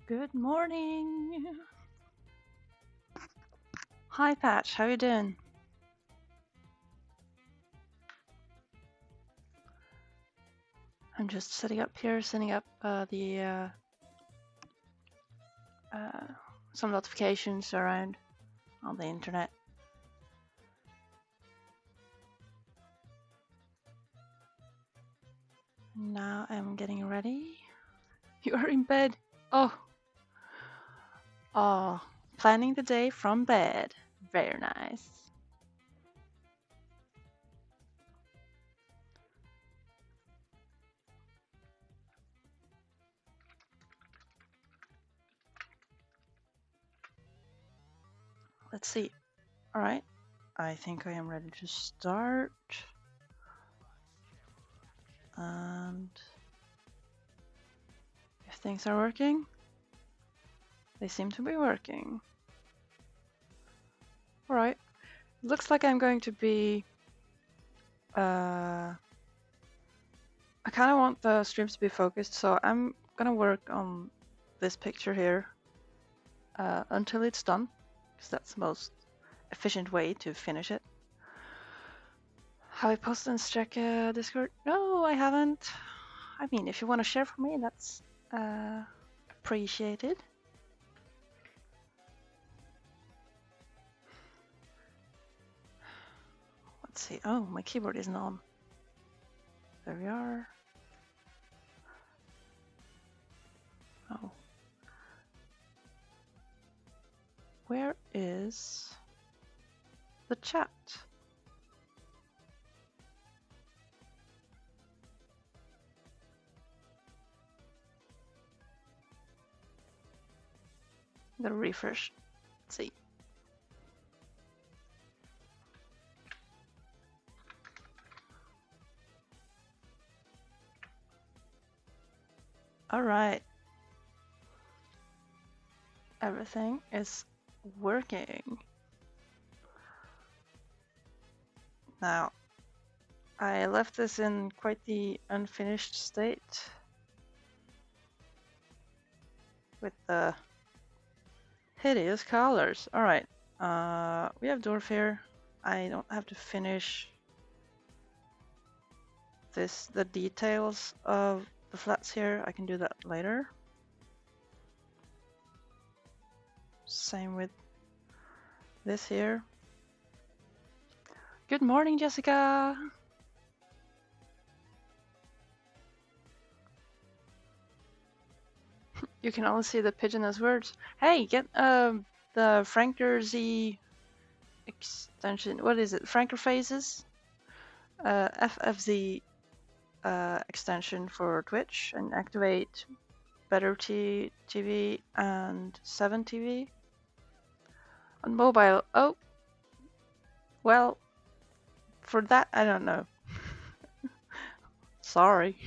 Good morning. Hi, Patch. How you doing? I'm just setting up here, setting up uh, some notifications around on the internet. Now I'm getting ready. You are in bed. Oh, oh, planning the day from bed. Very nice. Let's see. All right. I think I am ready to start. And if things are working, they seem to be working. All right. Looks like I'm going to be I kind of want the streams to be focused, so I'm gonna work on this picture here until it's done, because that's the most efficient way to finish it. Have I posted on Strike Discord? No, I haven't. I mean, if you want to share for me, that's appreciated. Let's see. Oh, my keyboard isn't on. There we are. Oh. Where is the chat? I'm gonna refresh. Let's see. All right. Everything is working. Now, I left this in quite the unfinished state with the hideous colors. Alright, we have dwarf here. I don't have to finish the details of the flats here. I can do that later. Same with this here. Good morning, Jessica. You can only see the pigeon as words. Hey, get the Franker Z extension. What is it? Franker phases. FFZ extension for Twitch and activate Better TV and 7TV on mobile. Oh, well, for that I don't know. Sorry.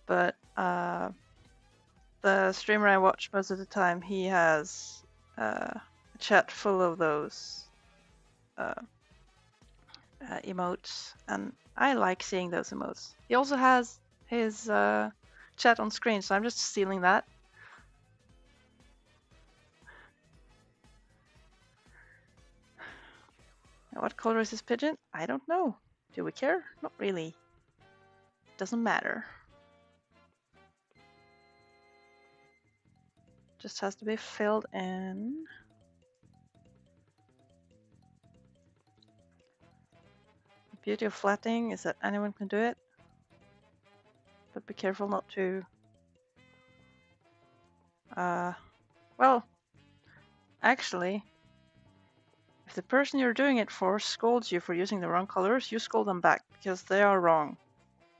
But the streamer I watch most of the time, he has a chat full of those emotes, and I like seeing those emotes. He also has his chat on screen, so I'm just stealing that. What color is this pigeon? I don't know. Do we care? Not really. Doesn't matter. Just has to be filled in. The beauty of flatting is that anyone can do it. But be careful not to... well, actually, if the person you're doing it for scolds you for using the wrong colors, you scold them back, because they are wrong.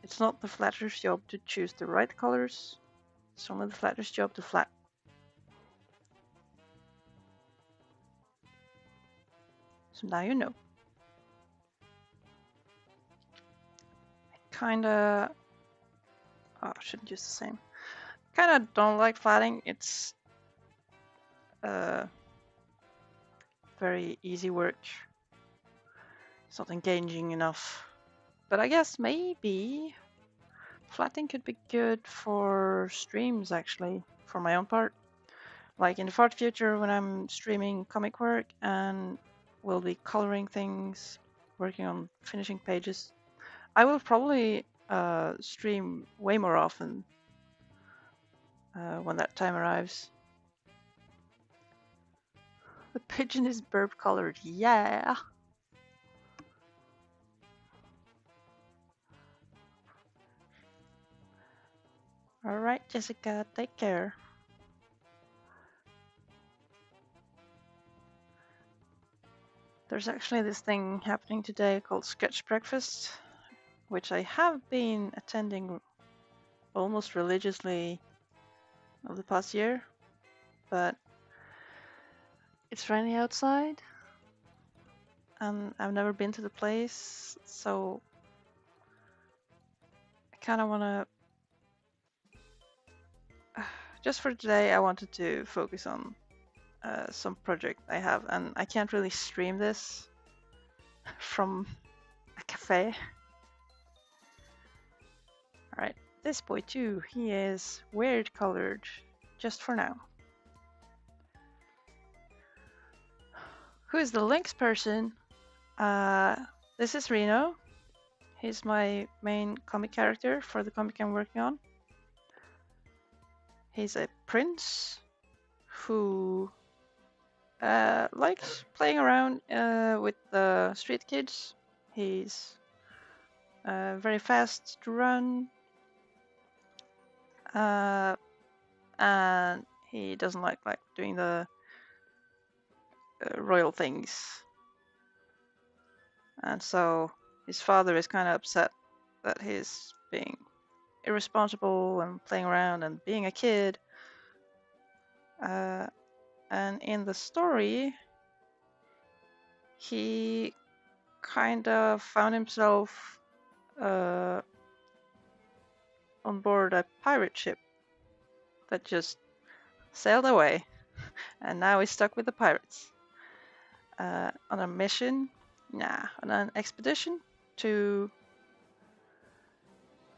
It's not the flatter's job to choose the right colors. It's only the flatter's job to flat. So now you know. I kinda... oh, I shouldn't use the same. Kinda don't like flatting. It's very easy work. It's not engaging enough. But I guess maybe Flatting could be good for streams, actually, for my own part. Like in the far future, when I'm streaming comic work and will be coloring things, working on finishing pages, I will probably stream way more often when that time arrives. The pigeon is burp colored, yeah! Alright, Jessica, take care. There's actually this thing happening today called Sketch Breakfast, which I have been attending almost religiously over the past year, but it's raining outside and I've never been to the place, so I kind of want to, just for today, I wanted to focus on some project I have, and I can't really stream this from a cafe. Alright, this boy too, he is weird colored, just for now. Who is the Lynx person? This is Reno. He's my main comic character for the comic I'm working on. He's a prince who likes playing around with the street kids. He's very fast to run, and he doesn't like doing the royal things. And so his father is kind of upset that he's being irresponsible and playing around and being a kid. And in the story, he kind of found himself on board a pirate ship that just sailed away, and now he's stuck with the pirates on a mission, on an expedition to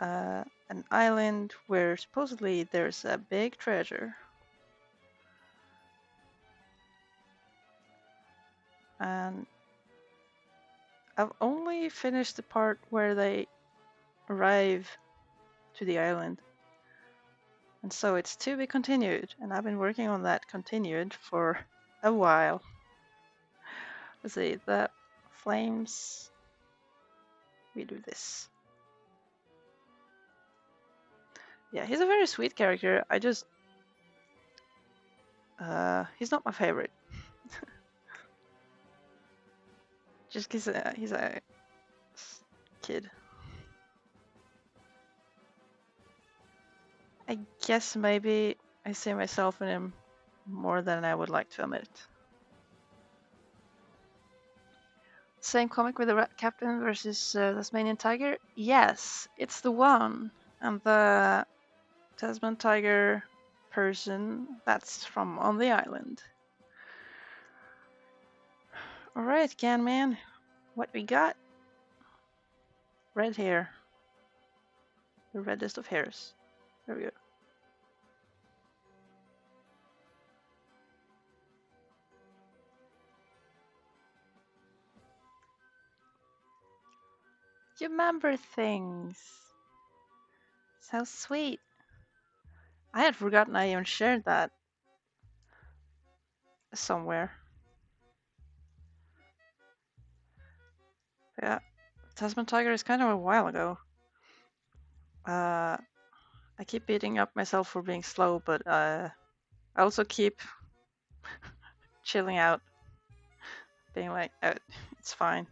an island where supposedly there's a big treasure. And I've only finished the part where they arrive to the island. And so it's to be continued, and I've been working on that continued for a while. Let's see, the flames, we do this. Yeah, he's a very sweet character. I just, he's not my favorite. Just because he's a kid. I guess maybe I see myself in him more than I would like to admit. Same comic with the Rat Captain versus Tasmanian Tiger? Yes, it's the one. And the Tasman Tiger person, that's from on the island. Alright, Can Man, what we got? Red hair. The reddest of hairs. There we go. You remember things. So sweet. I had forgotten I even shared that somewhere. Yeah, Tasman Tiger is kind of a while ago. I keep beating up myself for being slow, but I also keep chilling out, being like, oh, it's fine.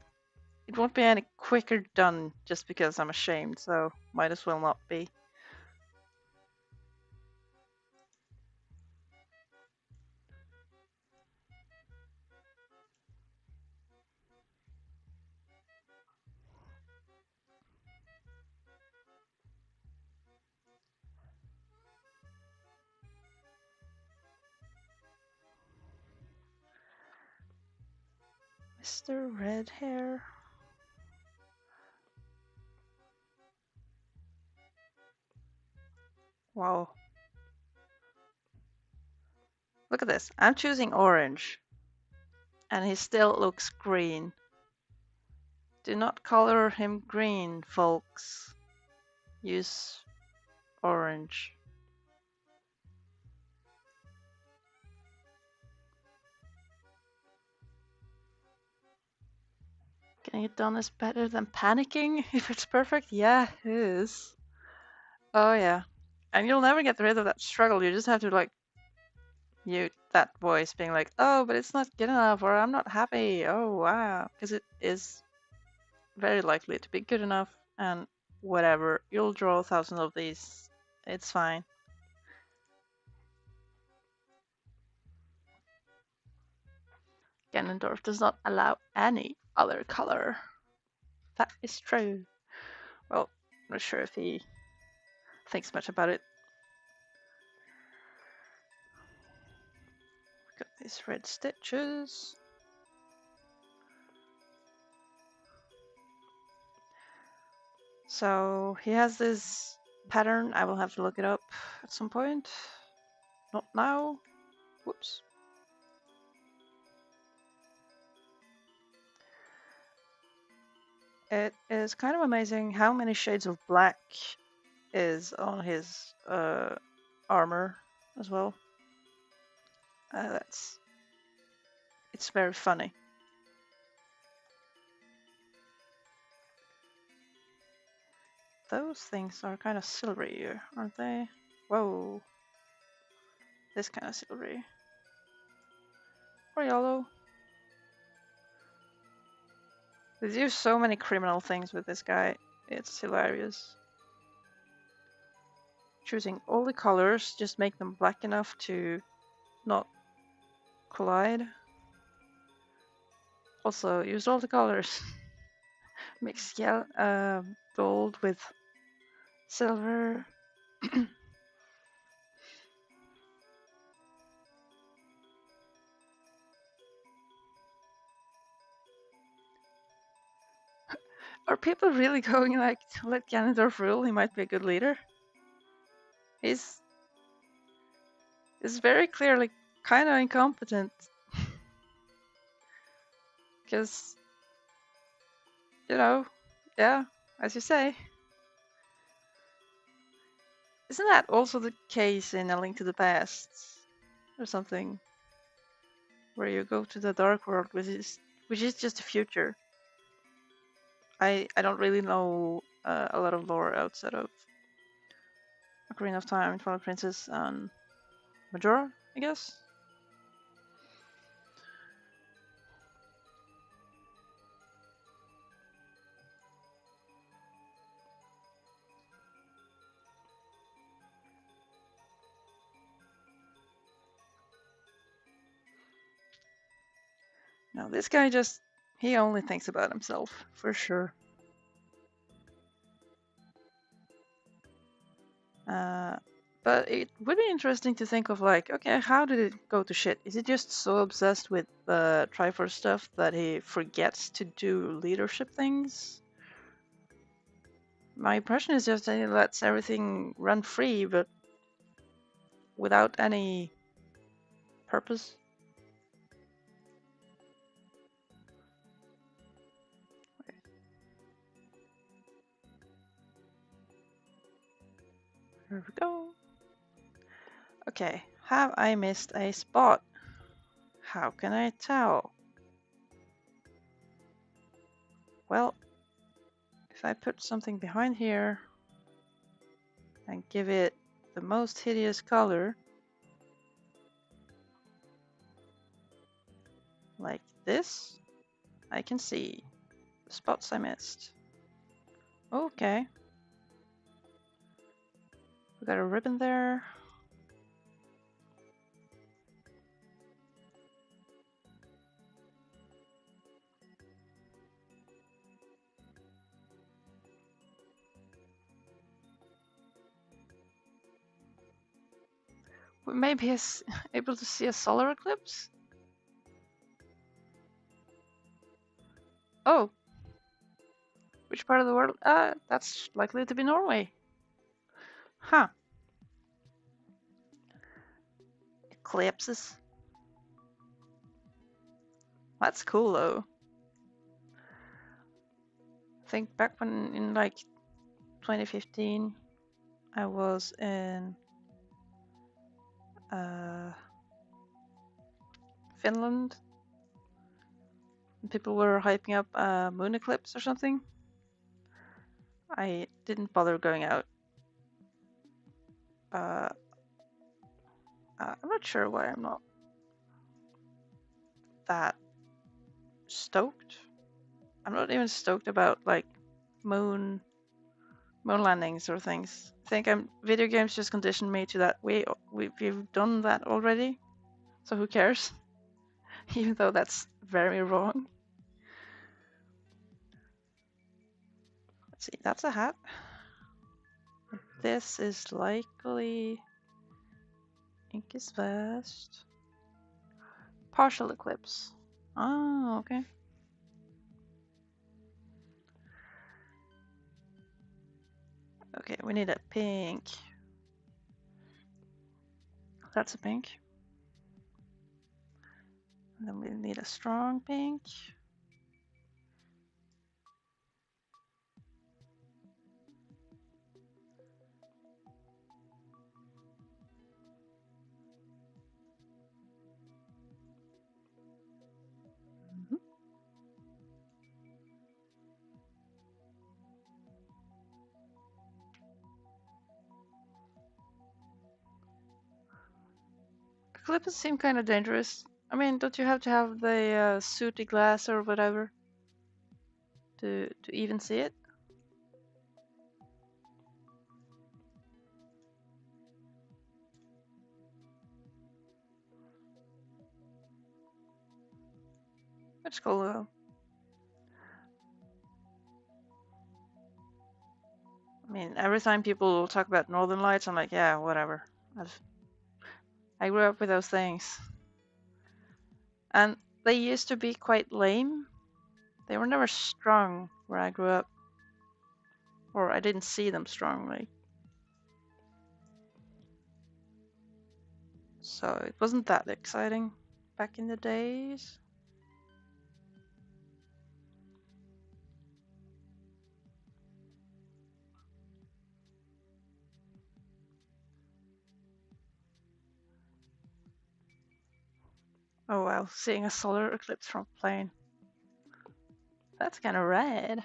It won't be any quicker done just because I'm ashamed, so might as well not be. Mr. Red Hair. Wow. Look at this. I'm choosing orange, and he still looks green. Do not color him green, folks. Use orange. Getting it done is better than panicking if it's perfect. Yeah, it is. Oh yeah. And you'll never get rid of that struggle. You just have to like mute that voice being like, oh, but it's not good enough, or I'm not happy. Oh wow. Because it is very likely to be good enough, and whatever. You'll draw thousands of these. It's fine. Ganondorf does not allow any other color. That is true. Well, I'm not sure if he thinks much about it. Got these red stitches. So he has this pattern. I will have to look it up at some point. Not now. Whoops. It is kind of amazing how many shades of black is on his armor as well. It's very funny. Those things are kind of silvery, aren't they? Whoa. This kind of silvery. Or yellow. They do so many criminal things with this guy. It's hilarious. Choosing all the colors, just make them black enough to not collide. Also, use all the colors. Mix gold with silver. Are people really going like, let Ganondorf rule? He might be a good leader. He's very clearly kind of incompetent. Because, you know, yeah, as you say. Isn't that also the case in A Link to the Past? Or something? Where you go to the Dark World, which is just the future. I don't really know a lot of lore outside of Ocarina of Time, Twilight Princess, and Majora, I guess. No, this guy he only thinks about himself, for sure. But it would be interesting to think of like, okay, how did it go to shit? Is he just so obsessed with the Triforce stuff that he forgets to do leadership things? My impression is just that he lets everything run free, but without any purpose. Here we go. Okay, have I missed a spot? How can I tell? Well, if I put something behind here and give it the most hideous color, like this, I can see the spots I missed. Okay. We got a ribbon there. We may be able to see a solar eclipse. Oh. Which part of the world? That's likely to be Norway. Huh. eclipses. That's cool though. I think back when in like 2015 I was in Finland and people were hyping up a moon eclipse or something. I didn't bother going out. I'm not sure why I'm not that stoked. I'm not even stoked about like moon landings or things. I think video games just conditioned me to that. We've done that already, so who cares? Even though that's very wrong. Let's see, that's a hat. This is likely ink is vast. Partial eclipse. Oh, okay. Okay, we need a pink. That's a pink. And then we need a strong pink. Mm-hmm. Eclipses seem kind of dangerous. I mean, don't you have to have the sooty glass or whatever to even see it? That's cool though. I mean, every time people talk about Northern Lights, I'm like, yeah, whatever. I grew up with those things. And they used to be quite lame. They were never strong where I grew up. Or I didn't see them strongly. So it wasn't that exciting back in the days. Oh wow, seeing a solar eclipse from a plane. That's kind of rad.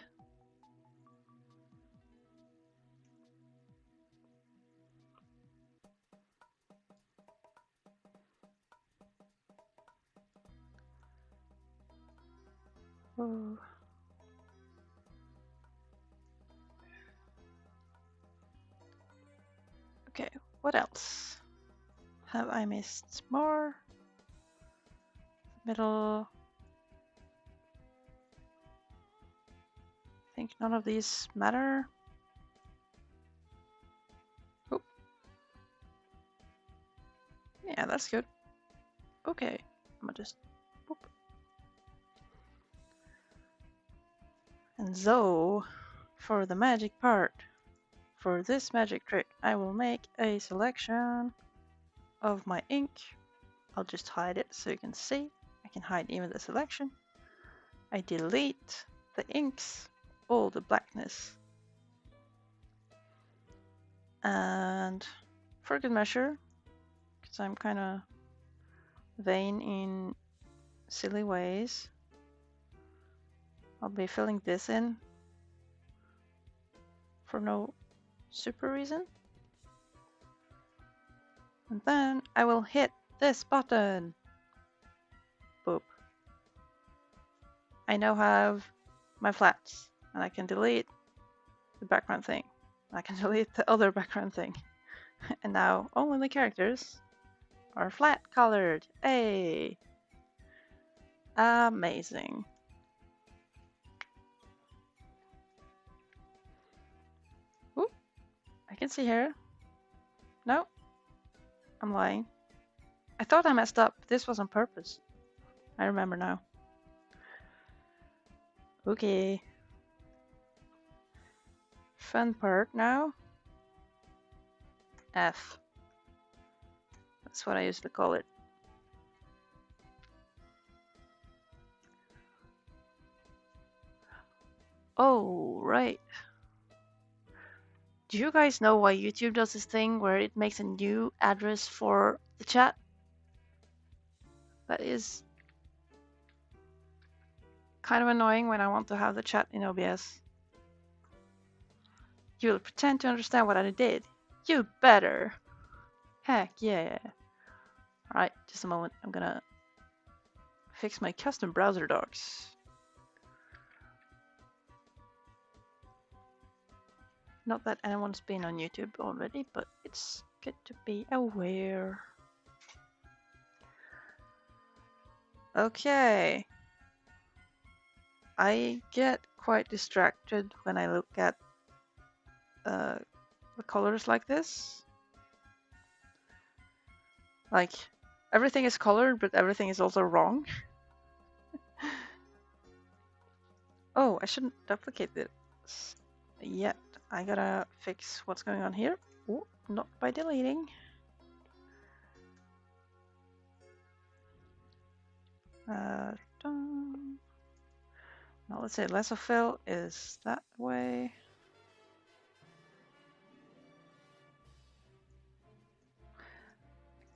Ooh. Okay, what else? Have I missed more? Middle. I think none of these matter. Oh. Yeah, that's good. Okay, I'm gonna just boop. And so, for the magic part, for this magic trick, I will make a selection of my ink. I'll just hide it so you can see. I can hide even the selection. I delete the inks, all the blackness. And for good measure, because I'm kind of vain in silly ways, I'll be filling this in for no super reason. And then I will hit this button. Boop. I now have my flats, and I can delete the background thing. I can delete the other background thing. And now only the characters are flat colored. Hey! Amazing. Ooh, I can see here. No, I'm lying. I thought I messed up. This was on purpose. I remember now. Okay. Fun part now. F. That's what I used to call it. Oh, right. Do you guys know why YouTube does this thing where it makes a new address for the chat? That is kind of annoying when I want to have the chat in OBS. You'll pretend to understand what I did. You better. Heck yeah. Alright, just a moment. I'm gonna fix my custom browser docs. Not that anyone's been on YouTube already, but it's good to be aware. Okay. I get quite distracted when I look at the colors like this. Like, everything is colored, but everything is also wrong. Oh, I shouldn't duplicate this yet. I gotta fix what's going on here. Oh, not by deleting. Done. Now let's say less of fill is that way.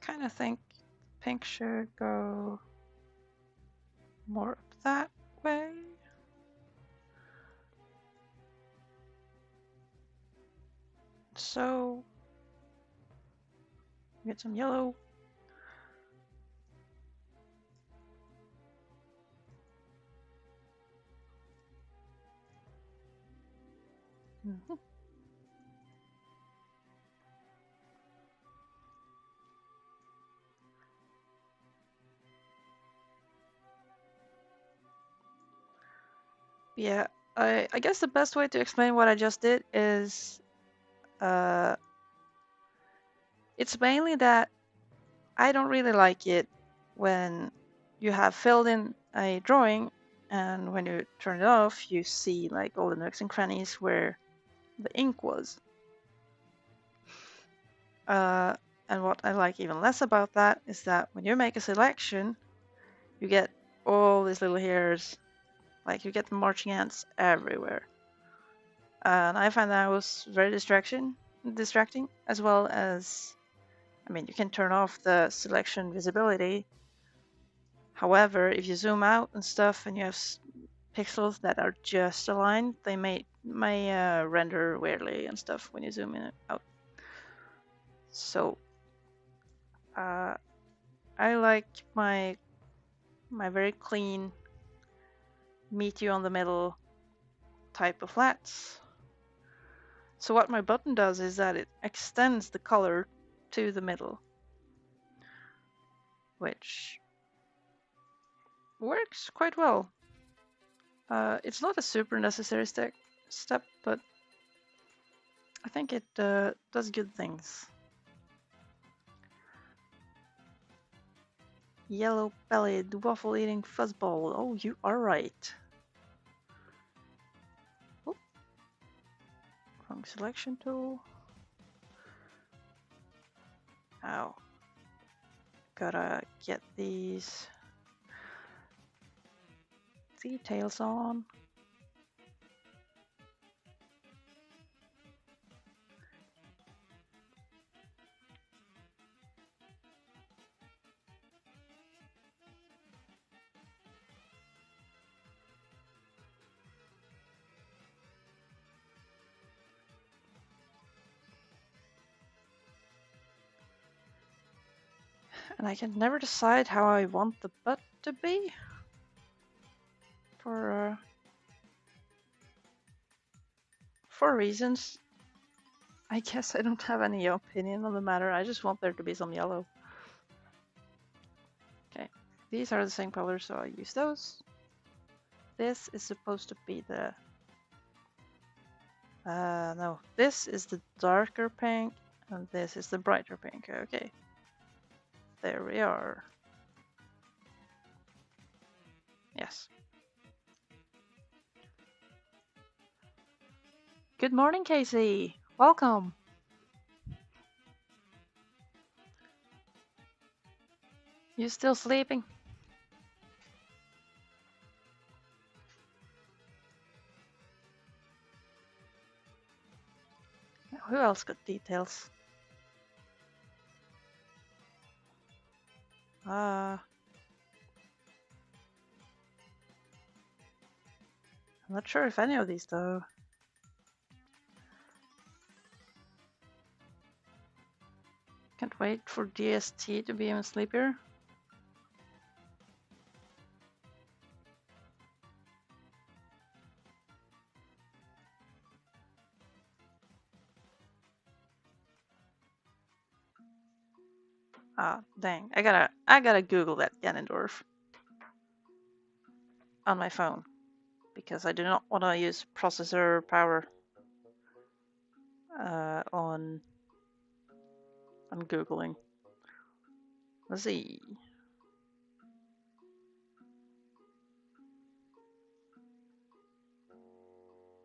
Kind of think pink should go more up that way. So get some yellow. Mm-hmm. Yeah, I guess the best way to explain what I just did is it's mainly that I don't really like it when you have filled in a drawing and when you turn it off, you see like all the nooks and crannies where the ink was. And what I like even less about that is that when you make a selection, you get all these little hairs, like you get the marching ants everywhere. And I find that was very distracting, as well as, I mean, you can turn off the selection visibility. However, if you zoom out and stuff and you have pixels that are just aligned, they may render weirdly and stuff when you zoom in and out. So I like my very clean, meet you on the middle type of flats. So what my button does is that it extends the color to the middle, which works quite well. It's not a super necessary step, but I think it does good things. Yellow-bellied, waffle-eating fuzzball. Oh, you are right. Oh, wrong selection tool. Ow. Gotta get these details on. And I can never decide how I want the butt to be. For reasons. I guess I don't have any opinion on the matter. I just want there to be some yellow. Okay, these are the same color, so I use those. This is supposed to be the... no, this is the darker pink, and this is the brighter pink. Okay, there we are. Yes. Good morning, Casey. Welcome. You still sleeping? Who else got details? I'm not sure if any of these though. Can't wait for DST to be even sleepier. Ah, dang. I gotta Google that Ganondorf on my phone because I do not want to use processor power on Googling. Let's see.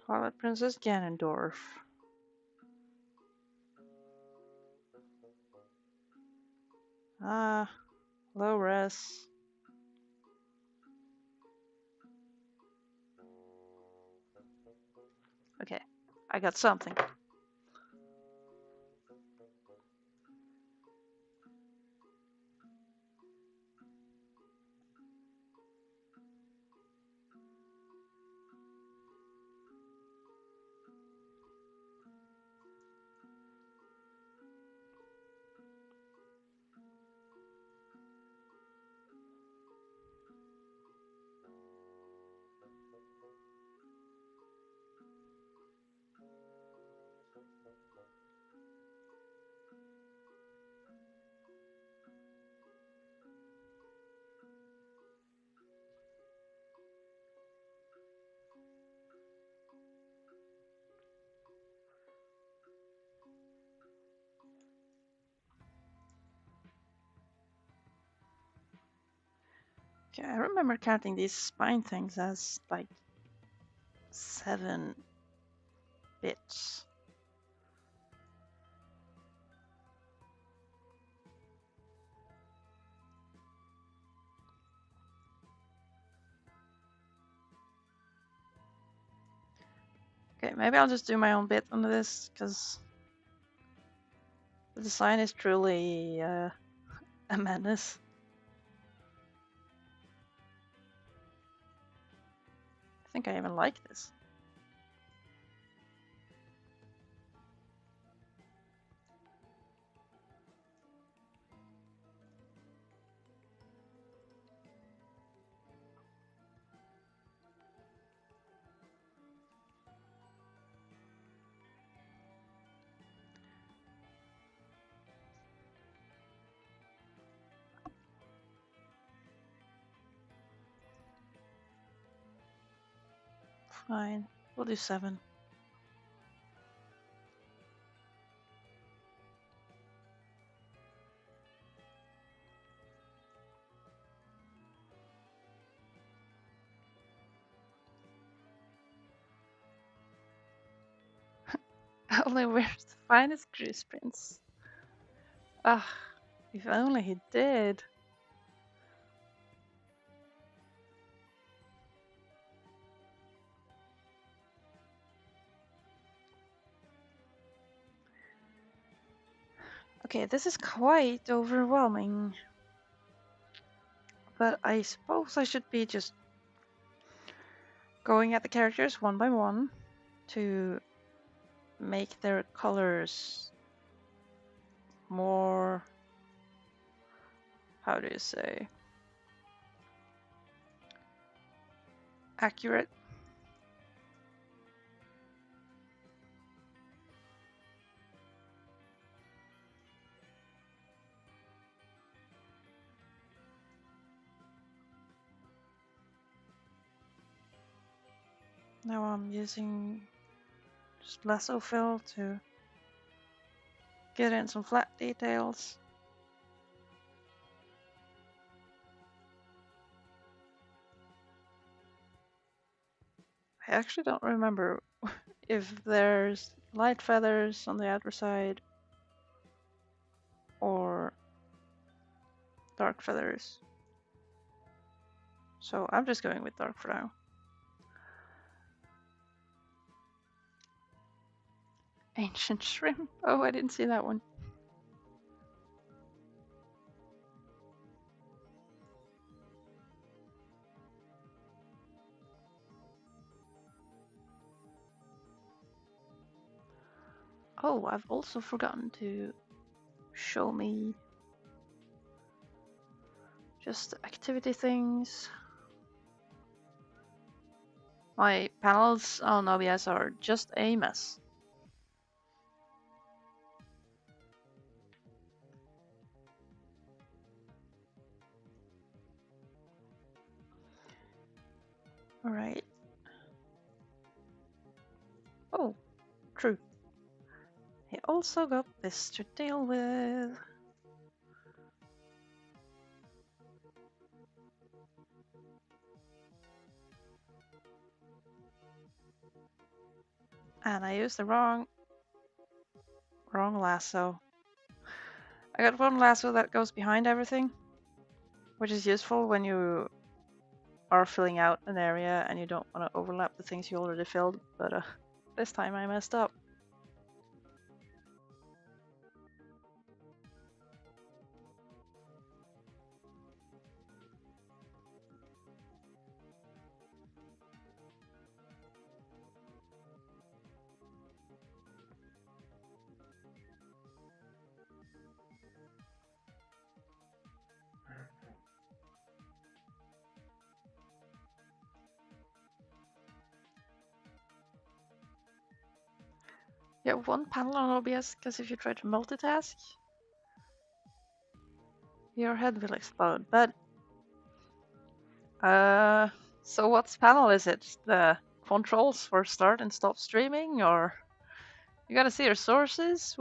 Twilight Princess Ganondorf. Ah, low res. Okay, I got something. Okay, I remember counting these spine things as like 7 bits. Okay, maybe I'll just do my own bit on this because the design is truly a madness. I think I even like this. Fine, we'll do 7. Only wears the finest grease prints. Ah, if only he did. Okay, this is quite overwhelming. But I suppose I should be just going at the characters one by one to make their colors more, how do you say, accurate. Now I'm using just lasso fill to get in some flat details. I actually don't remember if there's light feathers on the outer side or dark feathers. So I'm just going with dark for now. Ancient shrimp. Oh, I didn't see that one. Oh, I've also forgotten to show me just activity things. My panels on OBS are just a mess. Alright. Oh, true. I also got this to deal with. And I used the wrong lasso. I got one lasso that goes behind everything, which is useful when you are filling out an area and you don't want to overlap the things you already filled, but this time I messed up. You have one panel on OBS because if you try to multitask, your head will explode. But so what's panel is it? The controls for start and stop streaming, or you gotta see your sources?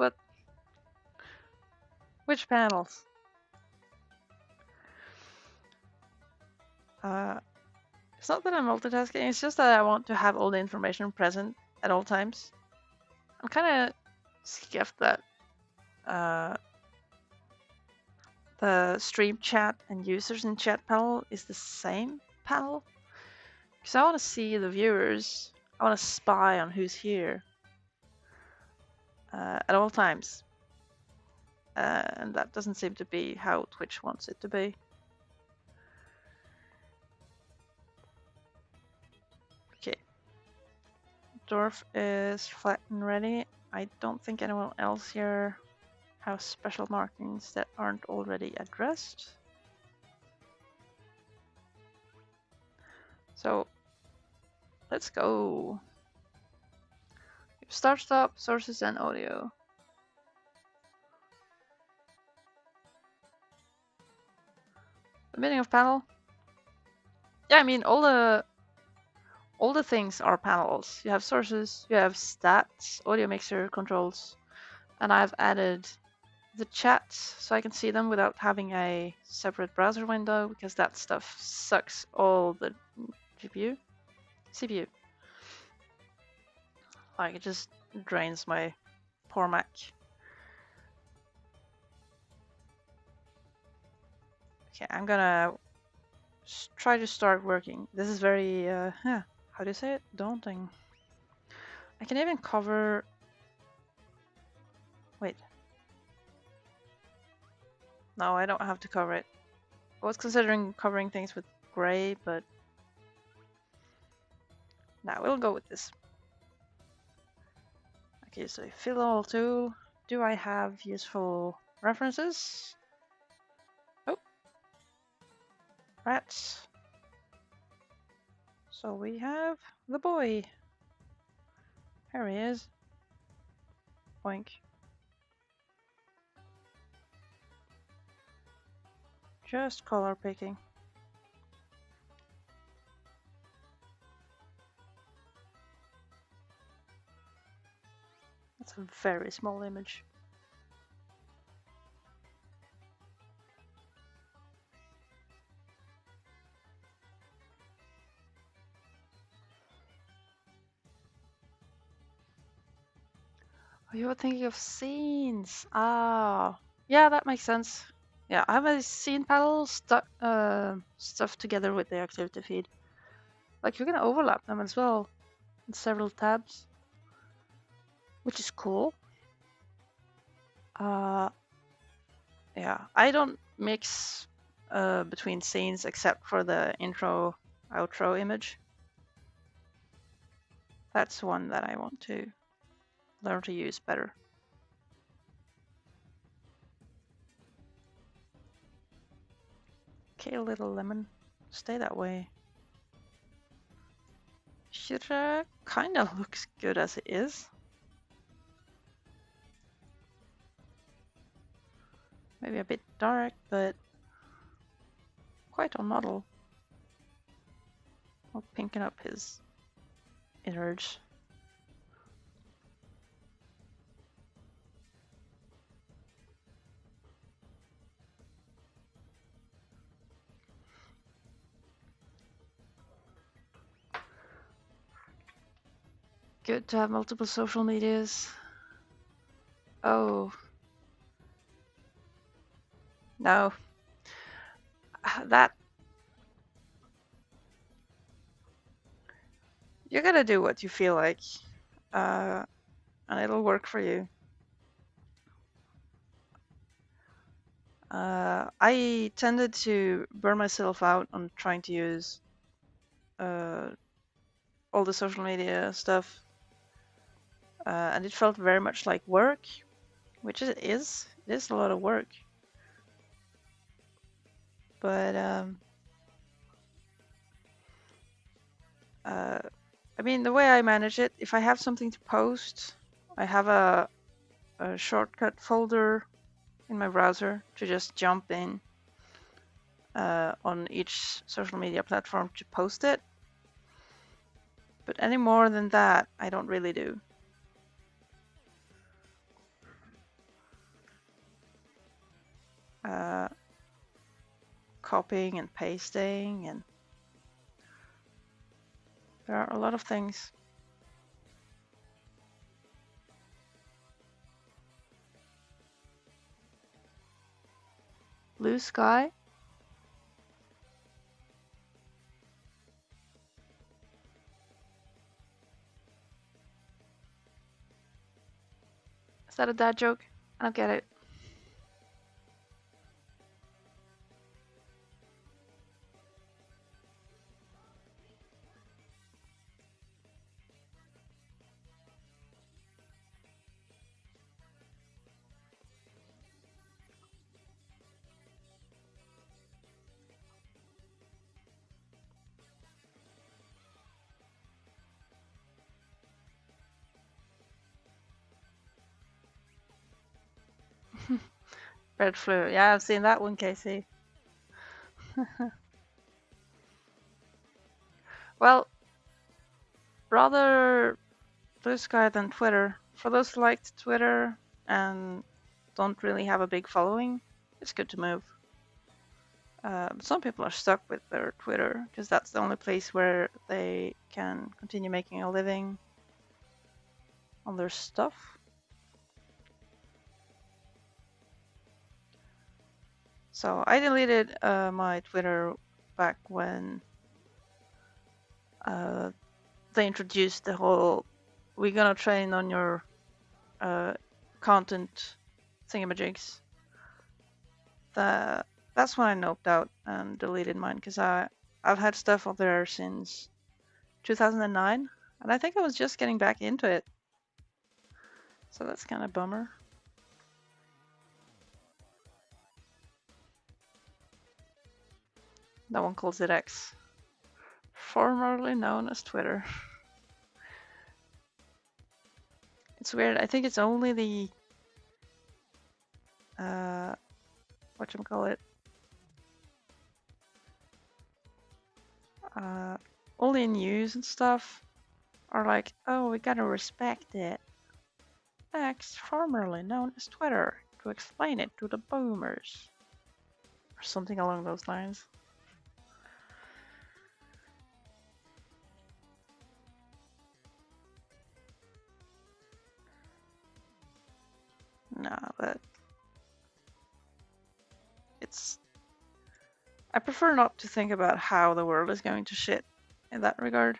Which panels? It's not that I'm multitasking, it's just that I want to have all the information present at all times. I'm kind of scaffed that the stream chat and users in chat panel is the same panel. Because I want to see the viewers, I want to spy on who's here at all times. And that doesn't seem to be how Twitch wants it to be. Okay. Dwarf is flat and ready. I don't think anyone else here has special markings that aren't already addressed. So let's go. Start, stop, sources, and audio. The meaning of panel? Yeah, I mean all the things are panels. You have sources, you have stats, audio mixer, controls, and I've added the chats so I can see them without having a separate browser window because that stuff sucks all the CPU. Like it just drains my poor Mac. Okay, I'm gonna try to start working. This is very, how do you say it? Daunting. I can even cover... Wait. No, I don't have to cover it. I was considering covering things with gray, but... Nah, we'll go with this. Okay, so fill all tool. Do I have useful references? Oh. Rats. So we have the boy. Here he is. Boink. Just color picking. That's a very small image. Oh, you were thinking of scenes. Ah, yeah, that makes sense. Yeah, I have a scene panel stuff together with the activity feed. Like you can overlap them as well in several tabs. which is cool. Yeah, I don't mix between scenes except for the intro outro image. That's one that I want to learn to use better. Okay, little lemon, stay that way. Shira kind of looks good as it is. Maybe a bit dark, but quite on model. I'll pinken up his innards. Good to have multiple social medias. Oh. No. That... You gotta do what you feel like. And it'll work for you. I tended to burn myself out on trying to use all the social media stuff. And it felt very much like work, which it is. It is a lot of work. But I mean, the way I manage it, if I have something to post, I have a shortcut folder in my browser to just jump in on each social media platform to post it. But any more than that, I don't really do. Copying and pasting, and there are a lot of things. Blue sky. Is that a dad joke? I don't get it. Red flu. Yeah, I've seen that one, Casey. Well, rather Blue Sky than Twitter. For those who liked Twitter and don't really have a big following, it's good to move. Some people are stuck with their Twitter because that's the only place where they can continue making a living on their stuff. So I deleted my Twitter back when they introduced the whole "we're gonna train on your content thingamajigs." That's when I noped out and deleted mine because I've had stuff up there since 2009, and I think I was just getting back into it. So that's kind of bummer. No one calls it X, formerly known as Twitter. It's weird. I think it's only the whatchamacallit, only news and stuff are like, oh, we gotta respect it. X, formerly known as Twitter, to explain it to the boomers. Or something along those lines. No, but it's... I prefer not to think about how the world is going to shit in that regard.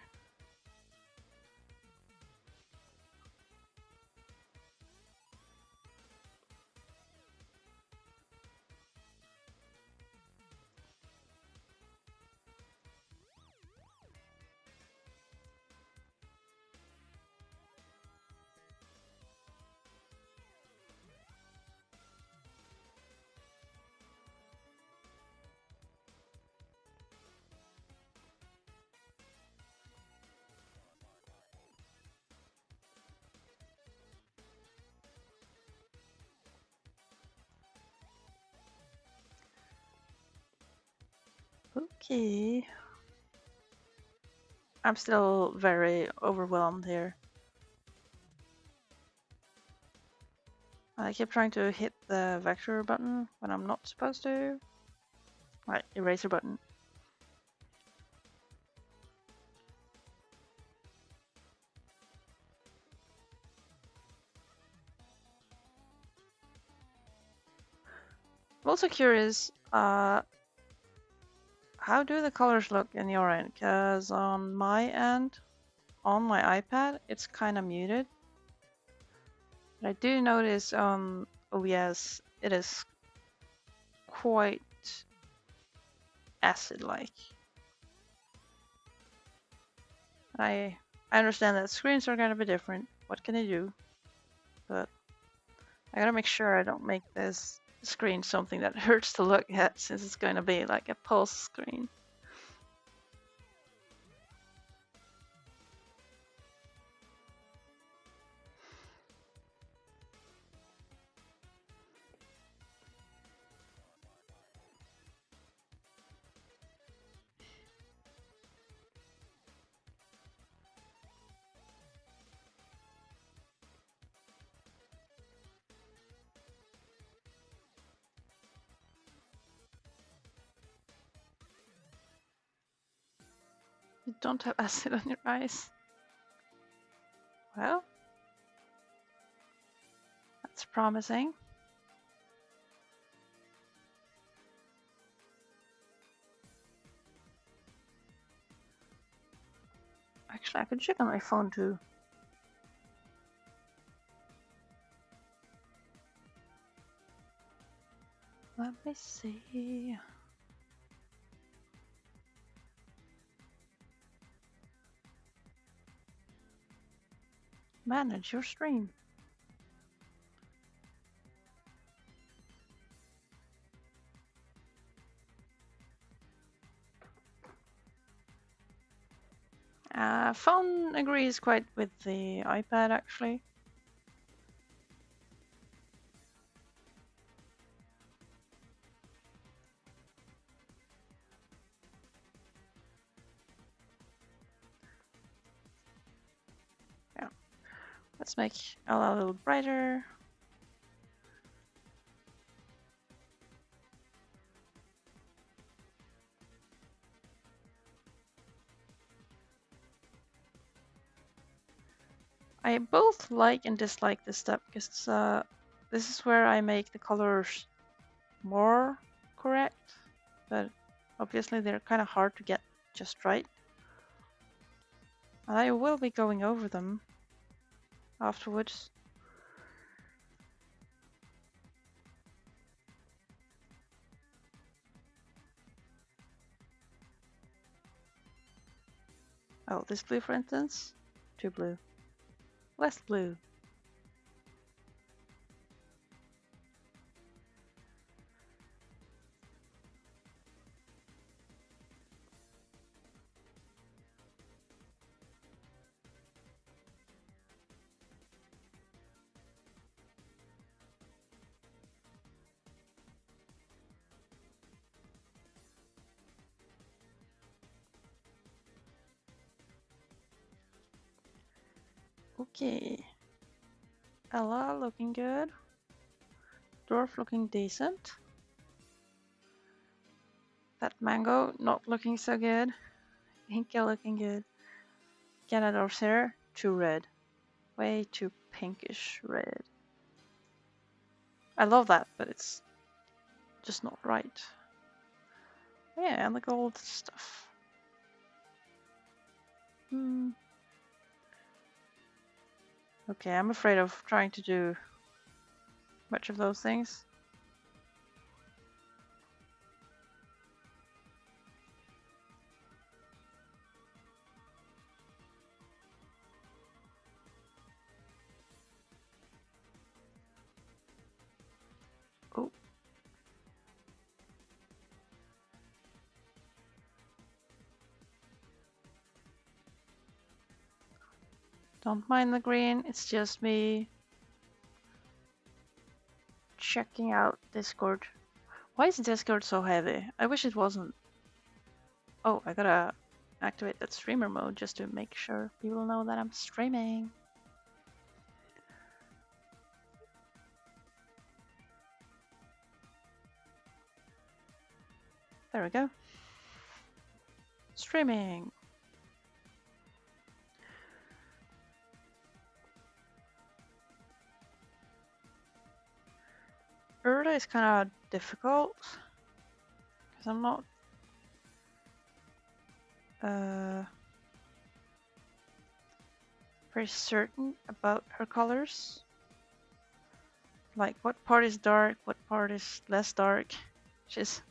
Okay. I'm still very overwhelmed here. I keep trying to hit the vector button when I'm not supposed to. Right, eraser button. I'm also curious, how do the colors look in your end? Because on my end, on my iPad, it's kind of muted. But I do notice on OBS, it is quite acid-like. I understand that screens are gonna be different. What can I do? But I gotta make sure I don't make this screen something that hurts to look at, since it's going to be like a pulse screen. You don't have acid on your eyes. Well, that's promising. Actually, I could check on my phone too. Let me see. Manage your stream. Phone agrees quite with the iPad actually. Yeah. Let's make Ella a little brighter. I both like and dislike this step because this is where I make the colors more correct, but obviously they're kind of hard to get just right. And I will be going over them afterwards. Oh, this blue for instance, too blue. Less blue. Okay. Ella looking good. Dwarf looking decent. That mango not looking so good. Inka looking good. Ganondorf's hair, too red. Way too pinkish red. I love that, but it's just not right. Yeah, and the gold stuff. Okay, I'm afraid of trying to do much of those things. Oh. Don't mind the green, it's just me checking out Discord. Why is Discord so heavy? I wish it wasn't. Oh, I gotta activate that streamer mode just to make sure people know that I'm streaming. There we go. Streaming. Urda is kind of difficult because I'm not very certain about her colors. Like what part is dark, what part is less dark. She's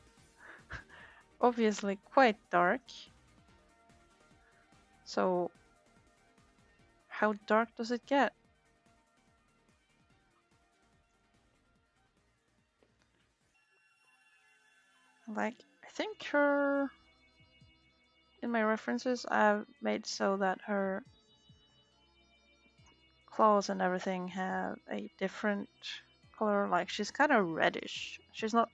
obviously quite dark. So how dark does it get? Like, I think her, in my references, I've made so that her claws and everything have a different color. Like, she's kind of reddish. She's not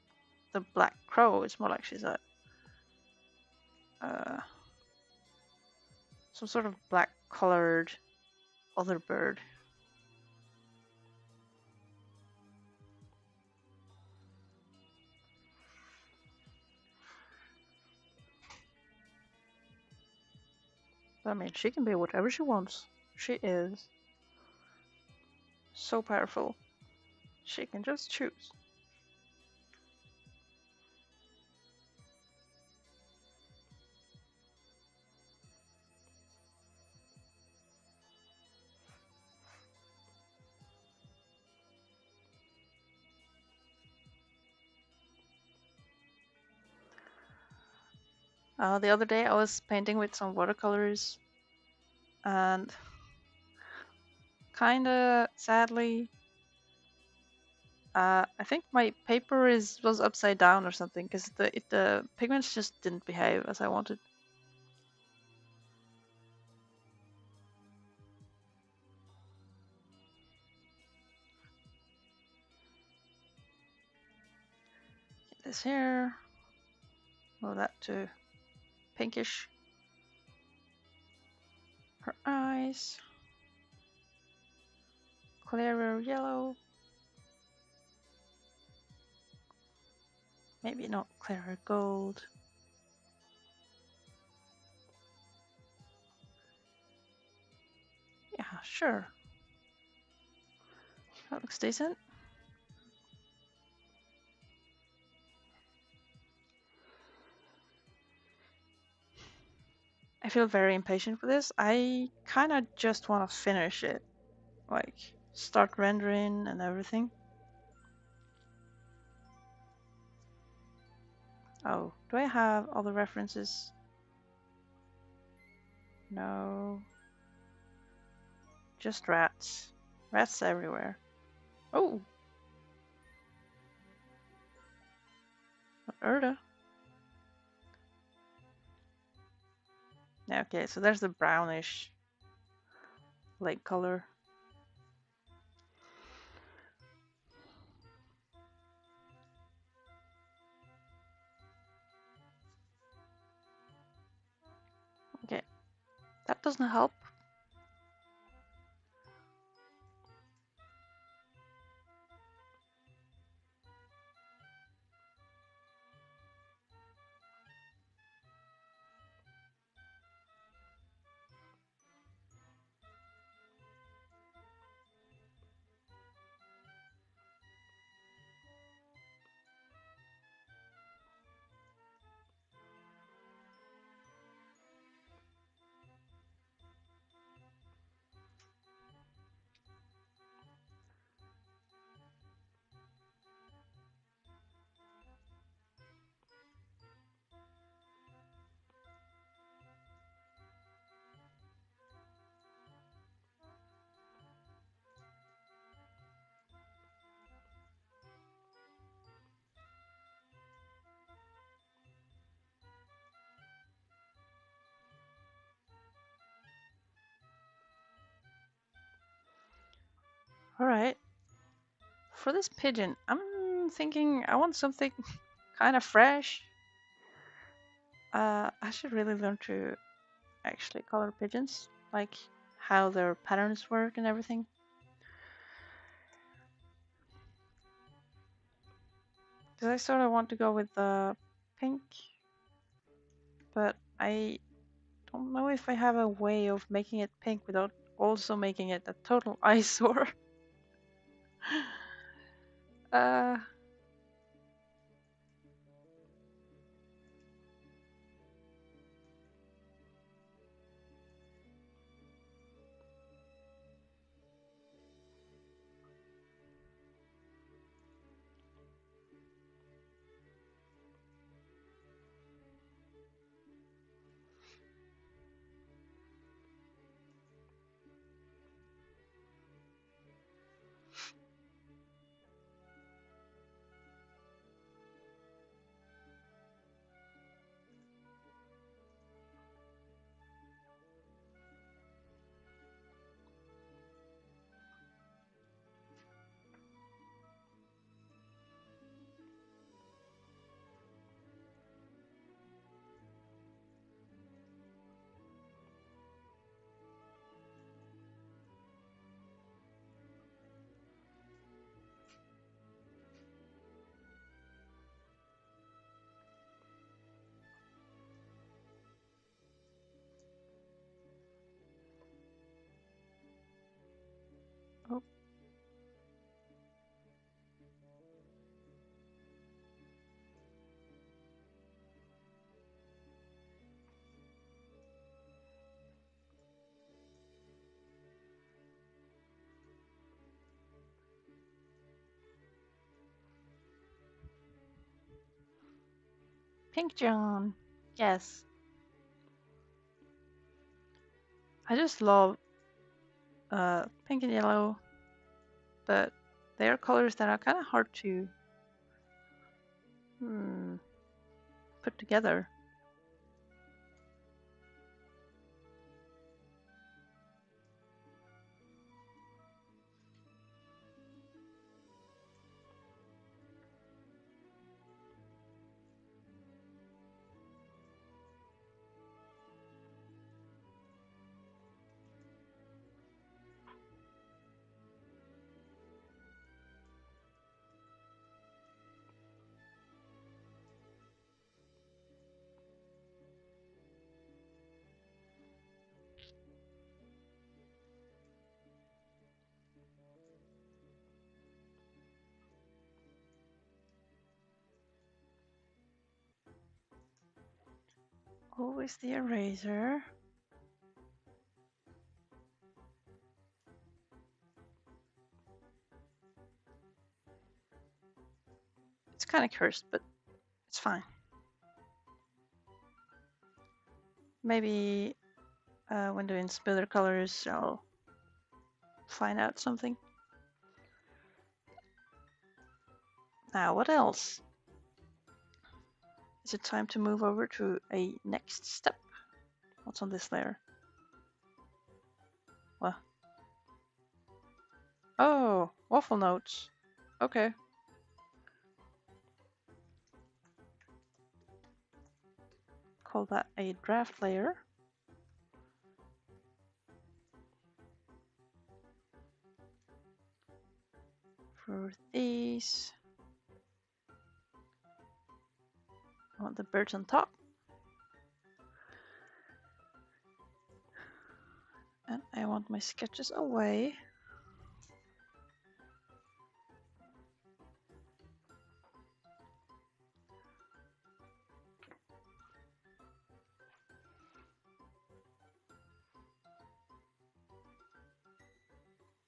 the black crow, it's more like she's a uh, some sort of black colored other bird. I mean, she can be whatever she wants. She is so powerful. She can just choose. The other day I was painting with some watercolors and kinda sadly, I think my paper was upside down or something because the pigments just didn't behave as I wanted. Get this here, move that to pinkish. Her eyes, clearer yellow. Maybe not clearer gold. Yeah, sure. That looks decent. I feel very impatient for this. I kind of just want to finish it. Like, start rendering and everything. Oh, do I have all the references? No. Just rats. Rats everywhere. Oh! Urda. Yeah, okay, so there's the brownish lake color. Okay, that doesn't help. Alright. For this pigeon, I'm thinking I want something kind of fresh. I should really learn to actually color pigeons, like how their patterns work and everything. Because I sort of want to go with the pink, but I don't know if I have a way of making it pink without also making it a total eyesore. uh, oh, Pink John. Yes, I just love pink and yellow, but they are colors that are kind of hard to hmm, put together. Always the eraser. It's kind of cursed, but it's fine. Maybe when doing spiller colors, I'll find out something. Now, what else? Is it time to move over to a next step? What's on this layer? What? Oh, waffle notes. Okay. Call that a draft layer. For these, I want the birds on top. And I want my sketches away.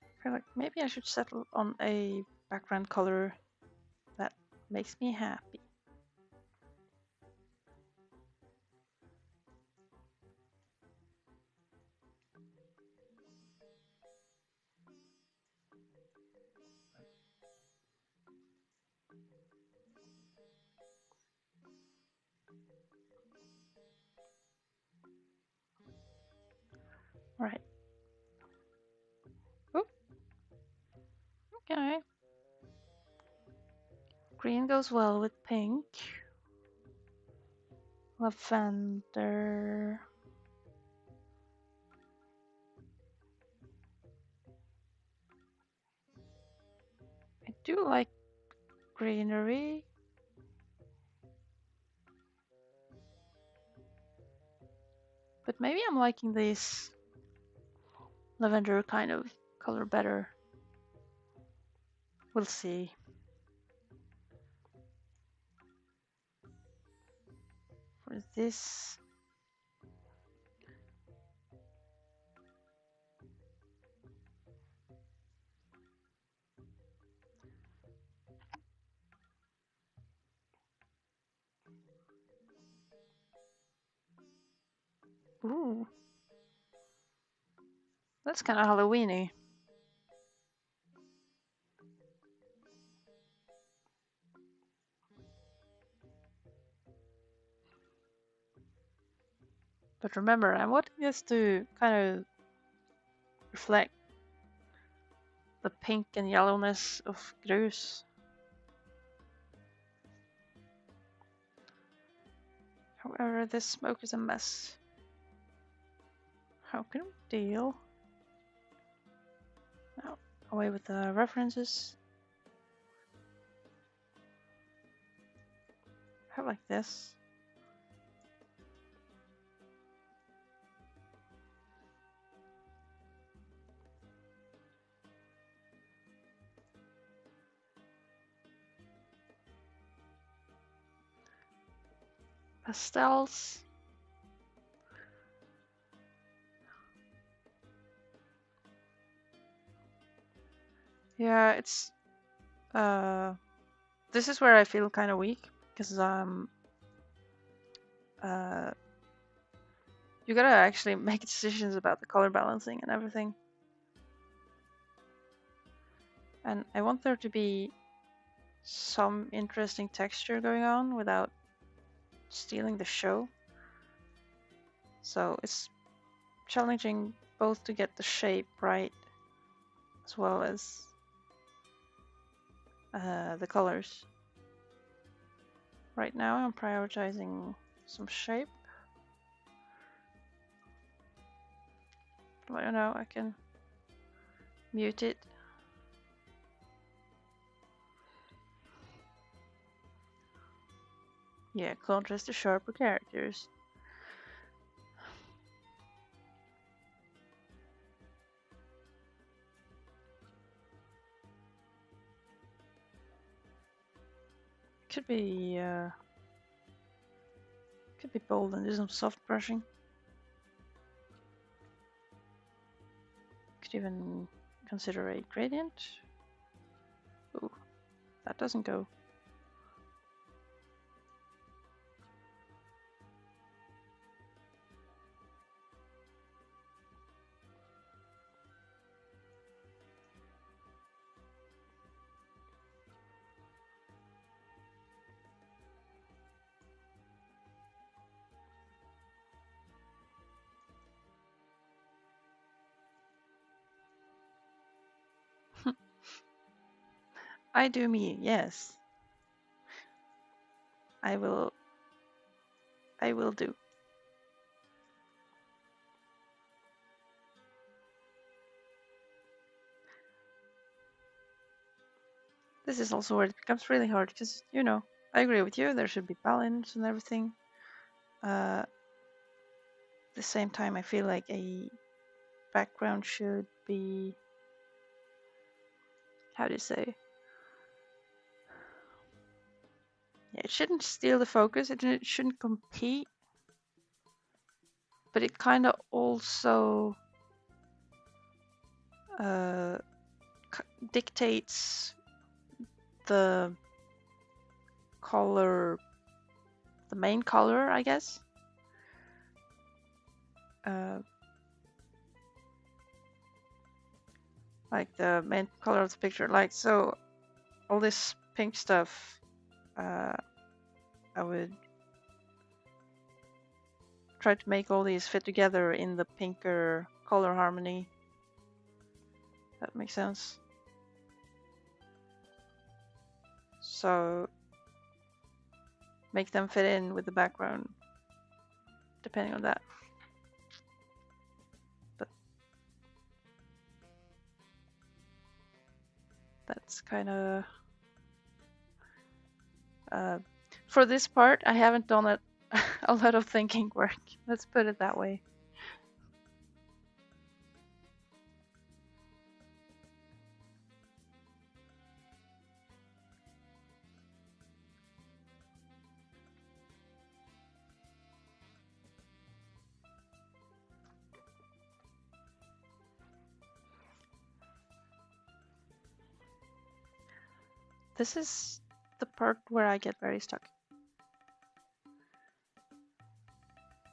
I feel like maybe I should settle on a background color that makes me happy. Right. Oop, okay. Green goes well with pink. lavender. I do like greenery. But maybe I'm liking this lavender kind of color better. We'll see. For this, ooh, that's kind of Halloweeny. But remember, I'm wanting this to kind of reflect the pink and yellowness of Grus. However, this smoke is a mess. How can we deal? Now, away with the references. How like this? Pastels. Yeah, it's this is where I feel kind of weak because you gotta actually make decisions about the color balancing and everything. And I want there to be some interesting texture going on without stealing the show. So it's challenging both to get the shape right as well as the colors. Right now I'm prioritizing some shape. I don't know, I can mute it. Yeah, contrast to sharper characters. Could be bold and do some soft brushing. Could even consider a gradient. Ooh, that doesn't go. I do me, yes. I will do. This is also where it becomes really hard because, you know, I agree with you, there should be balance and everything. At the same time, I feel like a background should be, how do you say? Yeah, it shouldn't steal the focus, it shouldn't compete, but it kind of also dictates the color, the main color, I guess. Like the main color of the picture. Like, so all this pink stuff, I would try to make all these fit together in the pinker color harmony. That makes sense. So make them fit in with the background. depending on that. But that's kind of for this part. I haven't done it a lot of thinking work. Let's put it that way. This is the part where I get very stuck.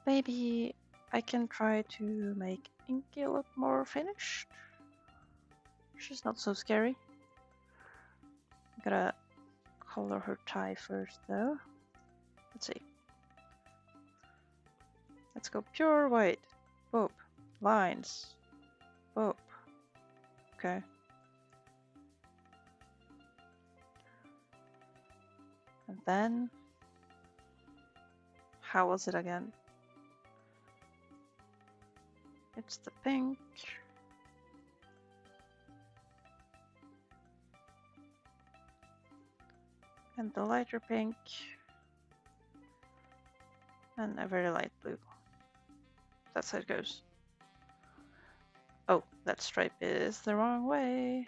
Maybe I can try to make Inky look more finished. She's not so scary. I gotta color her tie first though. Let's see. Let's go pure white. Boop. Lines. Boop. Okay. And then, how was it again? It's the pink. And the lighter pink. And a very light blue. That's how it goes. Oh, that stripe is the wrong way.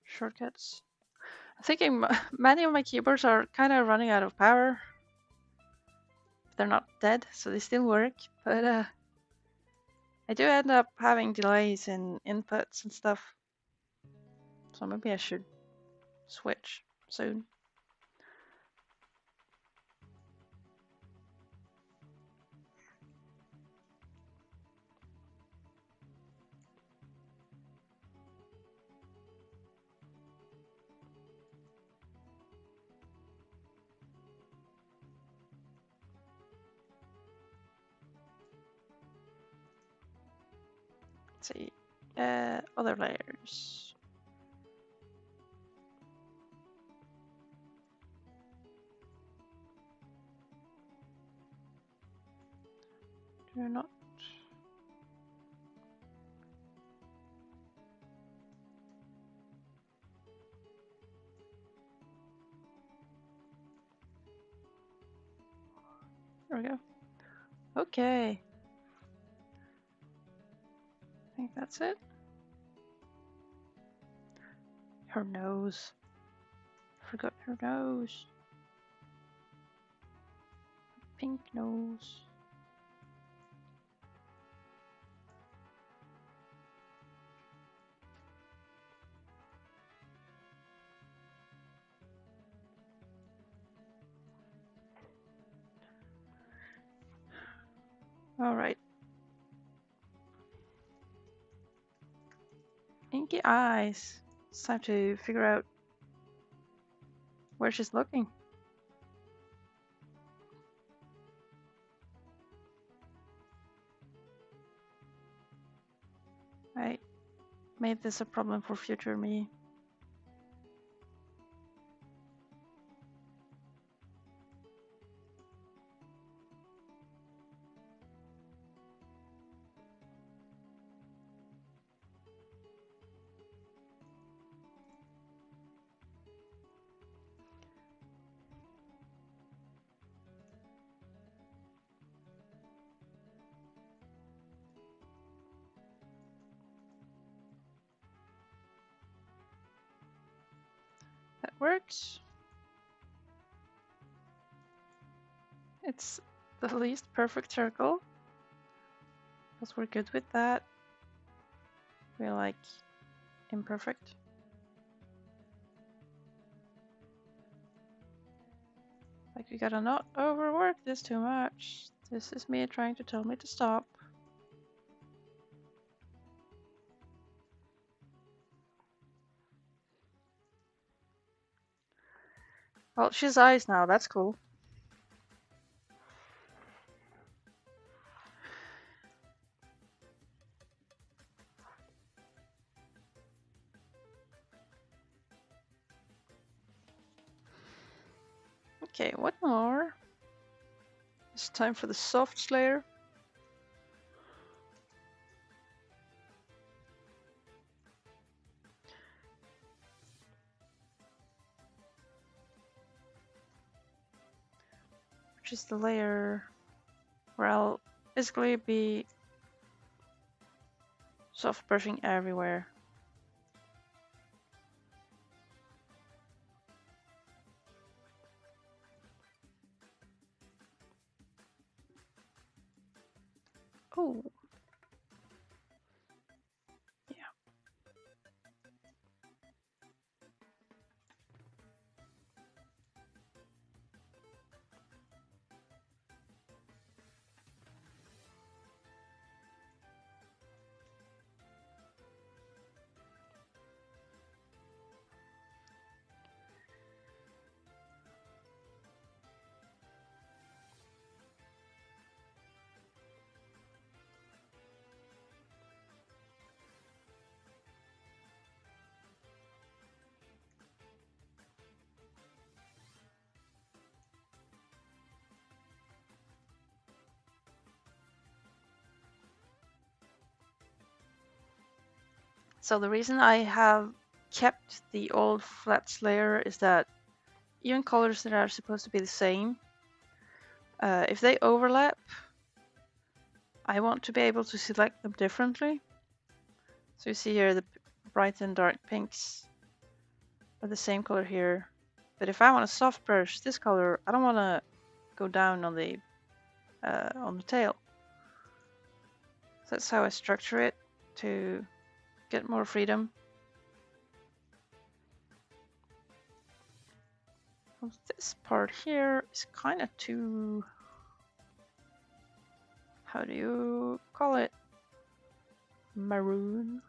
Shortcuts. I'm thinking many of my keyboards are kind of running out of power. They're not dead, so they still work, but I do end up having delays in inputs and stuff. So maybe I should switch soon. Let's see. Other layers. Do not. There we go. Okay. I think that's it. Her nose. Forgot her nose. Pink nose. All right. Inky eyes. It's time to figure out where she's looking. I made this a problem for future me. That works. It's the least perfect circle, because we're good with that. We like imperfect. Like, we gotta not overwork this too much. This is me trying to tell me to stop. Well, she's eyes now, that's cool. Okay, what more? It's time for the soft layer. Which is the layer where I'll basically be soft brushing everywhere. Oh, yeah. So the reason I have kept the old flats layer is that even colors that are supposed to be the same, if they overlap, I want to be able to select them differently. So you see here the bright and dark pinks are the same color here. But if I want to soft brush this color, I don't want to go down on the tail. So that's how I structure it to get more freedom. This part here is kind of too, how do you call it? Maroon.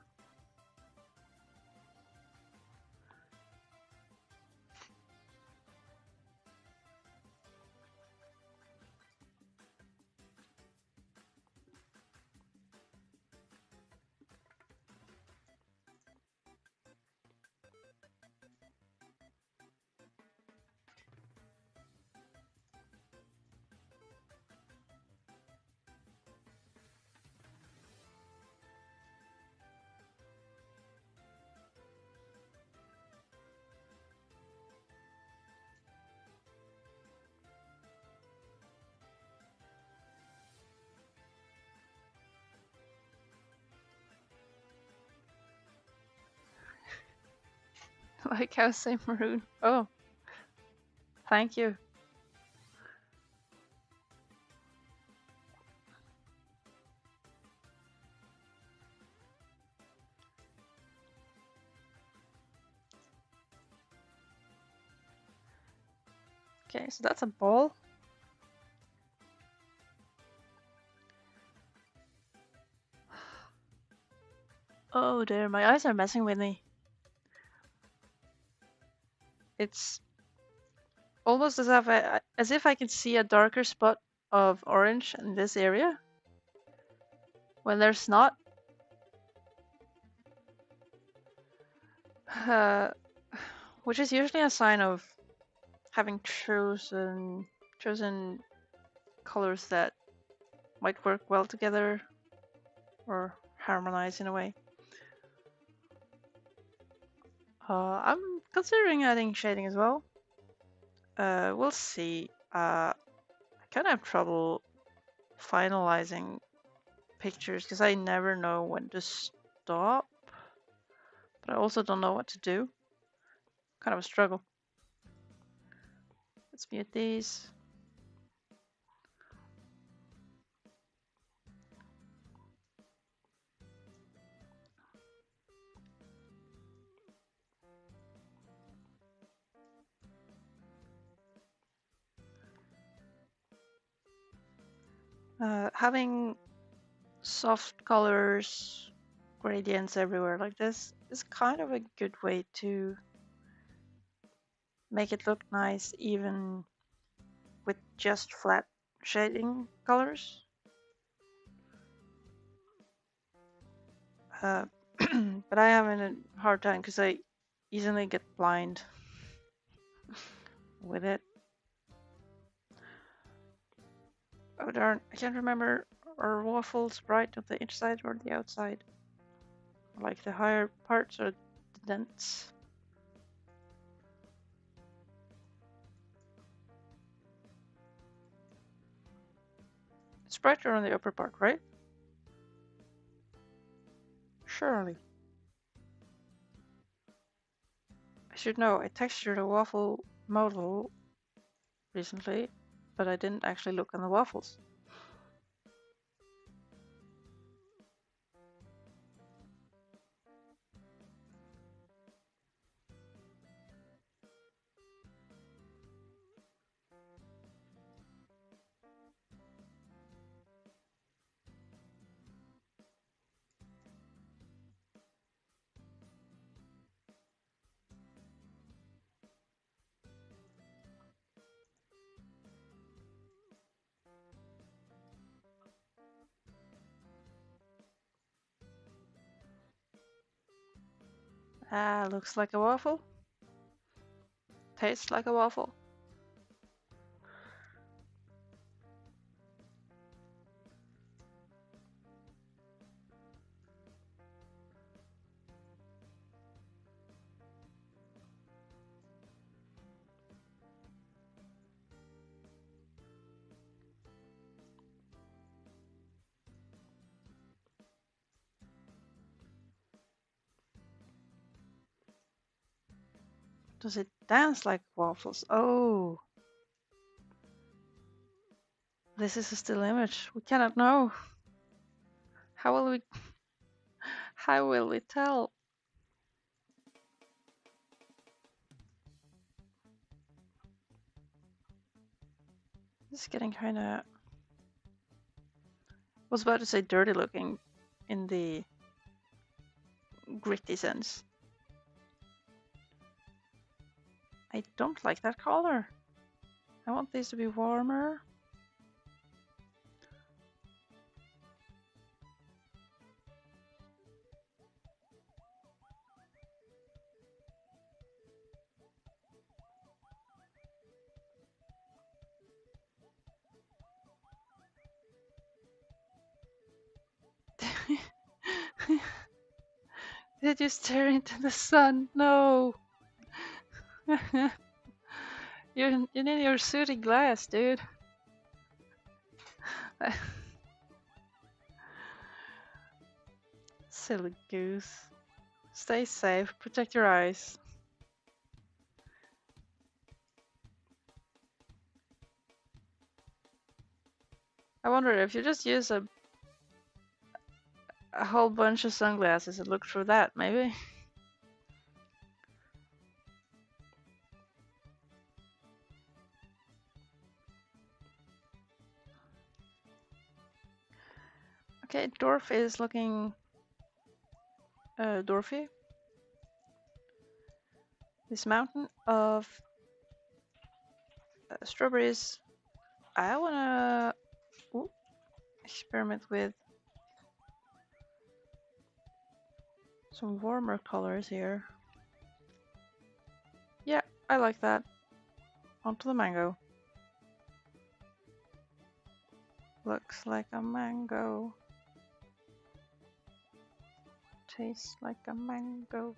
Like I was saying, maroon. Oh, thank you. Okay, so that's a ball. Oh dear, my eyes are messing with me. It's almost as if I can see a darker spot of orange in this area when there's not. Uh, which is usually a sign of having chosen colors that might work well together or harmonize in a way. I'm considering adding shading as well. We'll see. I kind of have trouble finalizing pictures because I never know when to stop, but I also don't know what to do. Kind of a struggle. Let's mute these. Having soft colors, gradients everywhere like this is kind of a good way to make it look nice even with just flat shading colors. Uh, but I have a hard time because I easily get blind with it. Oh darn, I can't remember, are waffles bright on the inside or the outside? Like the higher parts or the dents? It's brighter on the upper part, right? Surely. I should know, I textured a waffle model recently, but I didn't actually look on the waffles. Ah, looks like a waffle. Tastes like a waffle. Does it dance like waffles? Oh, this is a still image. We cannot know. How will we? How will we tell? This is getting kind of. Was about to say dirty looking, in the gritty sense. I don't like that color. I want these to be warmer. Did you stare into the sun? No. You need your sooty glass, dude. Silly goose. Stay safe. Protect your eyes. I wonder if you just use a whole bunch of sunglasses and look through that, maybe. Okay, Dwarf is looking dwarfy. This mountain of strawberries. I wanna experiment with some warmer colors here. Yeah, I like that. Onto the mango. Looks like a mango. Tastes like a mango.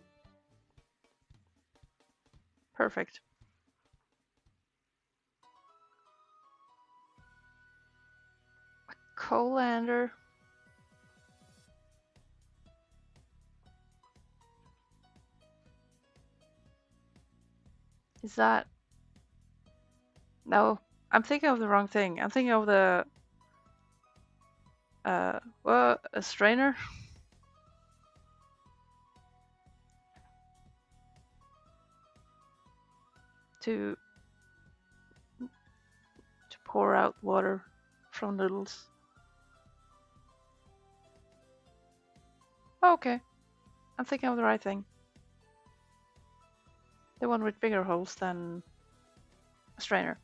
Perfect. A colander. Is that? No, I'm thinking of the wrong thing. I'm thinking of the well, a strainer. to pour out water from noodles. Oh, okay. I'm thinking of the right thing. The one with bigger holes than a strainer.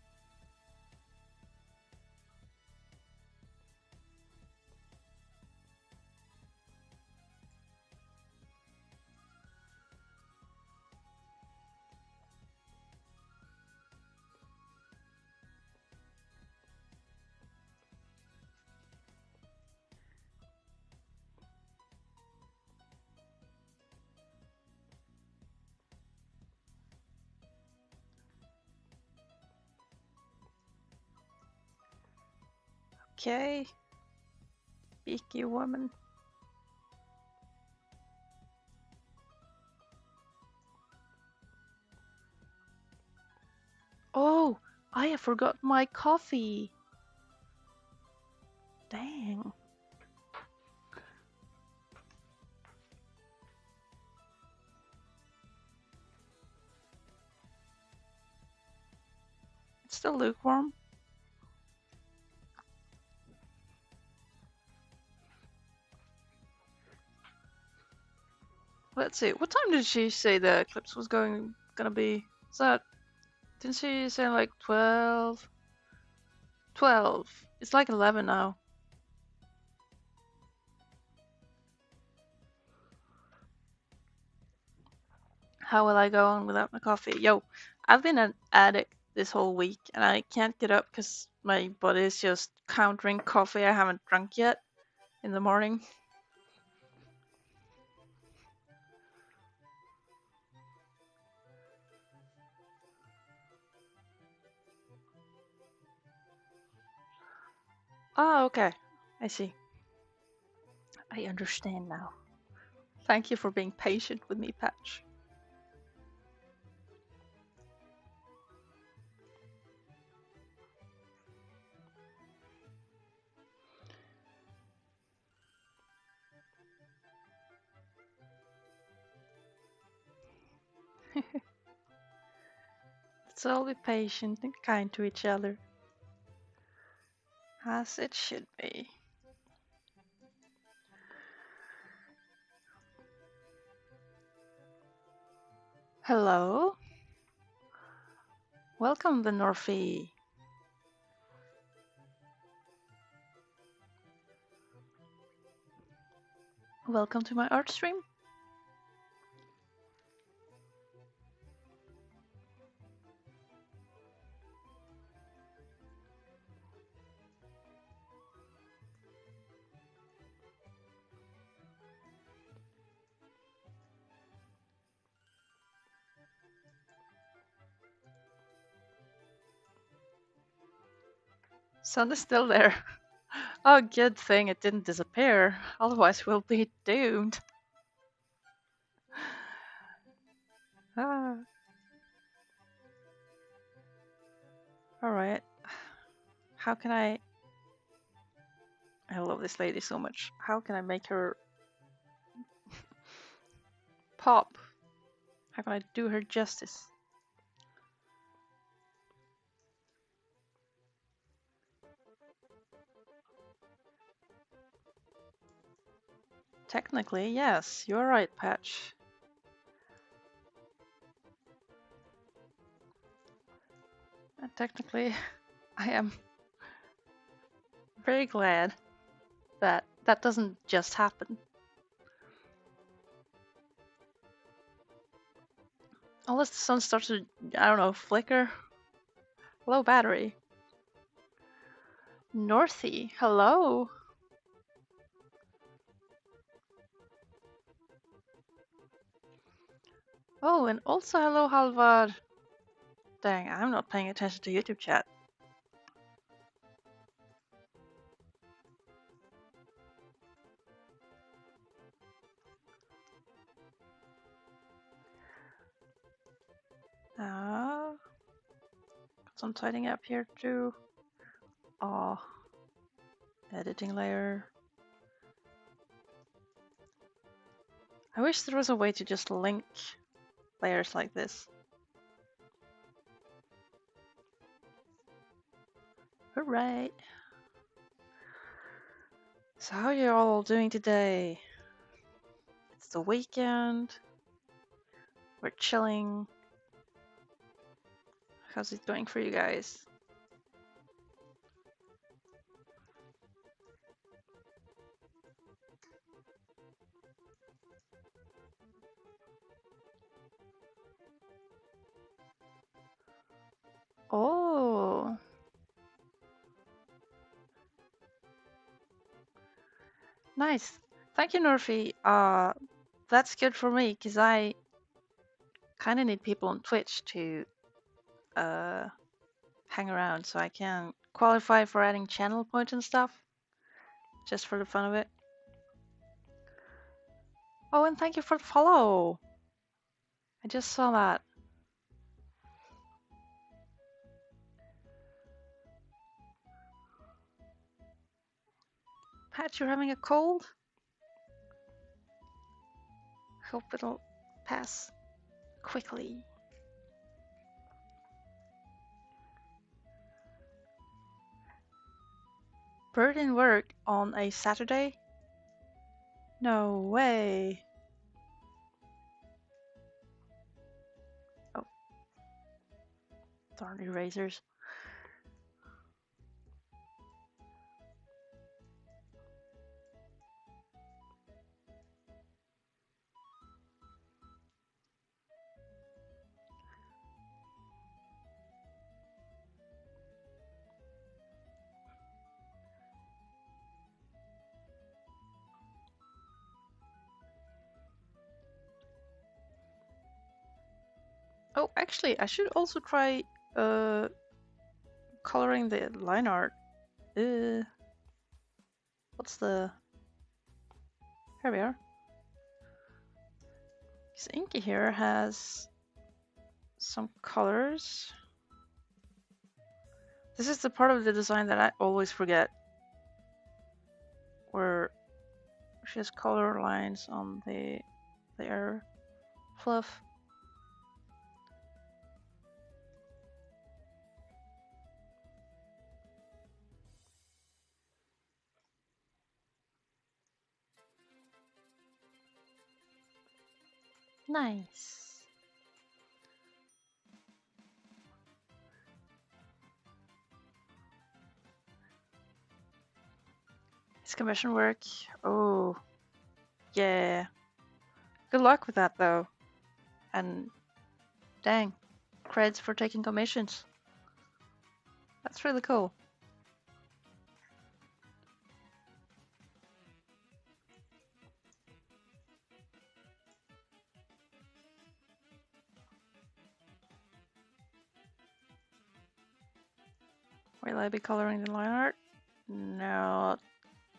Okay. Beaky woman. Oh, I forgot my coffee. Dang. It's still lukewarm. Let's see. What time did she say the eclipse was gonna be? Is that, didn't she say like 12? 12. It's like 11 now. How will I go on without my coffee? Yo, I've been an addict this whole week and I can't get up because my body is just countering coffee I haven't drunk yet in the morning. Ah, okay. I see. I understand now. Thank you for being patient with me, Patch. Let's all be patient and kind to each other. As it should be. Hello? Welcome, the Norfee. Welcome to my art stream. Sun is still there. Oh, good thing it didn't disappear. Otherwise, we'll be doomed. Ah. Alright. How can I love this lady so much. How can I make her pop? How can I do her justice? Technically, yes, you're right, Patch. And technically, I am very glad that that doesn't just happen. Unless the sun starts to, I don't know, flicker. Low battery. Northie, hello. Oh, and also hello, Halvard. Dang, I'm not paying attention to YouTube chat. Got some tidying up here too. Oh, editing layer. I wish there was a way to just link layers like this. Alright. So how are you all doing today? the weekend. We're chilling. How's it going for you guys? Oh, nice. Thank you, Nerfy. That's good for me because I kind of need people on Twitch to uh hang around so I can qualify for adding channel points and stuff, just for the fun of it. Oh, and thank you for the follow. I just saw that. Pat, you're having a cold? Hope it'll pass quickly. Bird in work on a Saturday? No way. Oh, darn erasers. Oh, actually, I should also try coloring the line art. What's the... Here we are. This Inky here has some colors. This is the part of the design that I always forget, where she has color lines on the air fluff. Nice. It's commission work. Oh, yeah. Good luck with that, though. And dang, creds for taking commissions. That's really cool. Will I be coloring the line art? No,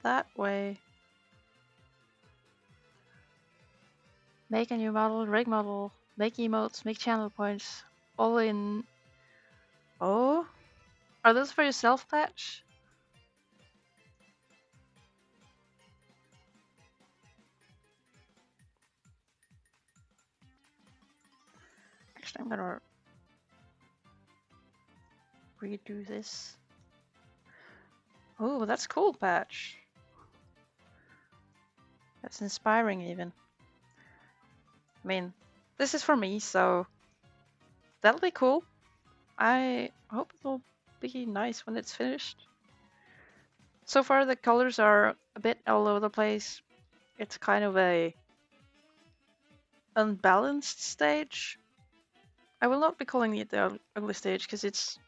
that way. Make a new model, rig model, make emotes, make channel points, all in... Oh? Are those for yourself, Patch? Actually, I'm gonna redo this. Oh, that's cool, Patch. That's inspiring, even. I mean, this is for me, so that'll be cool. I hope it'll be nice when it's finished. So far, the colors are a bit all over the place. It's kind of a unbalanced stage. I will not be calling it the ugly stage because it's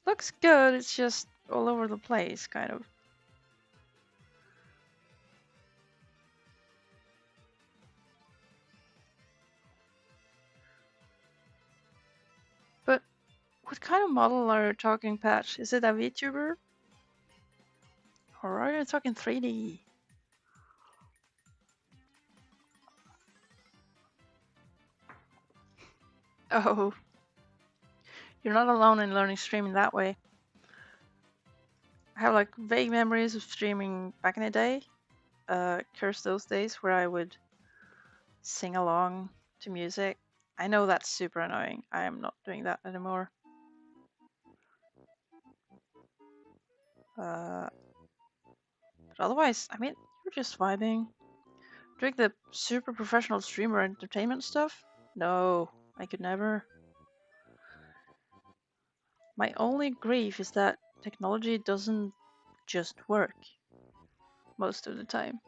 looks good. It's just all over the place, kind of. But what kind of model are you talking, Patch? Is it a VTuber? Or are you talking 3D? Oh, you're not alone in learning streaming that way. I have like vague memories of streaming back in the day. Curse those days where I would sing along to music. I know that's super annoying. I am not doing that anymore. But otherwise, I mean, you're just vibing. Doing the super professional streamer entertainment stuff? No, I could never. My only grief is that technology doesn't just work most of the time.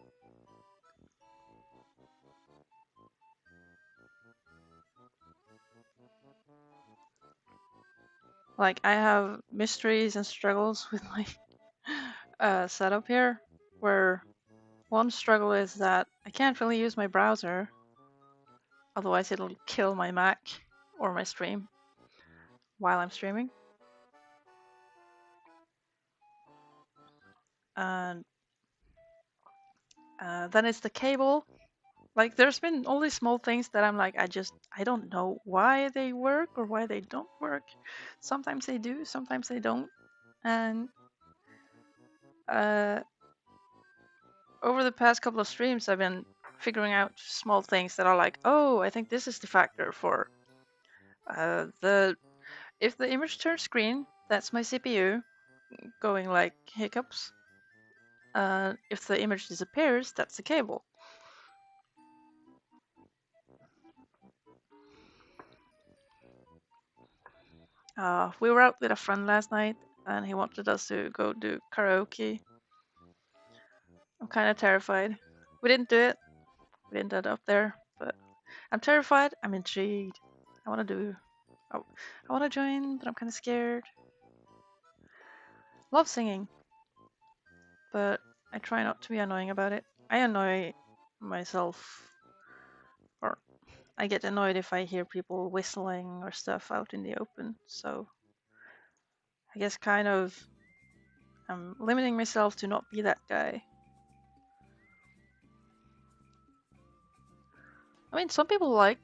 Like, I have mysteries and struggles with my setup here, where one struggle is that I can't really use my browser, otherwise it'll kill my Mac or my stream while I'm streaming. And then it's the cable. Like, there's been all these small things that I'm like, I don't know why they work or why they don't work. Sometimes they do, sometimes they don't. And uh, over the past couple of streams, I've been figuring out small things that are like, oh, I think this is the factor for if the image turns green, that's my CPU going like hiccups. If the image disappears, that's the cable. We were out with a friend last night, and he wanted us to go do karaoke. I'm kind of terrified. We didn't do it. We didn't end up there, but I'm terrified. I'm intrigued. I want to do. I, I want to join, but I'm kind of scared. Love singing, but I try not to be annoying about it. I annoy myself, or I get annoyed if I hear people whistling or stuff out in the open. So I guess kind of I'm limiting myself to not be that guy. I mean, some people like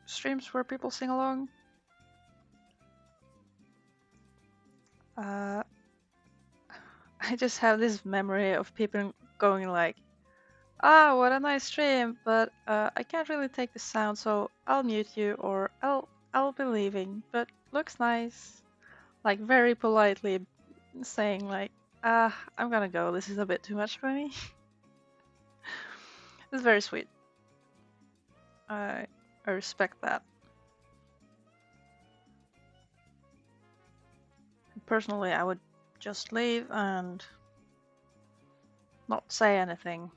streams where people sing along. Uh, I just have this memory of people going like, "Ah, what a nice stream, but I can't really take the sound, so I'll mute you or I'll be leaving. But looks nice." Like very politely saying like, "Ah, I'm gonna go. This is a bit too much for me." It's very sweet. I I respect that. Personally, I would just leave and not say anything.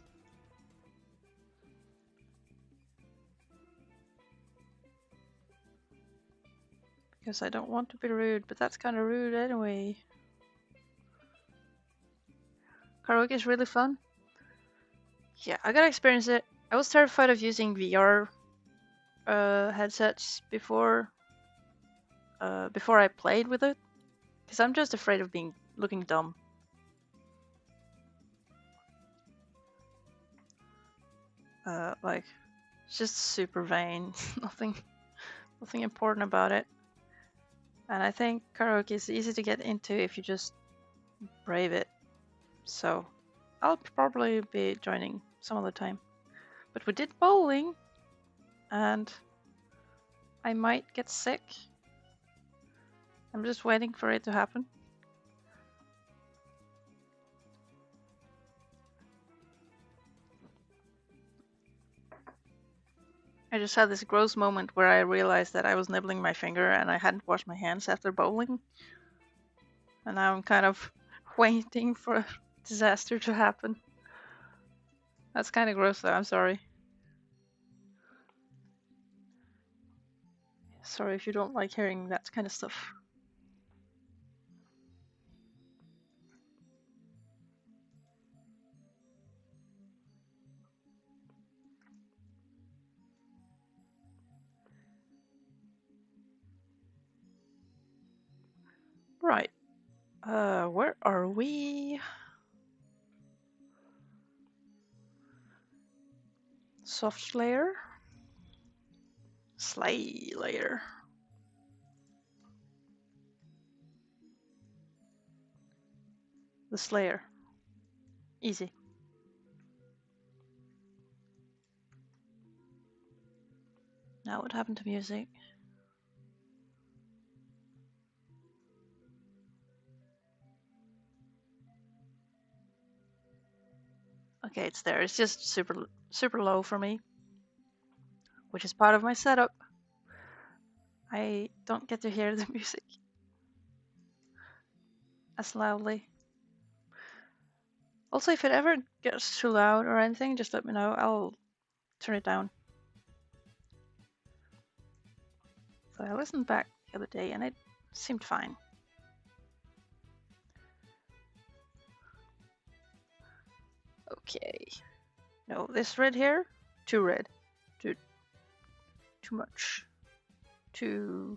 Because I don't want to be rude, but that's kind of rude anyway. Karaoke is really fun. Yeah, I gotta experience it. I was terrified of using VR headsets before I played with it, because I'm just afraid of looking dumb. Like, it's just super vain. nothing important about it. And I think karaoke is easy to get into if you just brave it. So I'll probably be joining some other time. But we did bowling, and I might get sick. I'm just waiting for it to happen. I just had this gross moment where I realized that I was nibbling my finger and I hadn't washed my hands after bowling. And now I'm kind of waiting for a disaster to happen. That's kind of gross though, I'm sorry. Sorry if you don't like hearing that kind of stuff. Right. Where are we? Soft layer? Slay layer. The Slayer. Easy. Now what happened to music? Okay, it's there. It's just super low for me, which is part of my setup. I don't get to hear the music as loudly. Also, if it ever gets too loud or anything, just let me know. I'll turn it down. So I listened back the other day and it seemed fine. Okay. No, this red here, too red. Too much. Too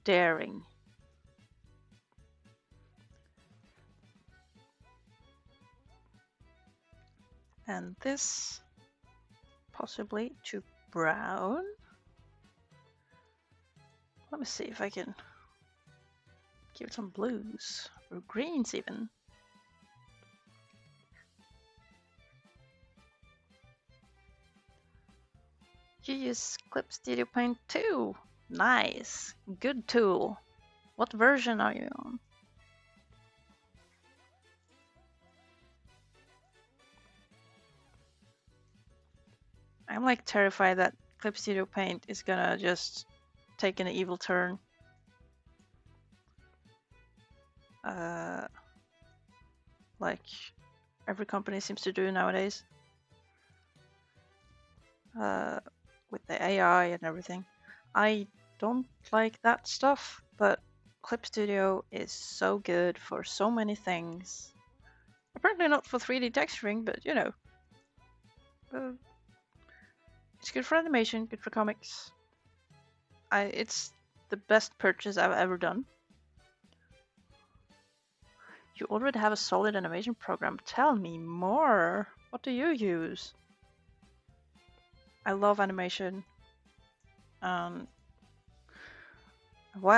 daring. And this possibly too brown. Let me see if I can give it some blues or greens even. You use Clip Studio Paint too. Nice. Good tool. What version are you on? I'm like terrified that Clip Studio Paint is gonna just take an evil turn. Like every company seems to do nowadays. With the AI and everything. I don't like that stuff, but Clip Studio is so good for so many things. Apparently not for 3D texturing, but you know. It's good for animation, good for comics. It's the best purchase I've ever done. You already have a solid animation program. Tell me more. What do you use? I love animation. While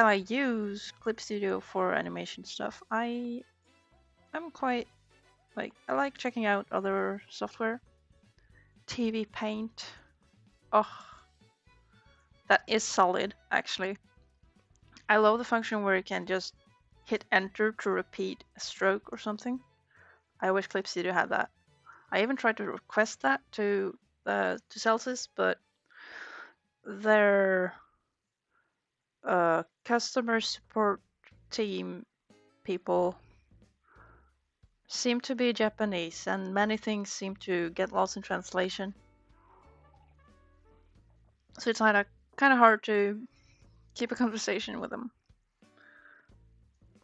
I use Clip Studio for animation stuff, I'm quite like I like checking out other software. TV Paint. Oh, that is solid actually. I love the function where you can just hit enter to repeat a stroke or something. I wish Clip Studio had that. I even tried to request that to Celsius, but their customer support team people seem to be Japanese, and many things seem to get lost in translation. So it's kind of hard to keep a conversation with them.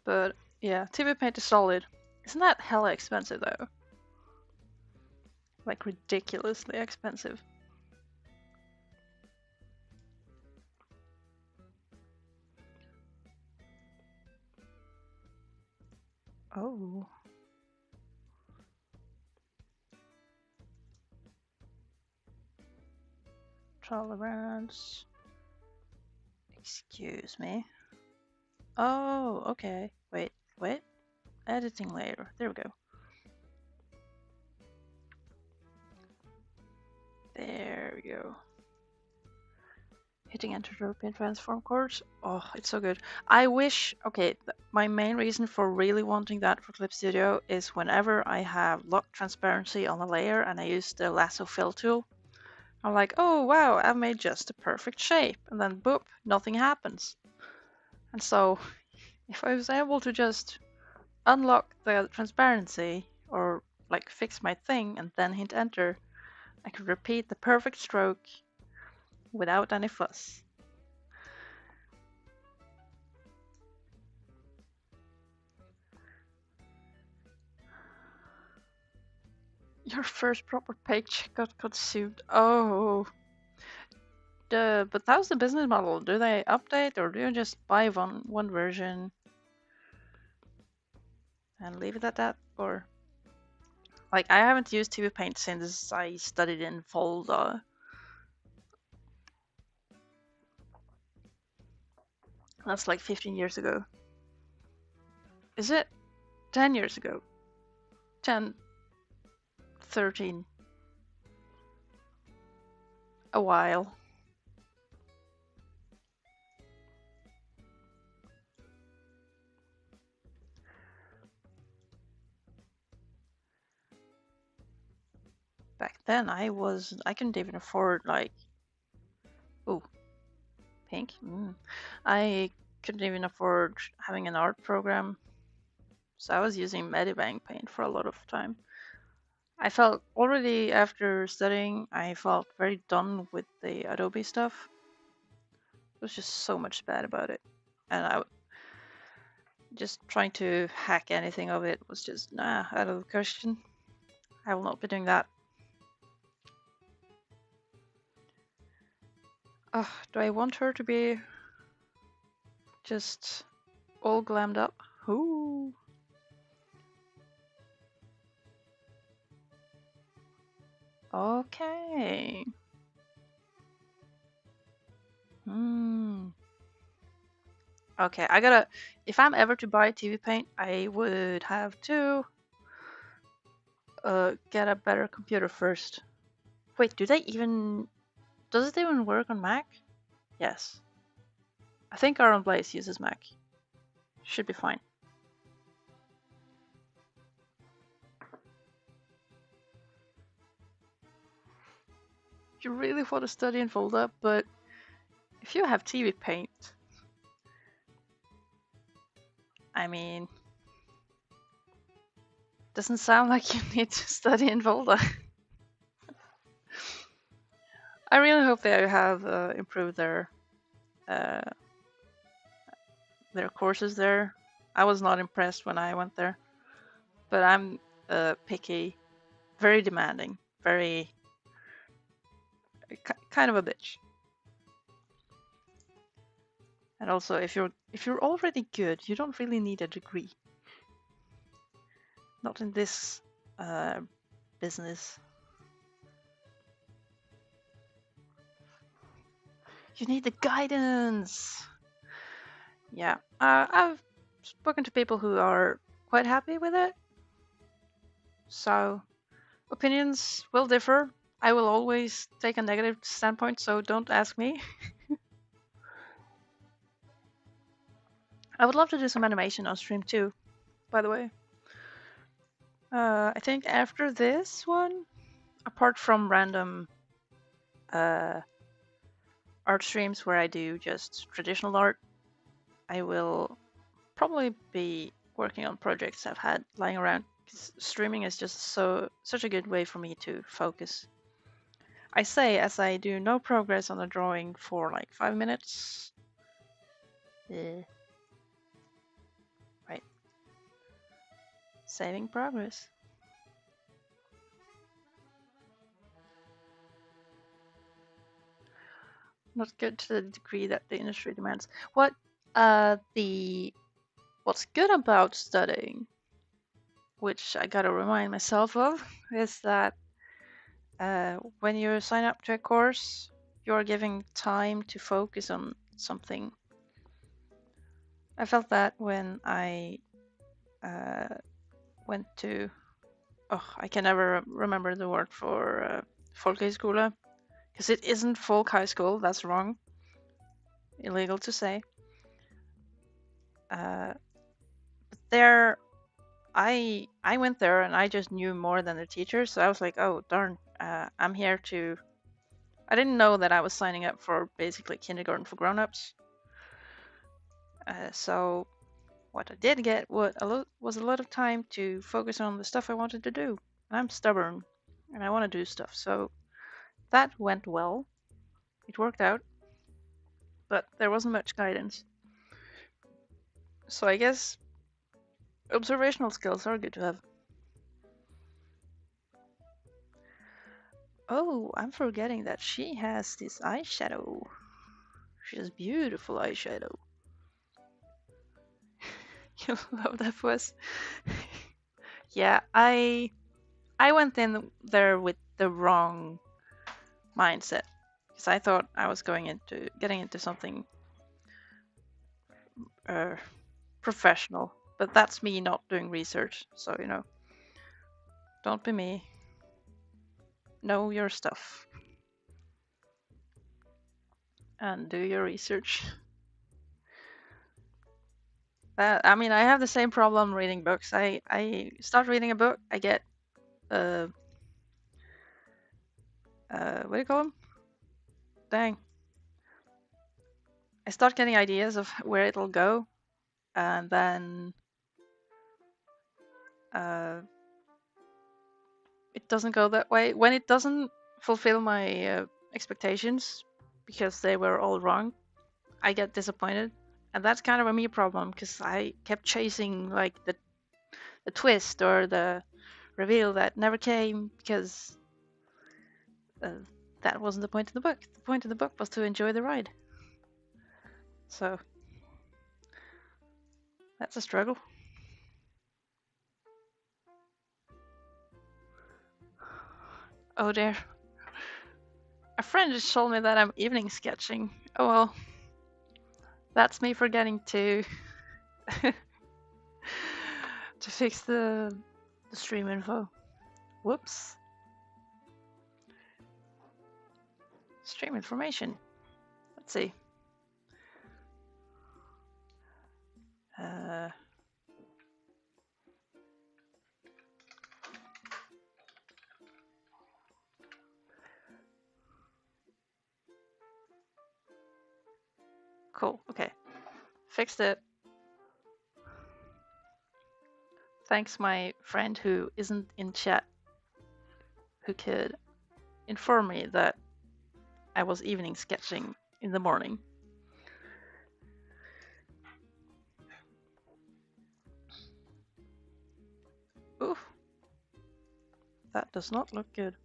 But yeah, TV Paint is solid. Isn't that hella expensive though? Like ridiculously expensive. Oh. Tolerance. Excuse me. Oh, okay. Wait. Editing layer. There we go. There we go. Hitting enter to repeat transform course. Oh, it's so good. I wish, okay, my main reason for really wanting that for Clip Studio is whenever I have locked transparency on a layer and I use the lasso fill tool, I'm like, oh wow, I've made just the perfect shape. And then boop, nothing happens. And so if I was able to just unlock the transparency or like fix my thing and then hit enter, I could repeat the perfect stroke without any fuss. Your first proper page got consumed. Oh. But how's the business model? Do they update or do you just buy one version and leave it at that? Or like I haven't used TV Paint since I studied in Volda. That's like 15 years ago. Is it? 10 years ago. 10, 13. A while. back then I couldn't even afford like, oh, pink. I couldn't even afford having an art program, so I was using Medibank Paint for a lot of time. I felt already after studying, I felt very done with the Adobe stuff. It was just so much bad about it, and I just trying to hack anything of it was just out of the question. I will not be doing that. Do I want her to be just all glammed up? Ooh. Okay. Okay, if I'm ever to buy TV paint, I would have to get a better computer first. Wait, does it even work on Mac? Yes. I think Aaron Blaze uses Mac. Should be fine. You really want to study in Volta, but if you have TV paint, I mean, doesn't sound like you need to study in Volta. I really hope they have improved their courses there. I was not impressed when I went there, but I'm picky, very demanding, very kind of a bitch. And also, if you're already good, you don't really need a degree. Not in this business. You need the guidance. Yeah, I've spoken to people who are quite happy with it. So, opinions will differ. I will always take a negative standpoint, so don't ask me. I would love to do some animation on stream too, by the way. I think after this one, apart from random art streams where I do just traditional art, I will probably be working on projects I've had lying around. 'Cause streaming is just such a good way for me to focus. I say as I do no progress on a drawing for like 5 minutes. Right. Saving progress. Not good to the degree that the industry demands. What's good about studying, which I gotta remind myself of, is that when you sign up to a course, you're giving time to focus on something. I felt that when I went to, I can never remember the word for folkhögskola, because it isn't folk high school, that's wrong. Illegal to say. But there, I went there and I just knew more than the teacher, so I was like, oh darn, I'm here to. I didn't know that I was signing up for basically kindergarten for grown-ups. So what I did get was a lot of time to focus on the stuff I wanted to do. I'm stubborn and I want to do stuff, so that went well. It worked out, but there wasn't much guidance. So I guess observational skills are good to have. Oh, I'm forgetting that she has this eyeshadow. She has beautiful eyeshadow. You love that voice? Yeah, I went in there with the wrong mindset because I thought I was getting into something professional, but that's me not doing research. So don't be me. Know your stuff and do your research. I mean, I have the same problem reading books. I start reading a book, I get what do you call them? Dang. I start getting ideas of where it'll go, and then it doesn't go that way. When it doesn't fulfill my expectations because they were all wrong, I get disappointed. And that's kind of a me problem because I kept chasing like the twist or the reveal that never came because uh, that wasn't the point of the book. The point of the book was to enjoy the ride. So that's a struggle. Oh dear. A friend just told me that I'm evening sketching. Oh well. That's me forgetting to to fix the stream info. Whoops. Stream information. Let's see. Uh, cool. Okay. Fixed it. Thanks my friend who isn't in chat who could inform me that I was evening sketching in the morning. Oof. That does not look good.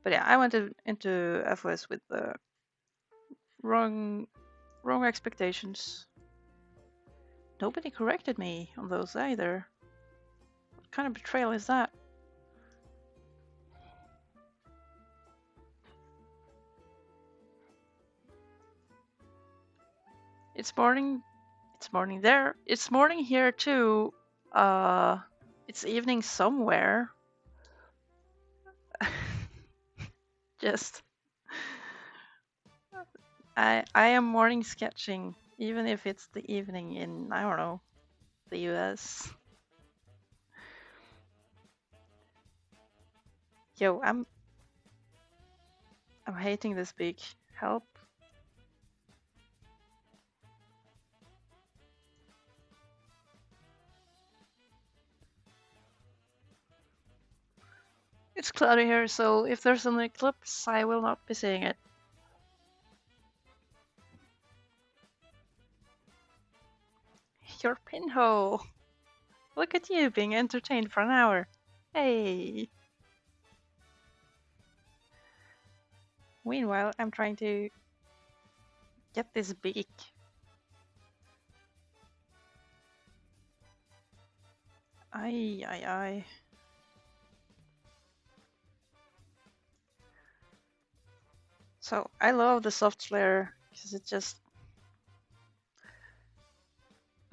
But yeah, I went into FOS with the wrong expectations. Nobody corrected me on those either. What kind of betrayal is that? It's morning. It's morning there. It's morning here too. It's evening somewhere. Just I am morning sketching, even if it's the evening in, I don't know, the US. Yo, I'm hating this beak. Help. It's cloudy here, so if there's an eclipse, I will not be seeing it. Your pinhole. Look at you being entertained for an hour. Hey. Meanwhile, I'm trying to get this beak. Aye. So I love the soft flare because it just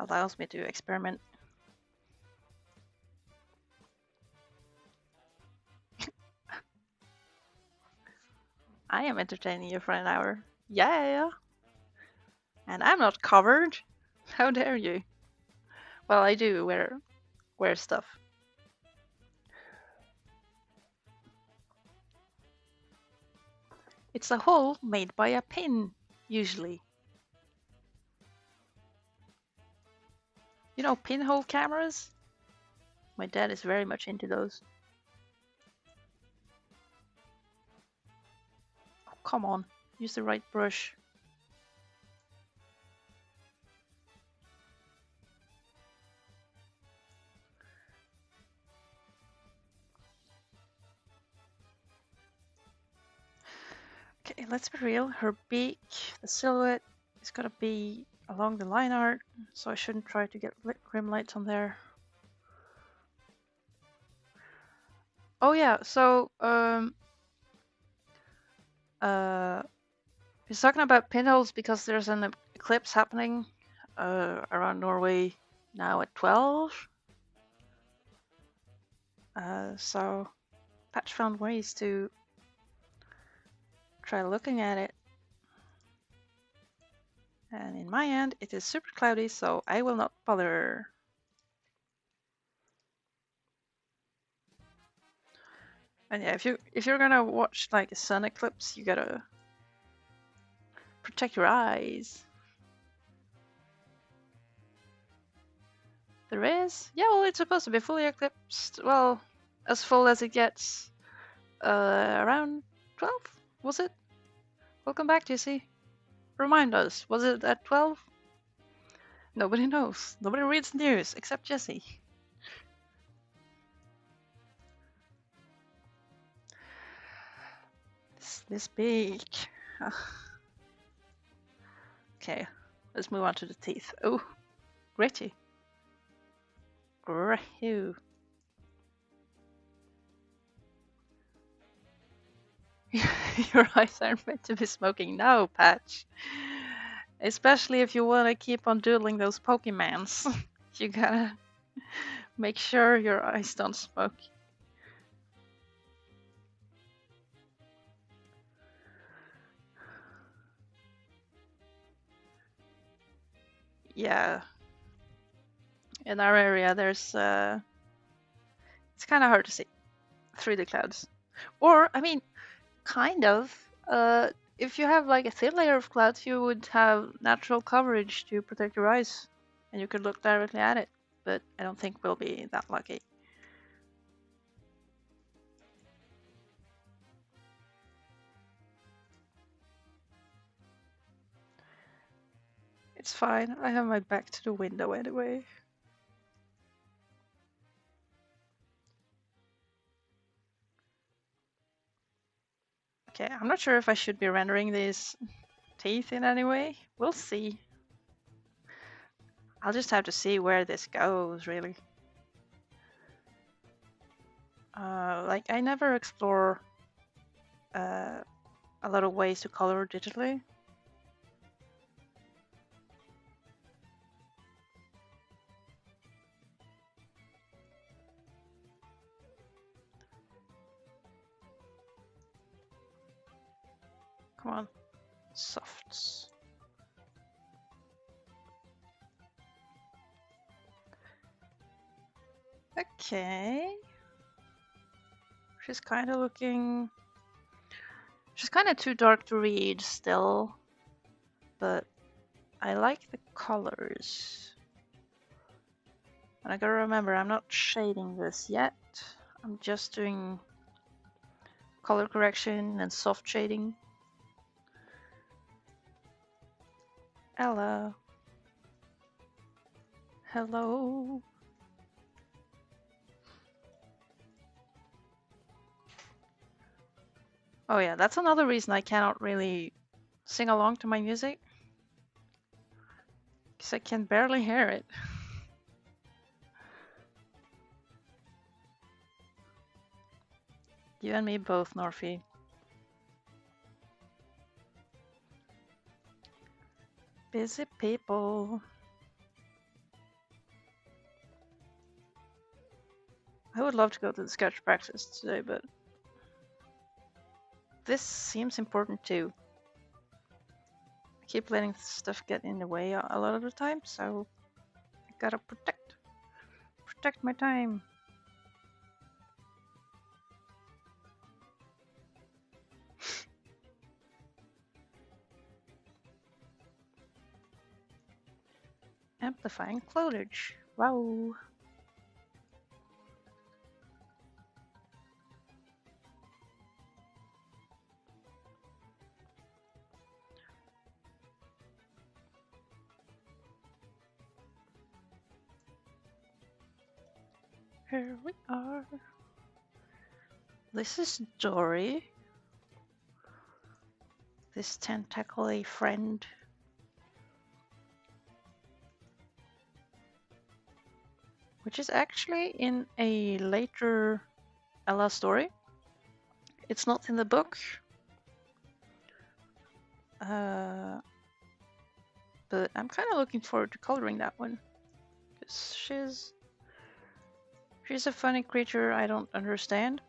allows me to experiment. I am entertaining you for an hour. Yeah. And I'm not covered. How dare you? Well, I do wear stuff. It's a hole made by a pin, usually. You know pinhole cameras? My dad is very much into those. Oh, come on, use the right brush. Okay, let's be real. Her beak, the silhouette, is gonna be along the line art, so I shouldn't try to get grim lights on there. Oh yeah, so he's talking about pinholes because there's an eclipse happening around Norway now at 12. So Patch found ways to try looking at it. And in my end, it is super cloudy, so I will not bother. And yeah, if you're gonna watch like a sun eclipse, you gotta protect your eyes. There is? Yeah, well, it's supposed to be fully eclipsed. Well, as full as it gets. Around 12? Was it? Welcome back, Jesse. Remind us, was it at 12? Nobody knows. Nobody reads news except Jesse. This big. Okay, let's move on to the teeth. Oh, gritty. Ew. Your eyes aren't meant to be smoking now, Patch. Especially if you want to keep on doodling those Pokemons. You gotta make sure your eyes don't smoke. Yeah. In our area, there's it's kind of hard to see through the clouds. Or, I mean, kind of. If you have like a thin layer of clouds, you would have natural coverage to protect your eyes, and you could look directly at it. But I don't think we'll be that lucky. It's fine. I have my back to the window anyway. Okay, I'm not sure if I should be rendering these teeth in any way. We'll see. I'll just have to see where this goes, really. Like, I never explore a lot of ways to color digitally. Come on, softs. Okay. She's kind of looking... She's kind of too dark to read still, but I like the colors. And I gotta remember, I'm not shading this yet. I'm just doing color correction and soft shading. Ella. Hello. Oh yeah, that's another reason I cannot really sing along to my music. Because I can barely hear it. You and me both, Norfie. Busy people. I would love to go to the sketch practice today, but this seems important too. I keep letting stuff get in the way a lot of the time, so I gotta protect my time. Amplifying foliage. Wow. Here we are. This is Dory. This tentacly friend. Which is actually in a later Ella story. It's not in the book. But I'm kind of looking forward to coloring that one. Because she's a funny creature I don't understand.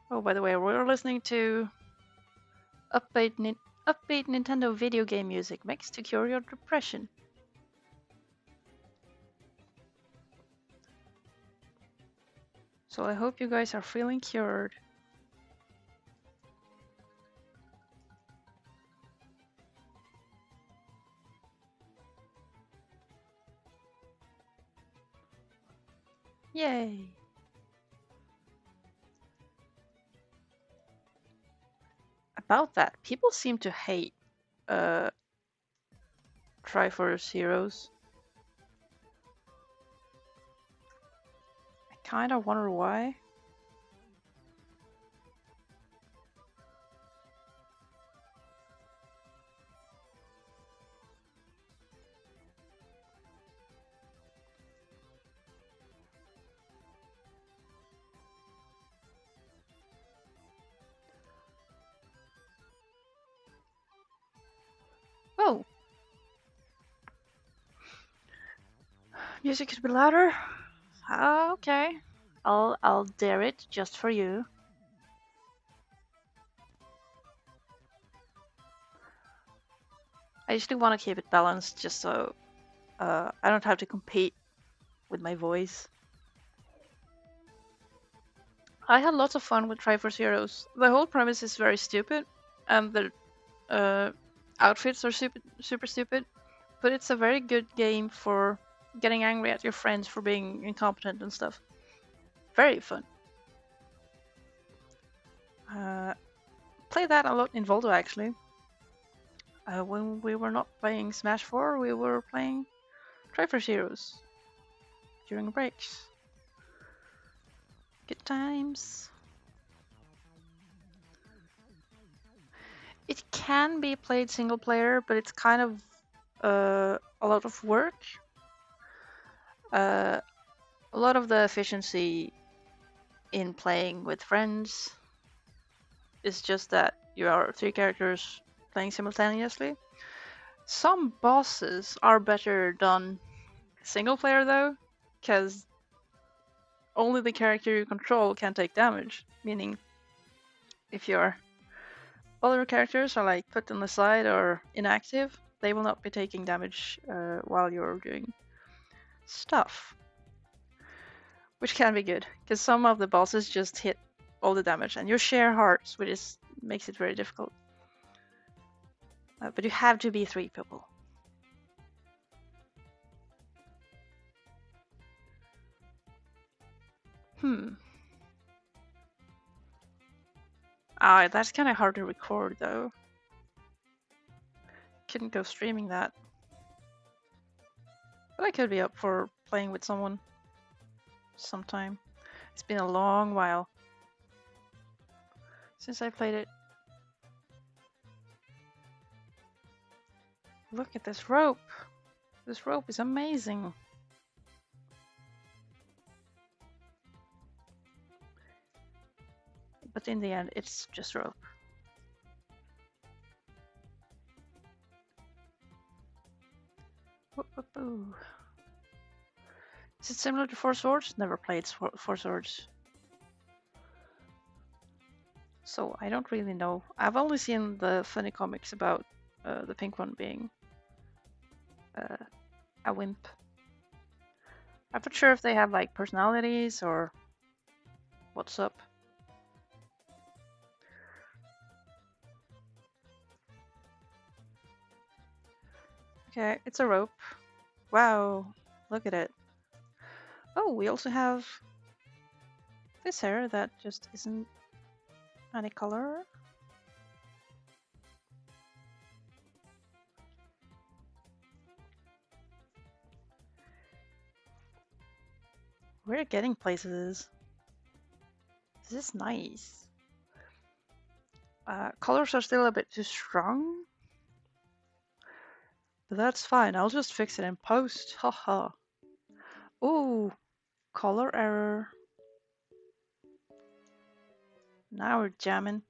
Oh, by the way, we're listening to Update Upbeat Nintendo video game music mix to cure your depression. So I hope you guys are feeling cured. Yay! About that, people seem to hate Triforce Heroes. I kinda wonder why. Oh! Music could be louder? Okay. I'll dare it just for you. I usually want to keep it balanced just so I don't have to compete with my voice. I had lots of fun with Triforce Heroes. The whole premise is very stupid, and the outfits are super stupid, but it's a very good game for getting angry at your friends for being incompetent and stuff. Very fun. Play that a lot in Voldo actually. When we were not playing Smash 4, we were playing Triforce Heroes during breaks. Good times. It can be played single player, but it's kind of a lot of work. A lot of the efficiency in playing with friends is just that you are 3 characters playing simultaneously. Some bosses are better done single player though, because only the character you control can take damage, meaning if your other characters are like put on the side or inactive, they will not be taking damage while you're doing stuff. Which can be good, because some of the bosses just hit all the damage and you share hearts, which makes it very difficult. But you have to be 3 people. That's kind of hard to record though. Couldn't go streaming that. But I could be up for playing with someone sometime. It's been a long while since I played it. Look at this rope. This rope is amazing. But in the end, it's just rope. Is it similar to Four Swords? Never played Four Swords. So I don't really know. I've only seen the funny comics about the pink one being a wimp. I'm not sure if they have like personalities or what's up. Okay, it's a rope. Wow, look at it. Oh, we also have this hair that just isn't any color. We're getting places. This is nice. Colors are still a bit too strong. But that's fine, I'll just fix it in post, haha. Ooh, color error. Now we're jamming.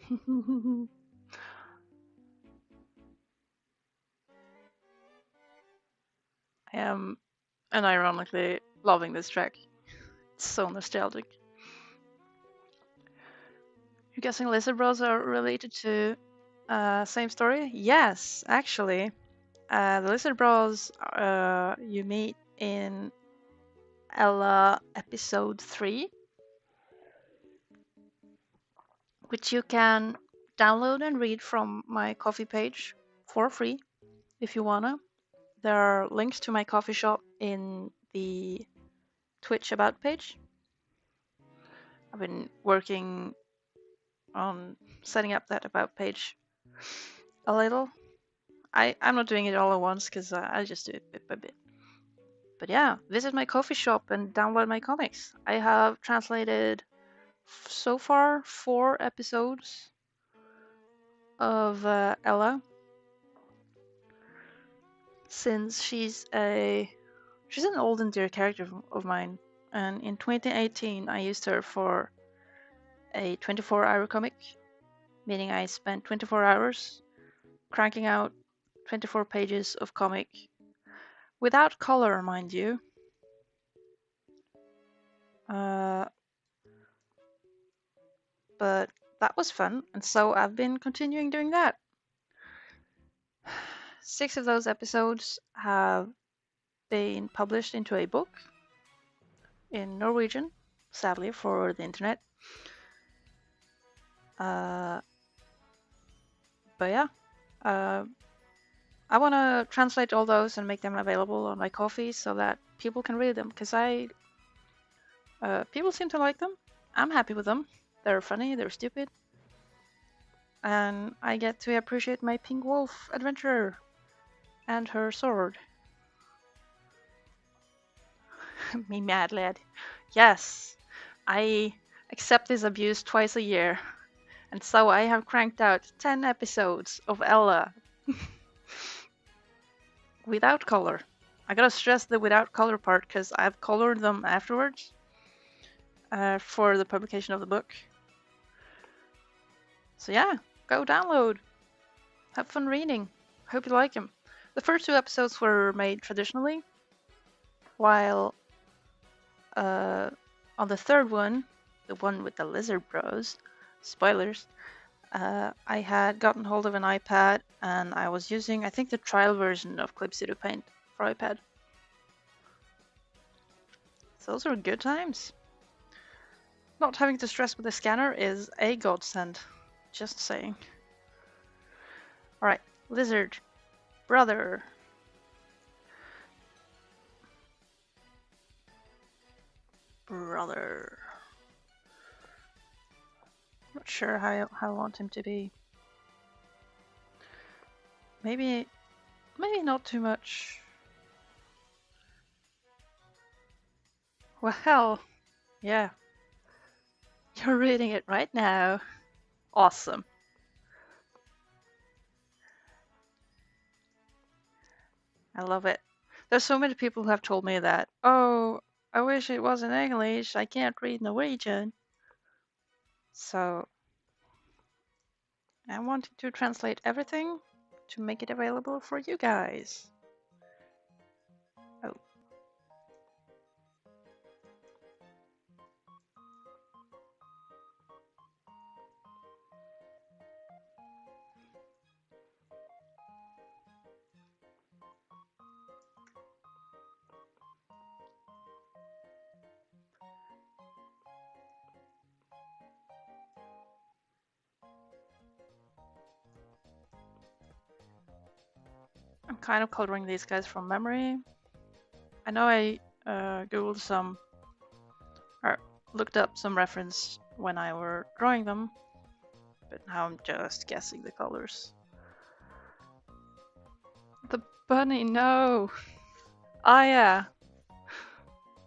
I am unironically loving this track. It's so nostalgic. You're guessing Lizard Bros are related to same story? Yes, actually. The Lizard Bros you meet in Ella episode 3, which you can download and read from my coffee page for free if you wanna. There are links to my coffee shop in the Twitch about page. I've been working on setting up that about page a little. I'm not doing it all at once because I just do it bit by bit. But yeah, visit my coffee shop and download my comics. I have translated so far 4 episodes of Ella, since she's an old and dear character of mine, and in 2018 I used her for a 24-hour comic, meaning I spent 24 hours cranking out 24 pages of comic without color, mind you. But that was fun, and so I've been continuing doing that. 6 of those episodes have been published into a book in Norwegian, sadly for the internet. But yeah, I want to translate all those and make them available on my coffee so that people can read them, because people seem to like them. I'm happy with them. They're funny, they're stupid, and I get to appreciate my pink wolf adventurer and her sword. Me mad lad. Yes, I accept this abuse twice a year, and so I have cranked out 10 episodes of Ella without color. I gotta stress the without color part because I've colored them afterwards for the publication of the book. So yeah, go download. Have fun reading. Hope you like them. The first 2 episodes were made traditionally, while on the third one, the one with the Lizard Bros, spoilers, I had gotten hold of an iPad and I was using, I think, the trial version of Clip Studio Paint for iPad. So those were good times. Not having to stress with the scanner is a godsend. Just saying. Alright, Lizard Brother. Brother. Not sure how I want him to be. Maybe not too much. Well, yeah. You're reading it right now. Awesome. I love it. There's so many people who have told me that, oh, I wish it was in English. I can't read Norwegian. So I wanted to translate everything to make it available for you guys. Oh. I'm kind of coloring these guys from memory. I know I googled some, or looked up some reference when I were drawing them, but now I'm just guessing the colors. The bunny, no! Ah, yeah.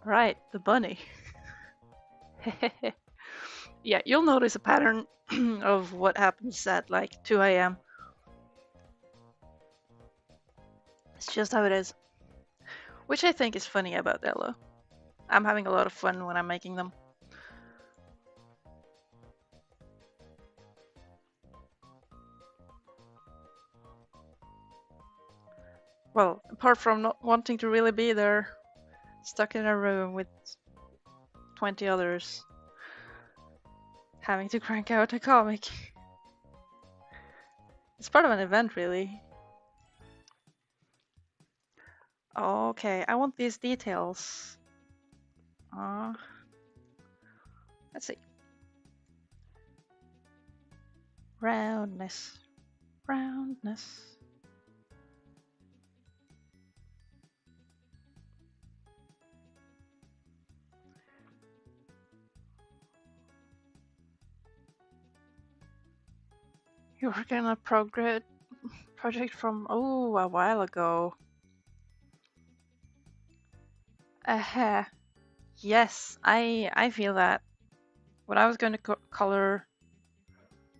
Right, the bunny. Yeah, you'll notice a pattern of what happens at like 2 a.m. It's just how it is. Which I think is funny about Ella. I'm having a lot of fun when I'm making them. Well, apart from not wanting to really be there, stuck in a room with 20 others, having to crank out a comic. It's part of an event, really. Okay, I want these details. Let's see. Roundness. Roundness. You're working on a project from, a while ago. Yes, I feel that. When I was going to color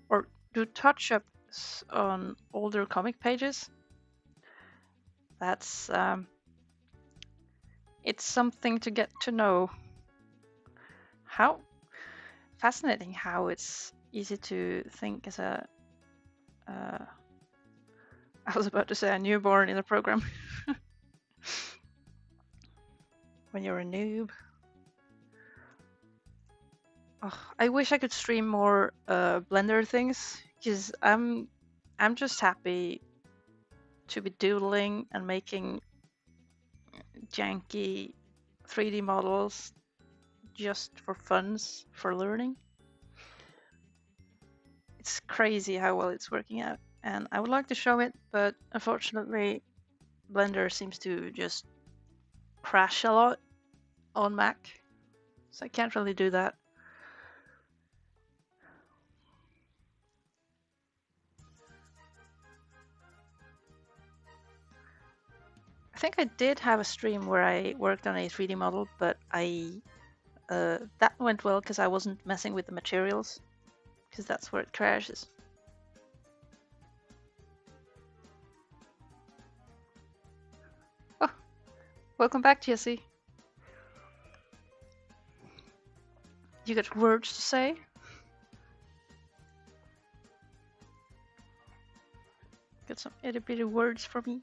or do touch-ups on older comic pages, that's it's something to get to know. How fascinating how it's easy to think as a I was about to say a newborn in a program. When you're a noob. Oh, I wish I could stream more Blender things, because I'm just happy to be doodling and making janky 3D models just for funs, for learning. It's crazy how well it's working out, and I would like to show it, but unfortunately Blender seems to just crash a lot on Mac, so I can't really do that. I think I did have a stream where I worked on a 3D model, but that went well because I wasn't messing with the materials, because that's where it crashes. Oh, welcome back, Jesse. You got words to say? Got some itty bitty words for me?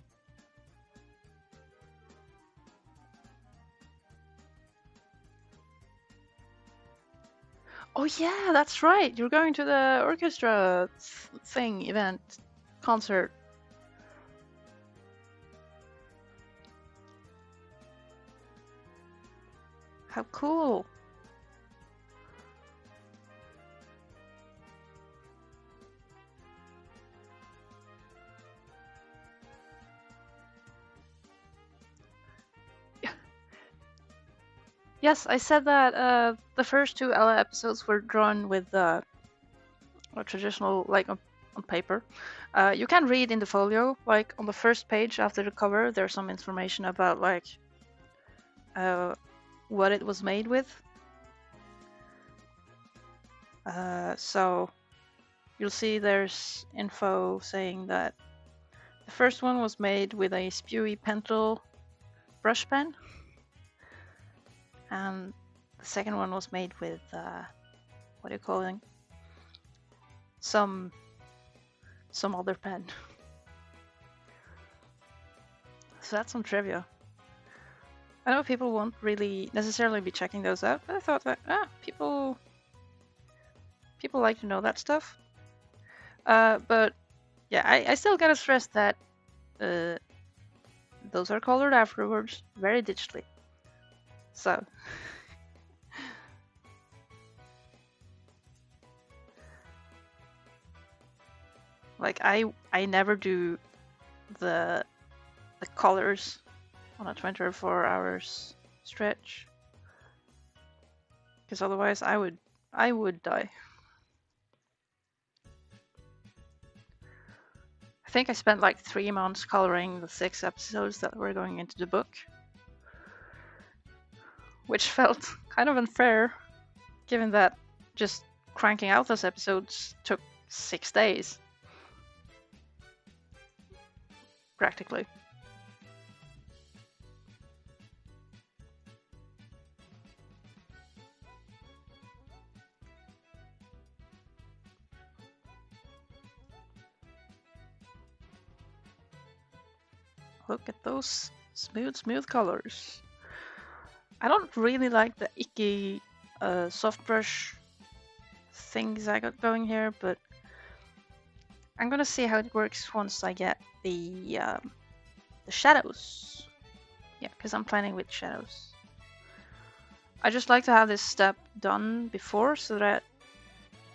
Oh yeah, that's right. You're going to the orchestra thing, event, concert. How cool. Yes, I said that the first two Ella episodes were drawn with a traditional, like on paper. You can read in the folio, like on the first page after the cover, there's some information about like what it was made with. So you'll see there's info saying that the first one was made with a spewy pentel brush pen, and the second one was made with what do you call it? Some other pen. So that's some trivia. I know people won't really necessarily be checking those out, but I thought that people like to know that stuff. But yeah, I still gotta stress that those are colored afterwards, very digitally. So like I never do the colors on a 24 hours stretch, because otherwise I would die. I think I spent like 3 months coloring the 6 episodes that were going into the book, which felt kind of unfair, given that just cranking out those episodes took 6 days, practically. Look at those smooth colors. I don't really like the icky soft brush things I got going here, but I'm gonna see how it works once I get the shadows. Yeah, because I'm planning with shadows. I just like to have this step done before so that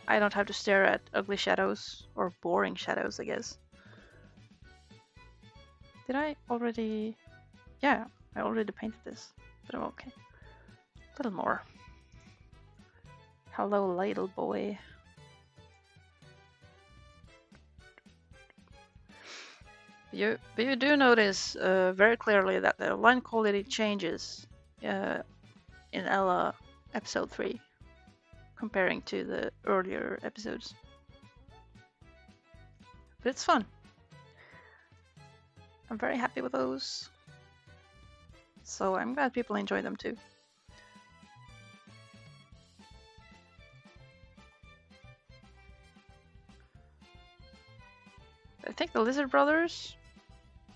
I don't have to stare at ugly shadows or boring shadows, I guess. Did I already? Yeah, I already painted this, but I'm okay. A little more. Hello, little boy. But you do notice very clearly that the line quality changes in Ella episode 3 comparing to the earlier episodes. But it's fun. I'm very happy with those. So I'm glad people enjoy them too. I think the Lizard Brothers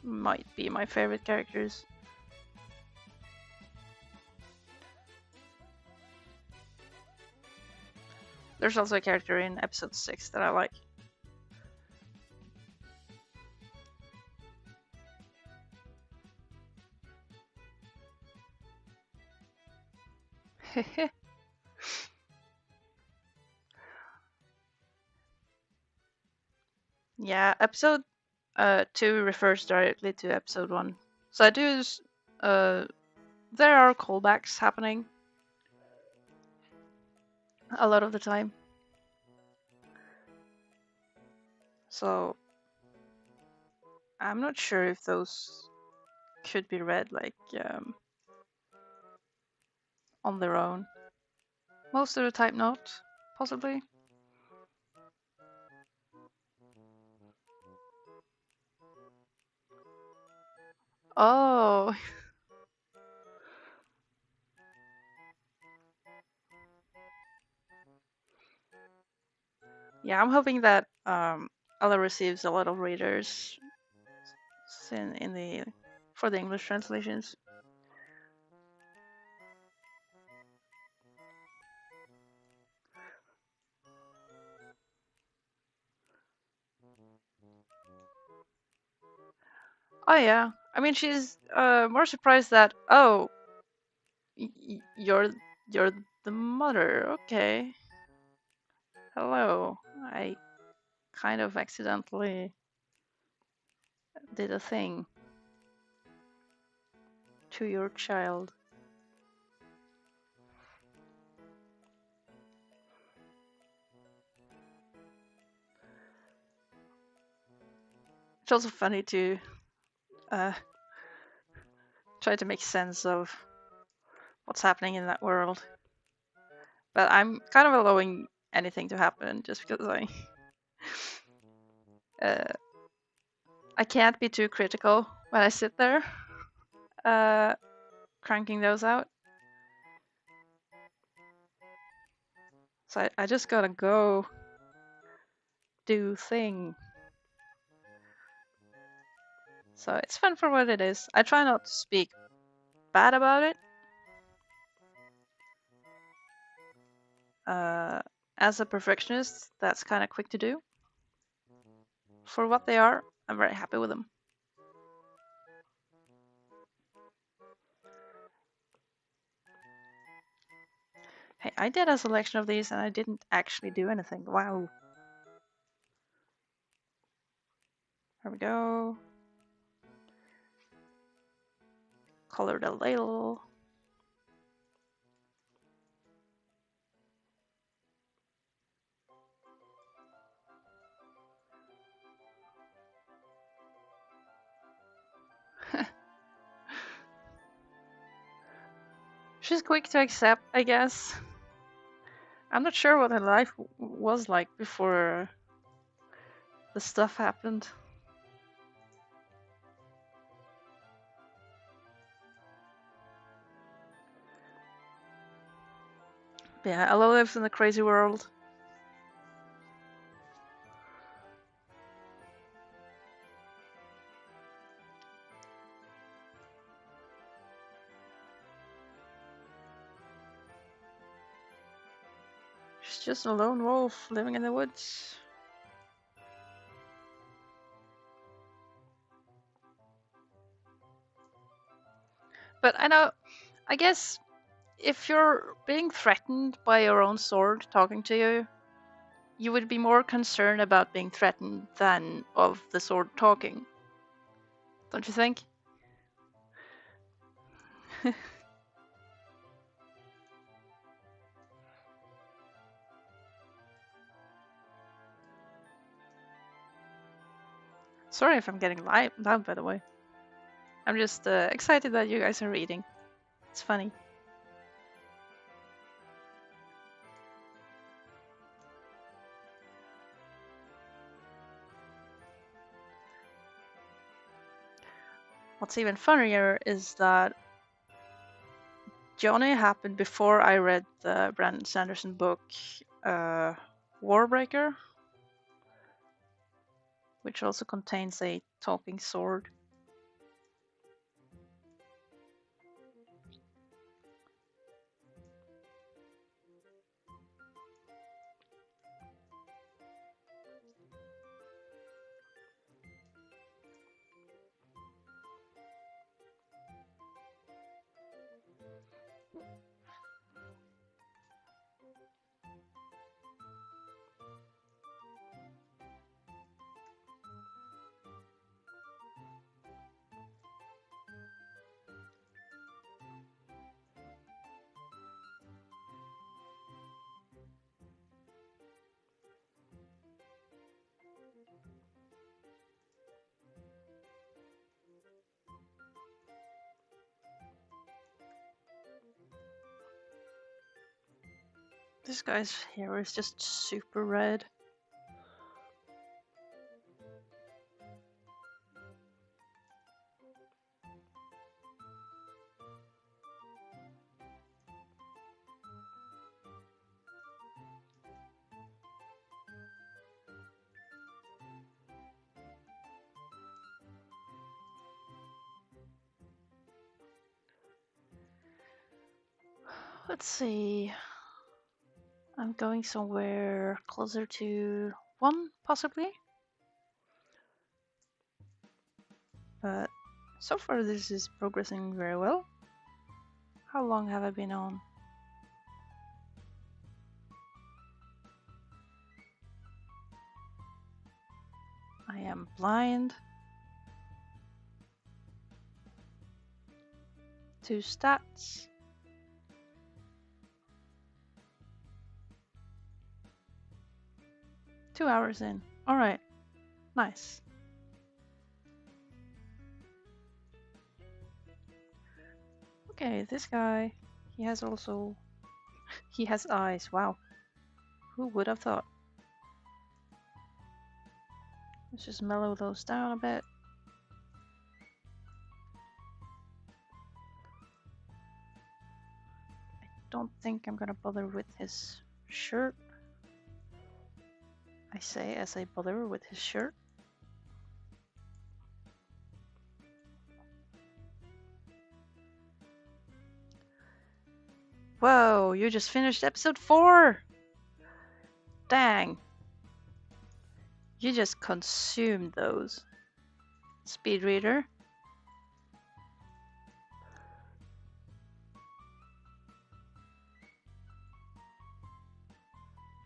might be my favorite characters. There's also a character in episode 6 that I like. Yeah, episode 2 refers directly to episode 1. So I do, there are callbacks happening a lot of the time. So I'm not sure if those could be read like on their own. Most of the time not, possibly. Oh, yeah, I'm hoping that Ella receives a lot of readers in the for the English translations. Oh yeah, I mean she's more surprised that you're the mother. Okay, hello. I kind of accidentally did a thing to your child. It's also funny to uh, try to make sense of what's happening in that world. But I'm kind of allowing anything to happen just because uh, I can't be too critical when I sit there cranking those out. So I just gotta go do thing. So it's fun for what it is. I try not to speak bad about it. As a perfectionist, that's kind of quick to do. For what they are, I'm very happy with them. Hey, I did a selection of these and I didn't actually do anything. Wow. Here we go. Color the ladle. She's quick to accept, I guess. I'm not sure what her life was like before the stuff happened. But yeah, Ella lives in a crazy world. just a lone wolf living in the woods. But I guess if you're being threatened by your own sword talking to you, you would be more concerned about being threatened than of the sword talking. Don't you think? Sorry if I'm getting loud, by the way. I'm just excited that you guys are reading. It's funny. What's even funnier is that Johnny happened before I read the Brandon Sanderson book, Warbreaker, which also contains a talking sword. This guy's hair is just super red. Let's see. I'm going somewhere closer to 1, possibly. But so far this is progressing very well. How long have I been on? I am blind. 2 stats. Two hours in. Alright. Nice. Okay, this guy, he has eyes. Wow. Who would have thought? Let's just mellow those down a bit. I don't think I'm gonna bother with his shirt. I say as I bother with his shirt. Whoa, you just finished episode 4! Dang. You just consumed those. Speed reader.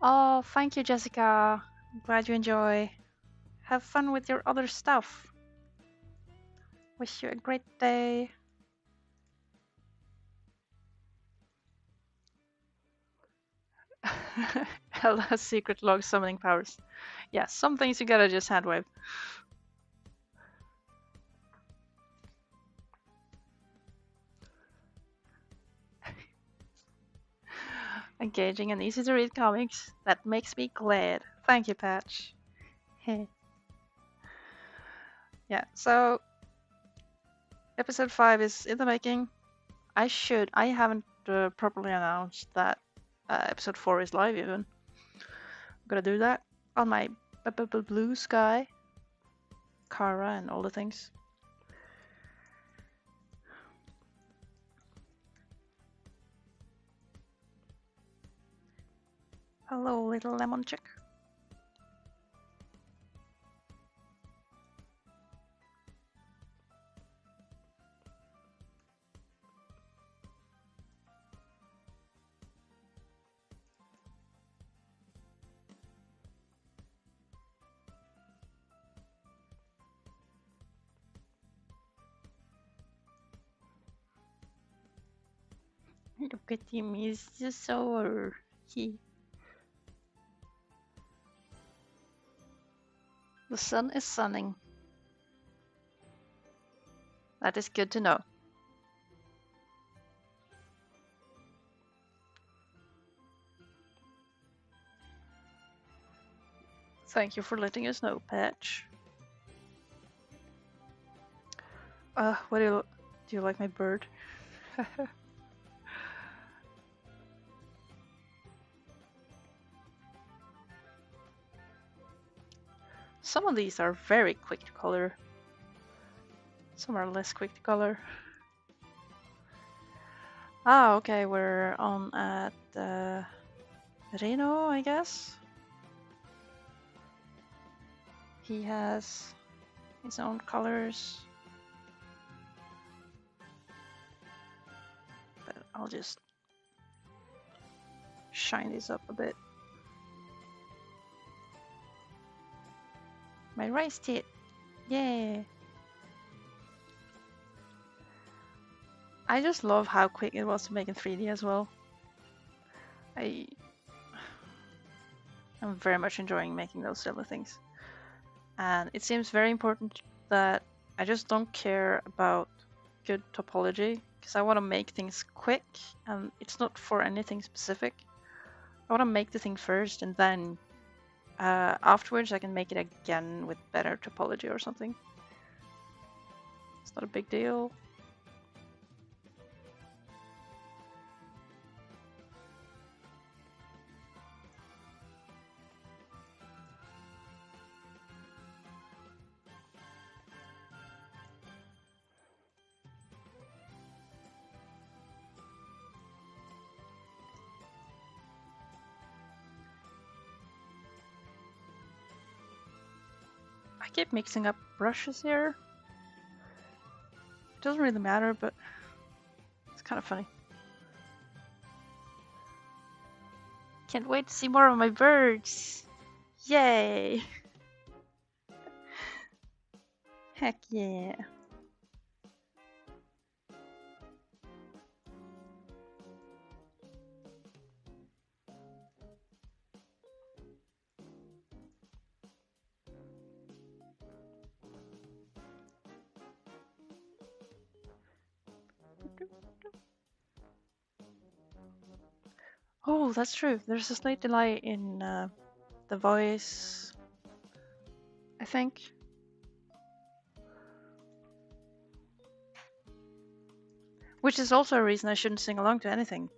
Oh, thank you, Jessica. I'm glad you enjoy. Have fun with your other stuff. Wish you a great day. Hell has secret log summoning powers. Yeah, some things you gotta just handwave. Engaging and easy to read comics. That makes me glad. Thank you, Patch. Yeah, so episode 5 is in the making. I haven't properly announced that episode 4 is live even. I'm gonna do that on my blue sky, Kara, and all the things. Hello, little lemon chick. Look at him, he's just so he. The sun is sunning. That is good to know. Thank you for letting us know, Patch. What do you like my bird? Some of these are very quick to color. Some are less quick to color. Ah, okay, we're on at Reno, I guess. He has his own colors. But I'll just shine this up a bit. My rice tit! Yay! I just love how quick it was to make in 3D as well. I'm very much enjoying making those silly things. And it seems very important that I just don't care about good topology, because I want to make things quick, and it's not for anything specific. I want to make the thing first, and then afterwards I can make it again with better topology or something. It's not a big deal. I keep mixing up brushes here. It doesn't really matter, but it's kind of funny. Can't wait to see more of my birds! Yay! Heck yeah! Oh, that's true. There's a slight delay in the voice, I think. Which is also a reason I shouldn't sing along to anything.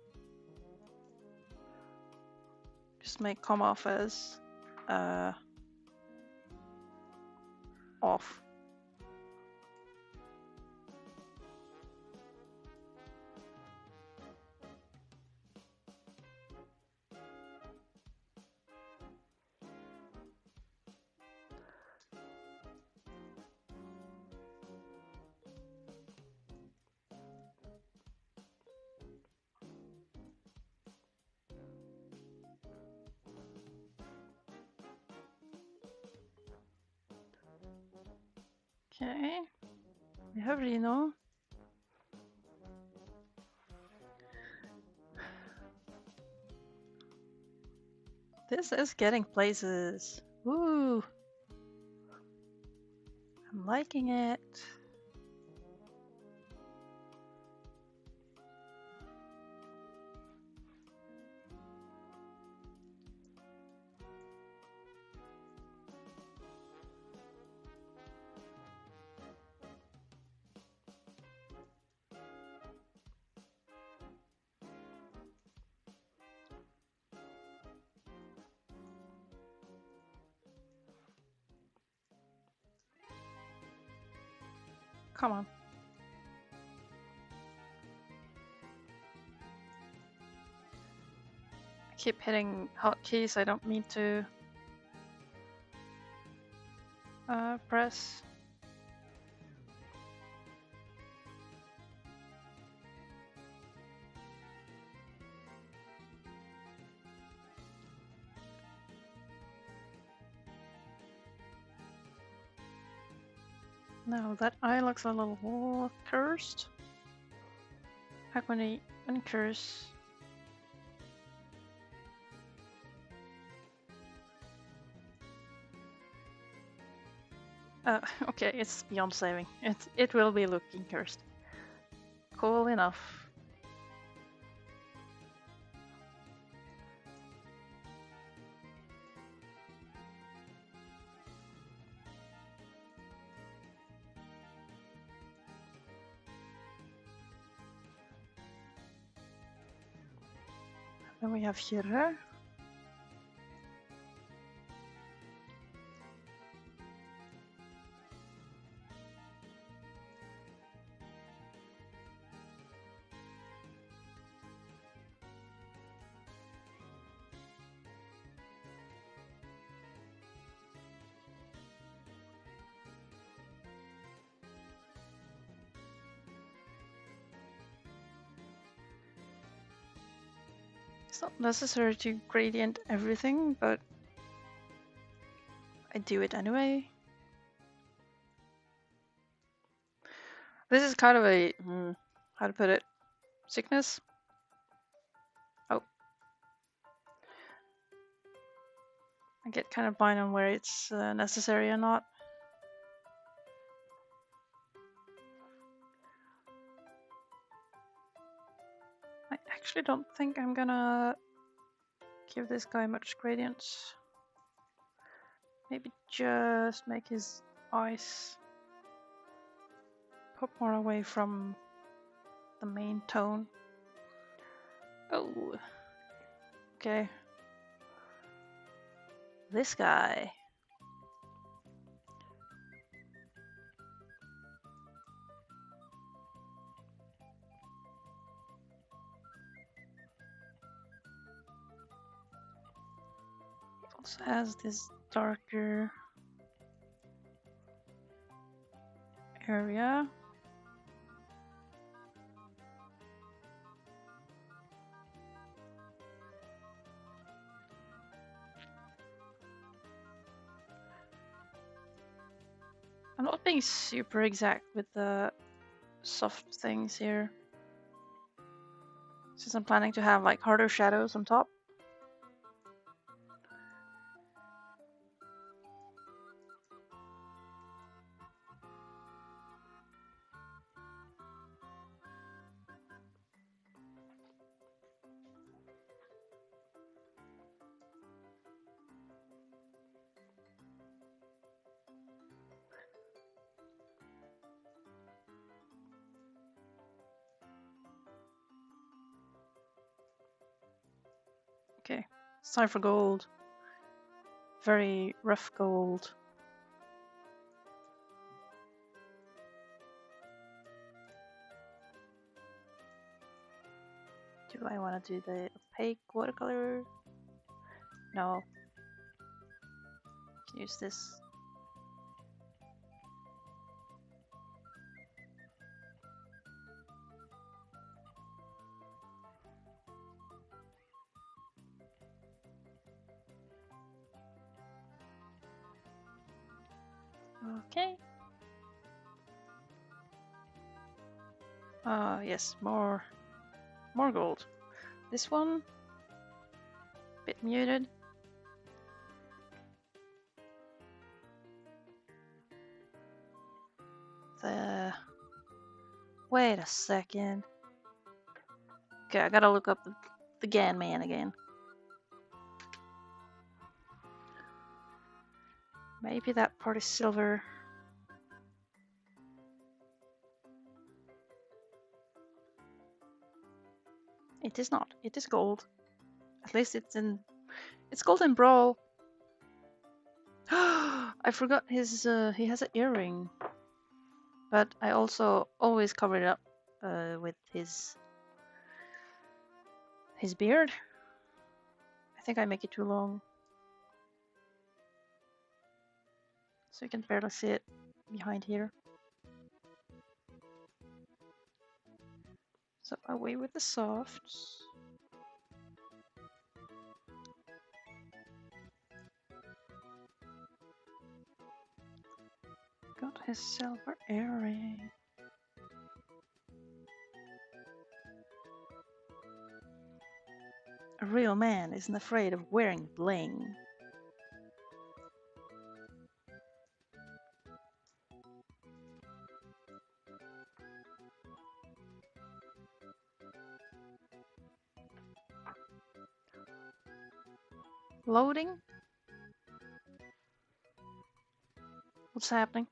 Just may come off as off. Okay, we have Reno. This is getting places. Woo! I'm liking it. Come on. I keep hitting hotkeys I don't mean to press. Now that eye looks a little cursed. How can I uncurse? Okay, it's beyond saving. It will be looking cursed. Cool enough. Then we have here. It's not necessary to gradient everything, but I do it anyway. This is kind of a, how to put it, sickness. Oh. I get kind of blind on where it's necessary or not. I actually don't think I'm gonna give this guy much gradients. Maybe just make his eyes pop more away from the main tone. Oh, okay. This guy. He also has this darker area. I'm not being super exact with the soft things here, since I'm planning to have like harder shadows on top. Okay, it's time for gold. Very rough gold. Do I want to do the opaque watercolor? No. I can use this. Okay. Yes, more gold. This one, bit muted. Wait a second. Okay, I gotta look up the GAN man again. Maybe that part is silver. It is not. It is gold. At least it's gold in Brawl. I forgot his he has an earring. But I also always cover it up with his beard. I think I make it too long, so you can barely see it behind here. So away with the softs. Got his silver earring. A real man isn't afraid of wearing bling. Loading? What's happening?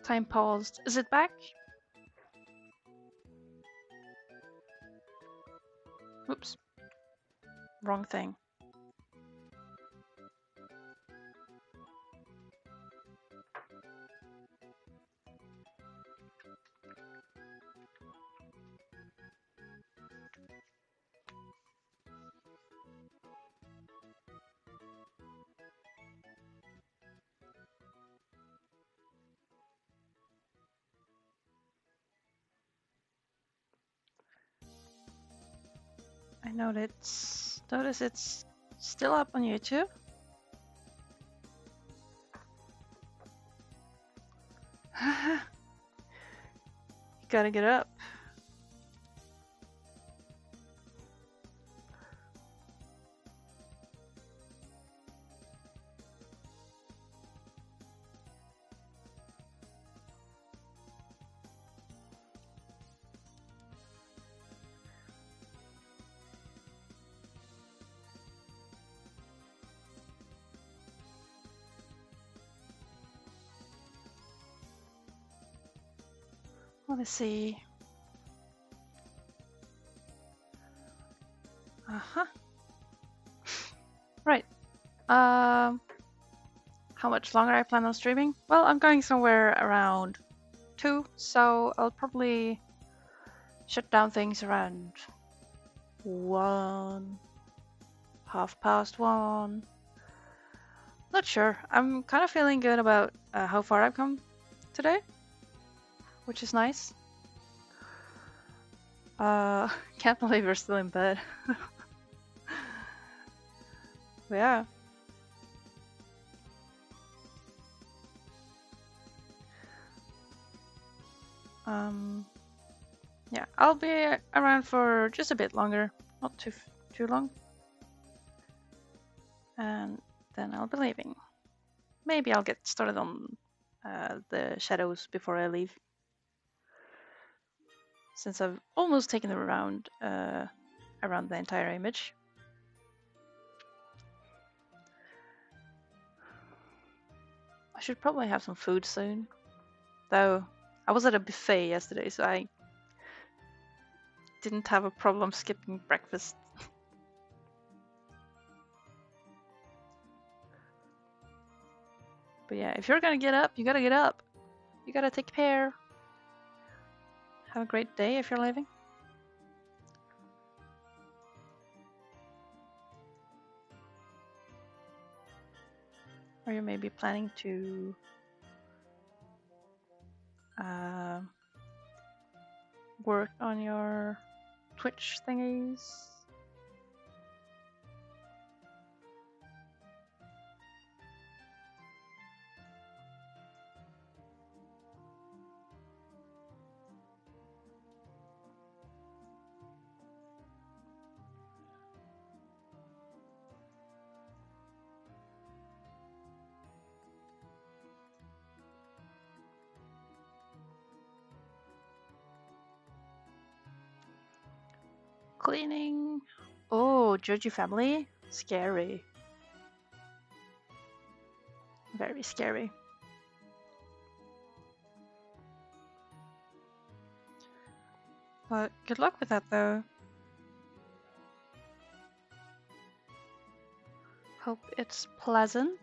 Time paused. Is it back? Oops. Wrong thing. I notice it's still up on YouTube. You gotta get up. Let's see. Uh-huh. Right. How much longer I plan on streaming? Well, I'm going somewhere around 2, so I'll probably shut down things around 1, 1:30. Not sure. I'm kind of feeling good about how far I've come today, which is nice. Can't believe we're still in bed. Yeah. Yeah, I'll be around for just a bit longer, not too long, and then I'll be leaving. Maybe I'll get started on the shadows before I leave, since I've almost taken them around the entire image. I should probably have some food soon, though. I was at a buffet yesterday, so I didn't have a problem skipping breakfast. But yeah, if you're gonna get up, you gotta get up. You gotta take care. Have a great day if you're leaving. Or you may be planning to work on your Twitch thingies. Cleaning. Oh, Joji family? Scary. Very scary. But good luck with that, though. hope it's pleasant.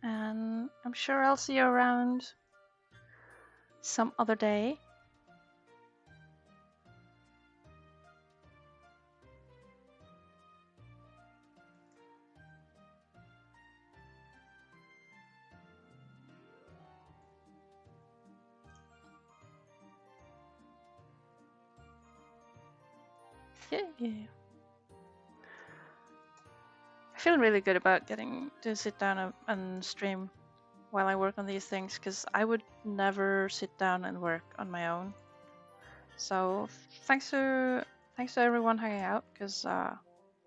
And I'm sure I'll see you around some other day. Yeah. I feel really good about getting to sit down and stream while I work on these things, because I would never sit down and work on my own. So thanks to everyone hanging out, because I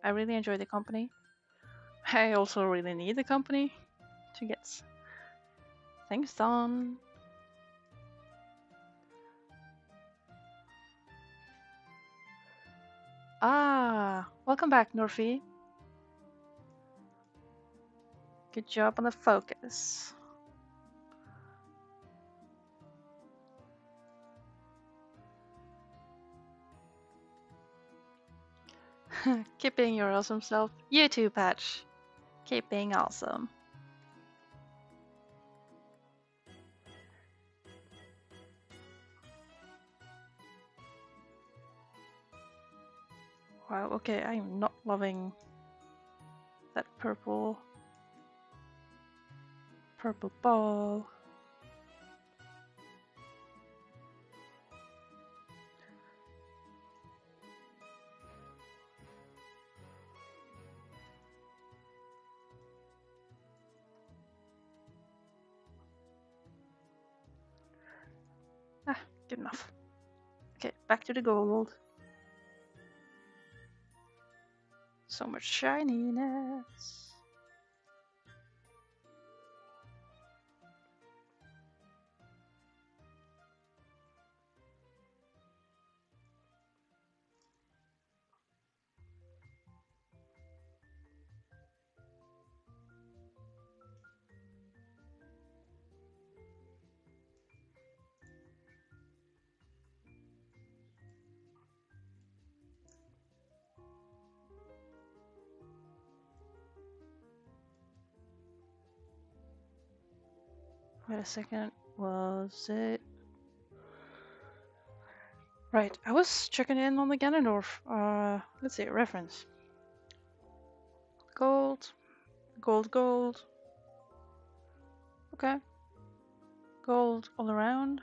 really enjoy the company. I also really need the company to get things done. Welcome back, Norfie. Good job on the focus. Keep being your awesome self. You too, Patch. Keep being awesome. Wow, okay, I am not loving that purple ball. Good enough. Okay, back to the gold. So much shininess. Wait a second, was it? Right, I was checking in on the Ganondorf. Let's see, reference. Gold, gold, gold. Okay. Gold all around.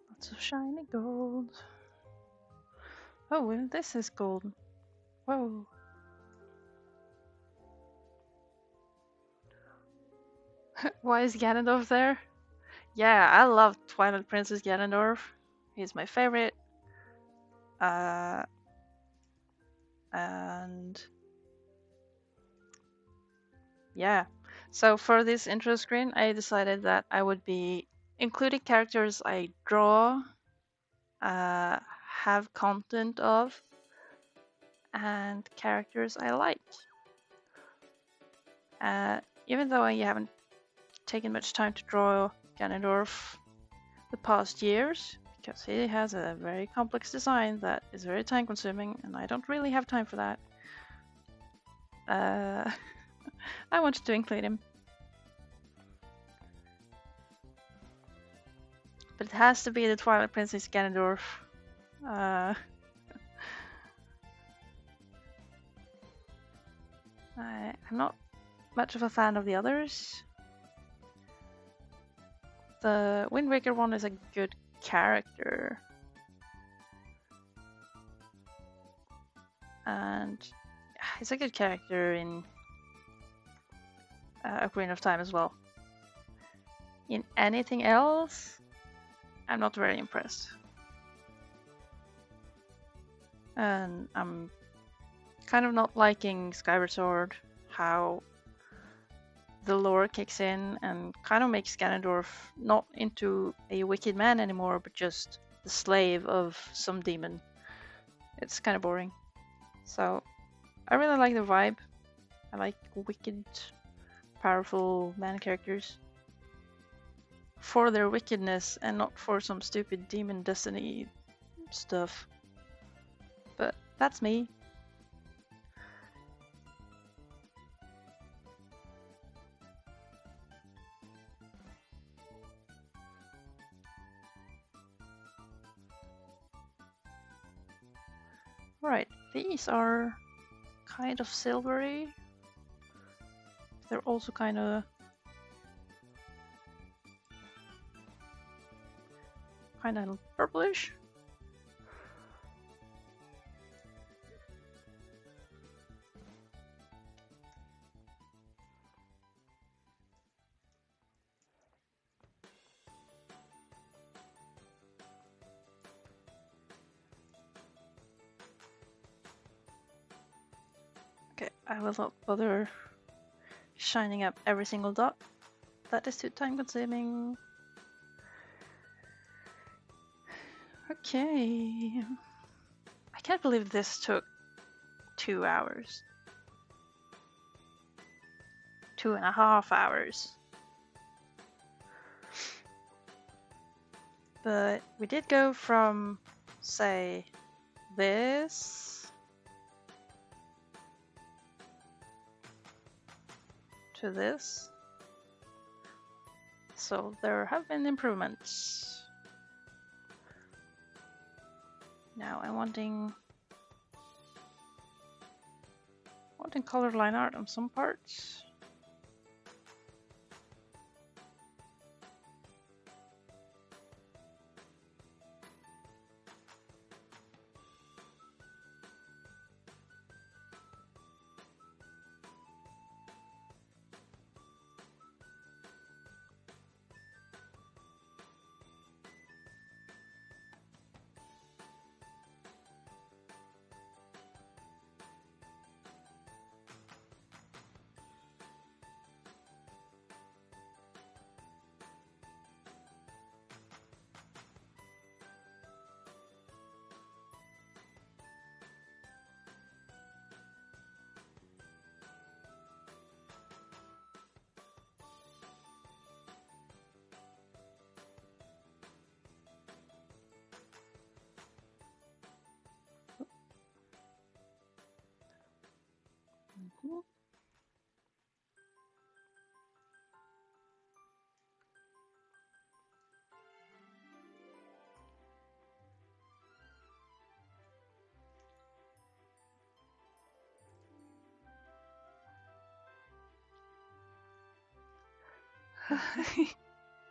Lots of shiny gold. Oh, well, this is golden. Whoa. Why is Ganondorf there? Yeah, I love Twilight Princess Ganondorf. He's my favorite. And yeah. So for this intro screen, I decided that I would be including characters I draw, have content of, and characters I like. Even though I haven't taken much time to draw Ganondorf the past years, because he has a very complex design that is very time consuming, and I don't really have time for that. I wanted to include him. But it has to be the Twilight Princess Ganondorf. I'm not much of a fan of the others. the Wind Waker one is a good character. And he's a good character in Ocarina of Time as well. In anything else, I'm not very impressed. And I'm kind of not liking Skyward Sword, how the lore kicks in and kind of makes Ganondorf not into a wicked man anymore, but just the slave of some demon. It's kind of boring. So I really like the vibe. I like wicked, powerful man characters for their wickedness and not for some stupid demon destiny stuff. But that's me. Right, these are kind of silvery. They're also kind of purplish. Okay, I will not bother shining up every single dot. That is too time consuming. Okay. I can't believe this took 2 hours. 2.5 hours. But we did go from, say, this to this. So there have been improvements. Now I'm wanting colored line art on some parts.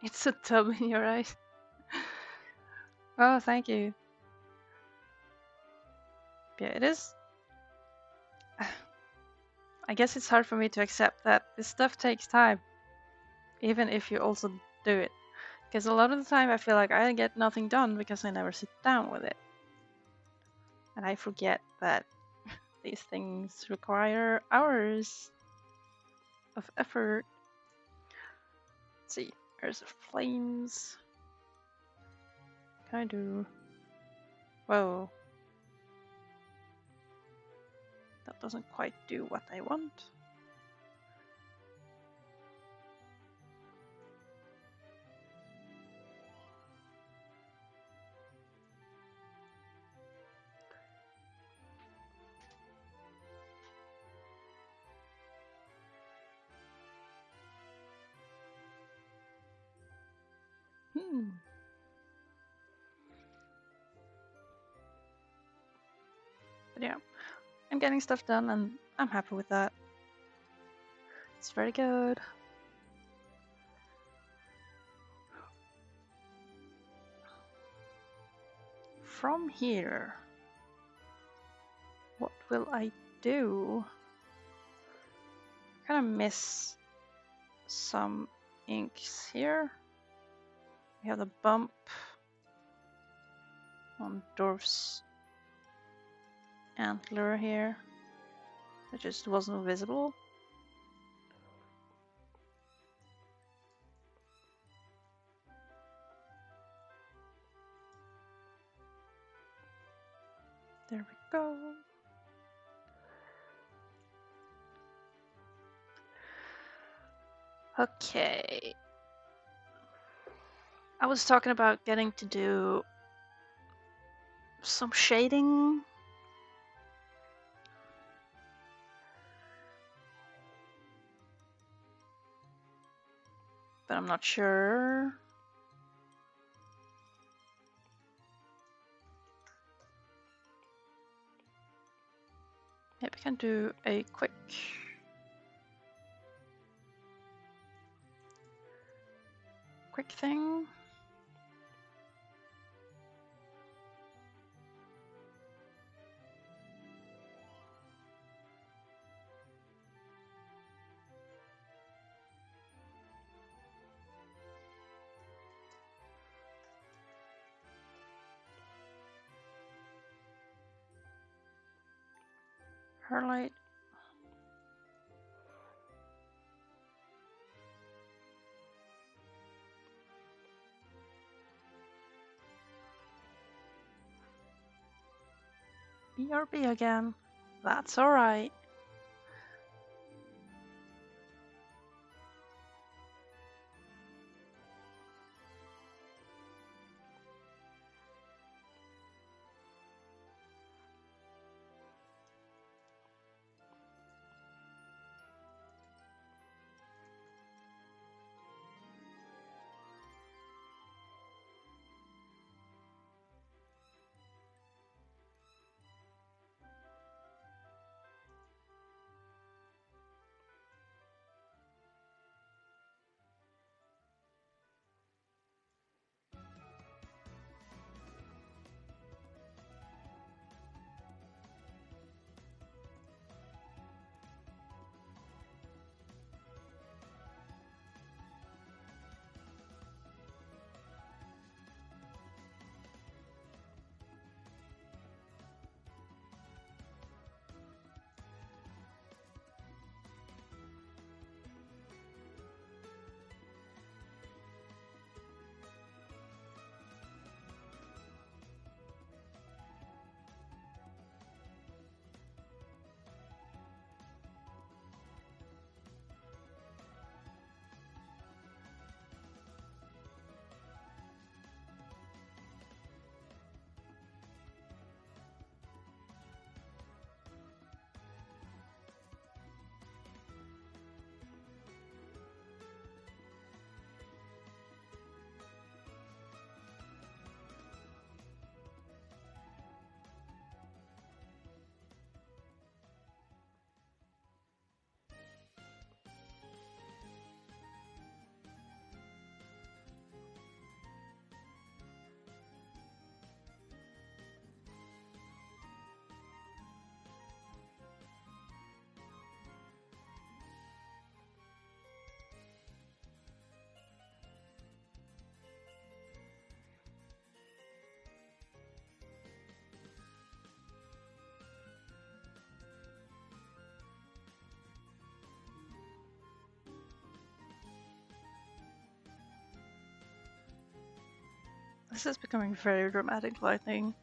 It's a tub in your eyes. Oh, thank you. Yeah, it is. I guess it's hard for me to accept that this stuff takes time, even if you also do it. Because a lot of the time I feel like I get nothing done because I never sit down with it. And I forget that these things require hours of effort. Let's see, there's the flames. Can I do? Whoa. That doesn't quite do what I want. But yeah, I'm getting stuff done and I'm happy with that. It's very good. from here, what will I do? Kind of miss some inks here. We have the bump on Dorf's antler here. It just wasn't visible. There we go. Okay. I was talking about getting to do some shading. But I'm not sure. Maybe I can do a quick thing. Highlight. BRB again. That's alright. This is becoming very dramatic lighting.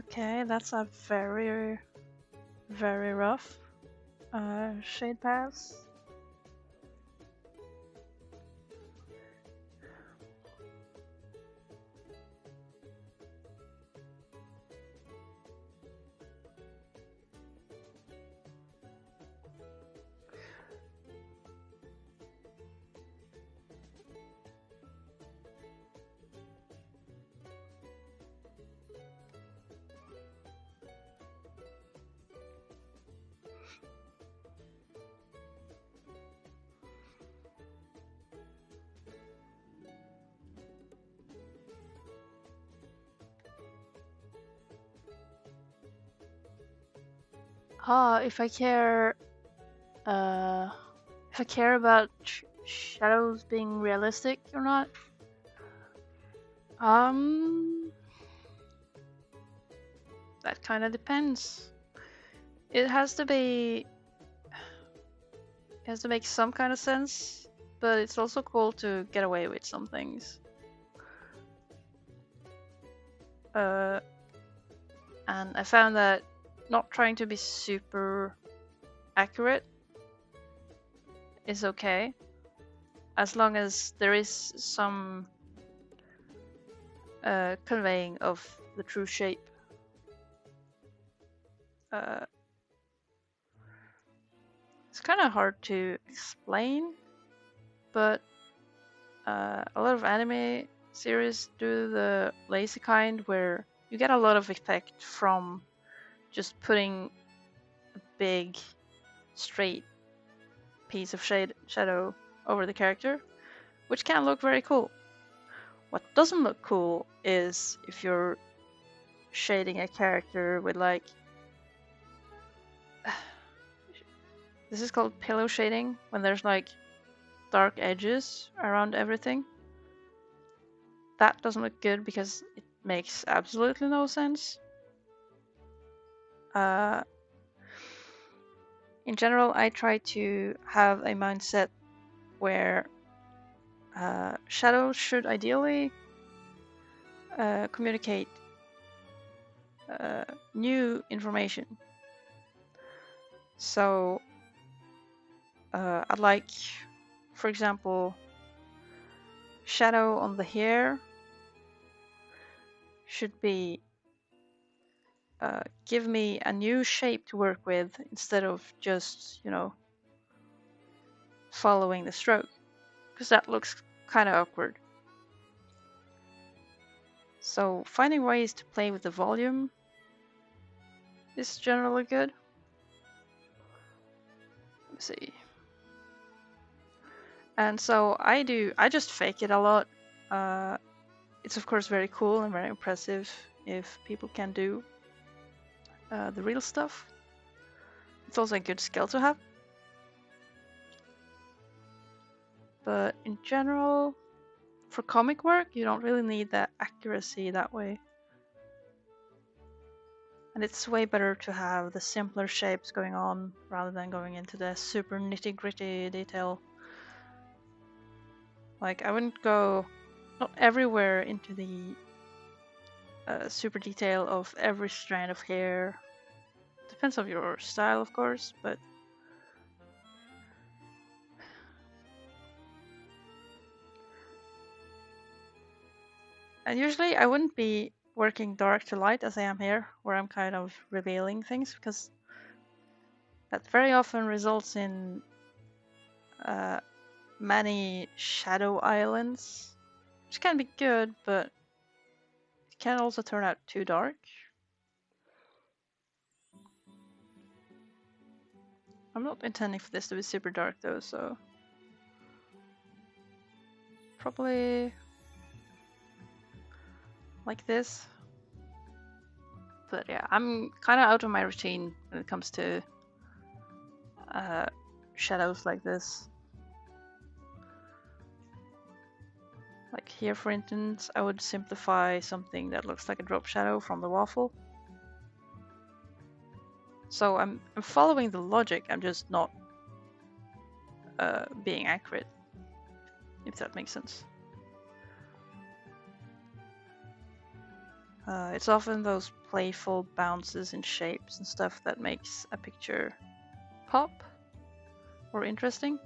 Okay, that's a very, very rough shade pass. If I care, if I care about shadows being realistic or not, that kind of depends. It has to be, it has to make some kind of sense, but it's also cool to get away with some things. And I found that not trying to be super accurate is okay, as long as there is some conveying of the true shape. It's kind of hard to explain, but a lot of anime series do the lazy kind where you get a lot of effect from just putting a big straight piece of shadow over the character, which can look very cool. What doesn't look cool is if you're shading a character with like this is called pillow shading, when there's like dark edges around everything. That doesn't look good because it makes absolutely no sense. In general, I try to have a mindset where shadows should ideally communicate new information. So I'd like, for example, shadow on the hair should be give me a new shape to work with instead of just, you know, following the stroke, because that looks kind of awkward. So finding ways to play with the volume is generally good. Let me see. And so I just fake it a lot. It's of course very cool and very impressive if people can do the real stuff. It's also a good skill to have. But in general, for comic work, you don't really need that accuracy that way. And it's way better to have the simpler shapes going on rather than going into the super nitty-gritty detail. Like, I wouldn't go not everywhere into the super detail of every strand of hair. Depends on your style, of course, but and usually I wouldn't be working dark to light as I am here, where I'm kind of revealing things, because that very often results in many shadow islands, which can be good, but it can also turn out too dark. I'm not intending for this to be super dark though, so probably like this. But yeah, I'm kind of out of my routine when it comes to shadows like this. Like here, for instance, I would simplify something that looks like a drop shadow from the waffle. So I'm following the logic, I'm just not being accurate, if that makes sense. It's often those playful bounces and shapes and stuff that makes a picture pop or interesting.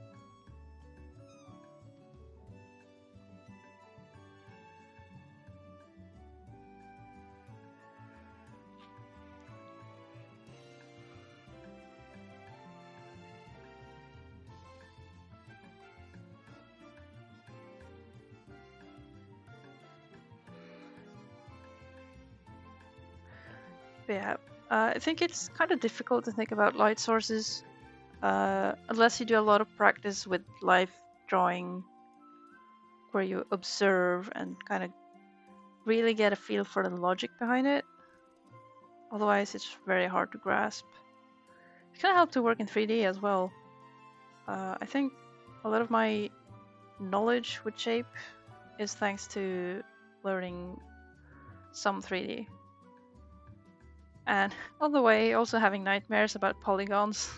Yeah, I think it's kind of difficult to think about light sources unless you do a lot of practice with live drawing, where you observe and kind of really get a feel for the logic behind it. Otherwise, it's very hard to grasp. It can help to work in 3D as well. I think a lot of my knowledge with shape is thanks to learning some 3D. And on the way, also having nightmares about polygons.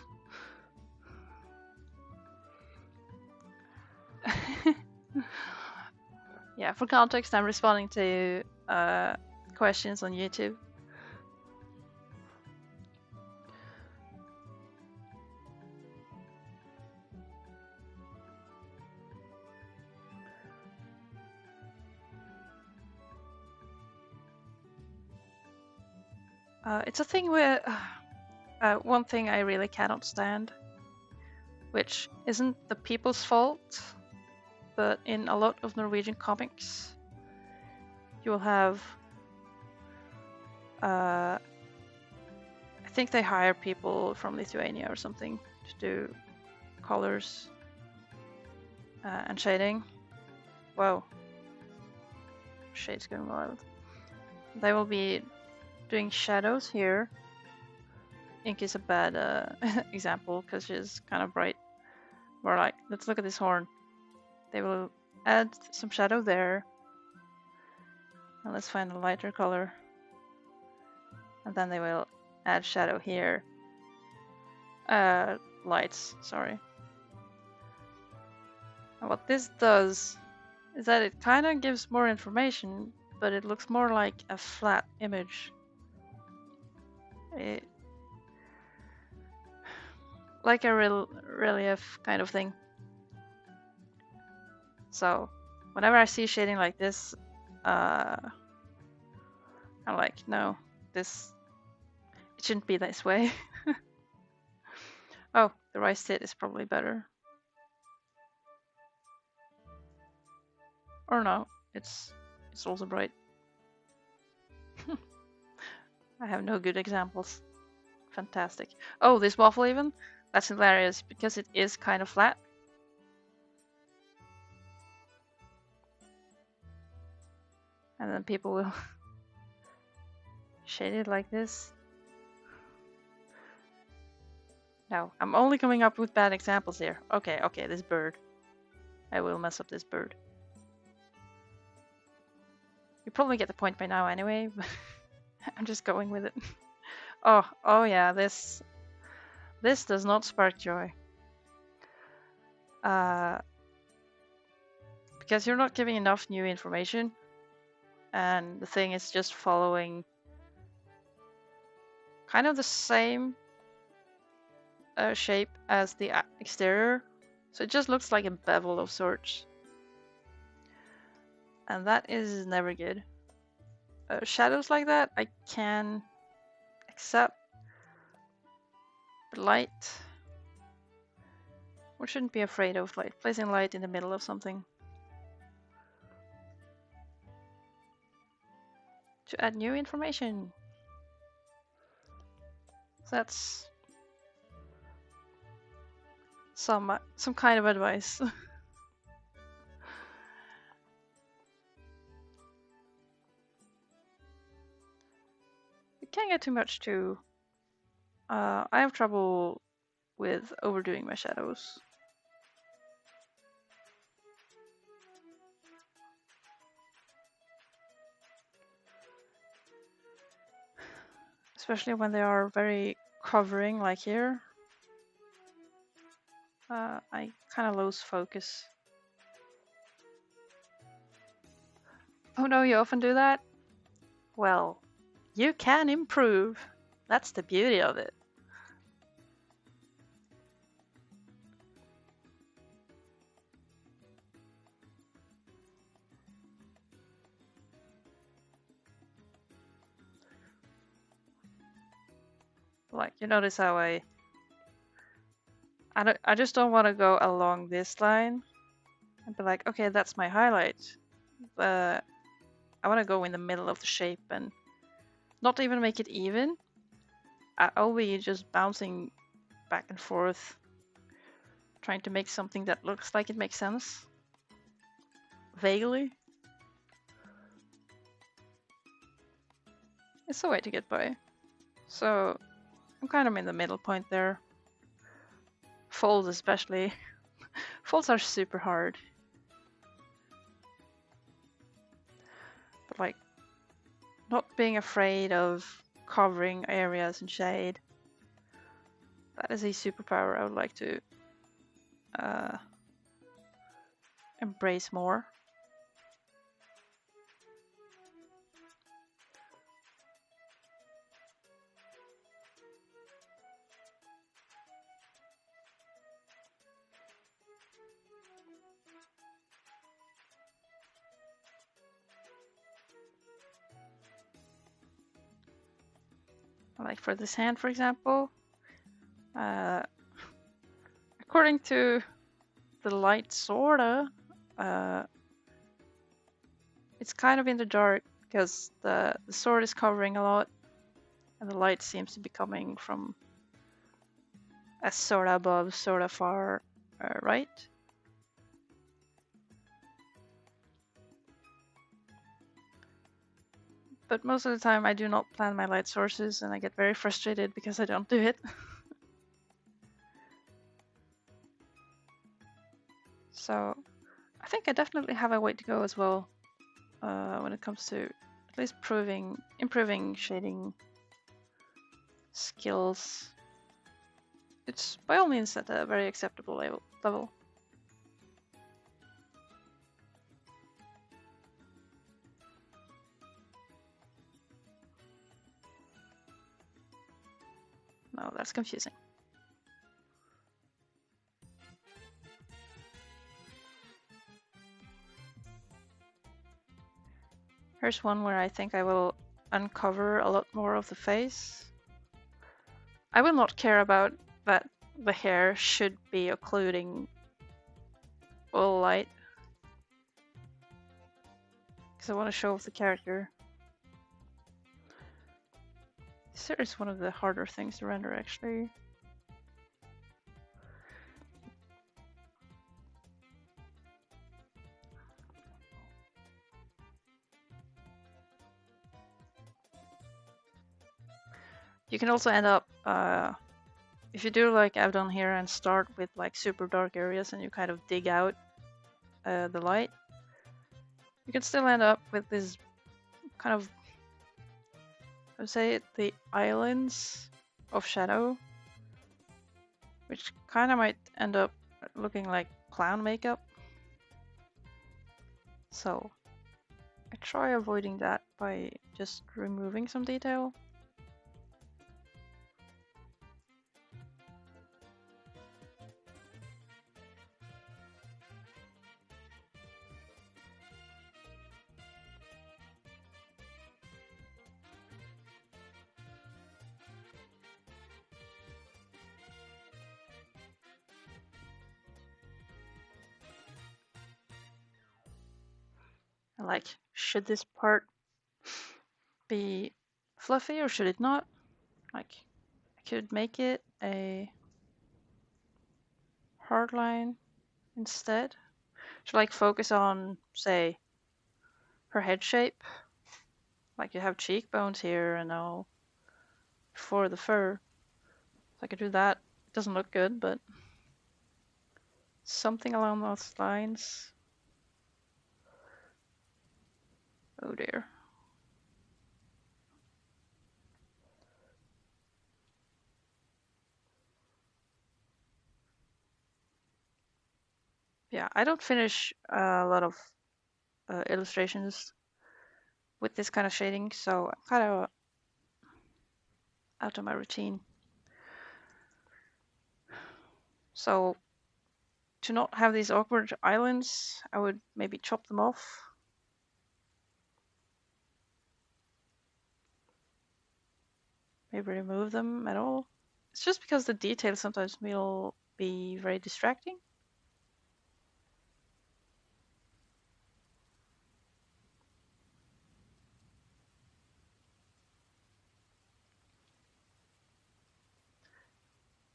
Yeah, for context, I'm responding to questions on YouTube. It's a thing where one thing I really cannot stand, which isn't the people's fault, but in a lot of Norwegian comics, you will have, I think they hire people from Lithuania or something to do colors and shading. Whoa, shade's going wild. They will be doing shadows here. Ink is a bad example because she's kind of bright. We're like, let's look at this horn. They will add some shadow there. And let's find a lighter color. And then they will add shadow here. Lights, sorry. And what this does is that it kind of gives more information, but it looks more like a flat image. Like a relief kind of thing. So whenever I see shading like this, I'm like, no, it shouldn't be this way. Oh, the right state is probably better. Or no, it's also bright. I have no good examples. Fantastic. Oh, this waffle even? That's hilarious because it is kind of flat. And then people will shade it like this. No, I'm only coming up with bad examples here. Okay, this bird. I will mess up this bird. You probably get the point by now anyway, but I'm just going with it. Oh yeah, this does not spark joy. Because you're not giving enough new information, and the thing is just following kind of the same shape as the exterior, so it just looks like a bevel of sorts, and that is never good. Shadows like that I can accept, but light, we shouldn't be afraid of placing light in the middle of something to add new information. That's some kind of advice. It can't get too much too. I have trouble with overdoing my shadows. Especially when they are very covering, like here. I kind of lose focus. Oh no, you often do that? Well, You can improve. That's the beauty of it. Like, you notice how I just don't want to go along this line and be like, okay, that's my highlight. I want to go in the middle of the shape and not even make it even. I'll be just bouncing back and forth, trying to make something that looks like it makes sense. Vaguely. It's a way to get by. So I'm kind of in the middle point there. Folds especially. Folds are super hard. But like, not being afraid of covering areas in shade. That is a superpower I would like to embrace more. Like for this hand, for example, according to the light, sorta, it's kind of in the dark because the sword is covering a lot, and the light seems to be coming from a sorta above, sorta far right. But most of the time I do not plan my light sources and I get very frustrated because I don't do it. So I think I definitely have a way to go as well when it comes to at least improving shading skills. It's by all means at a very acceptable level. No, that's confusing. Here's one where I think I will uncover a lot more of the face. I will not care about that the hair should be occluding all light, because I want to show off the character. This here is one of the harder things to render, actually. You can also end up, if you do like I've done here and start with like super dark areas and you kind of dig out the light, you can still end up with this kind of, I would say, the islands of shadow, which kind of might end up looking like clown makeup. So I try avoiding that by just removing some detail. And like, should this part be fluffy or should it not? Like, I could make it a hard line instead. Should like focus on, say, her head shape. Like you have cheekbones here and all for the fur. So I could do that. It doesn't look good, but something along those lines. Oh dear. Yeah, I don't finish a lot of illustrations with this kind of shading, so I'm kind of out of my routine. So to not have these awkward islands, I would maybe chop them off. Maybe remove them at all. It's just because the details sometimes will be very distracting.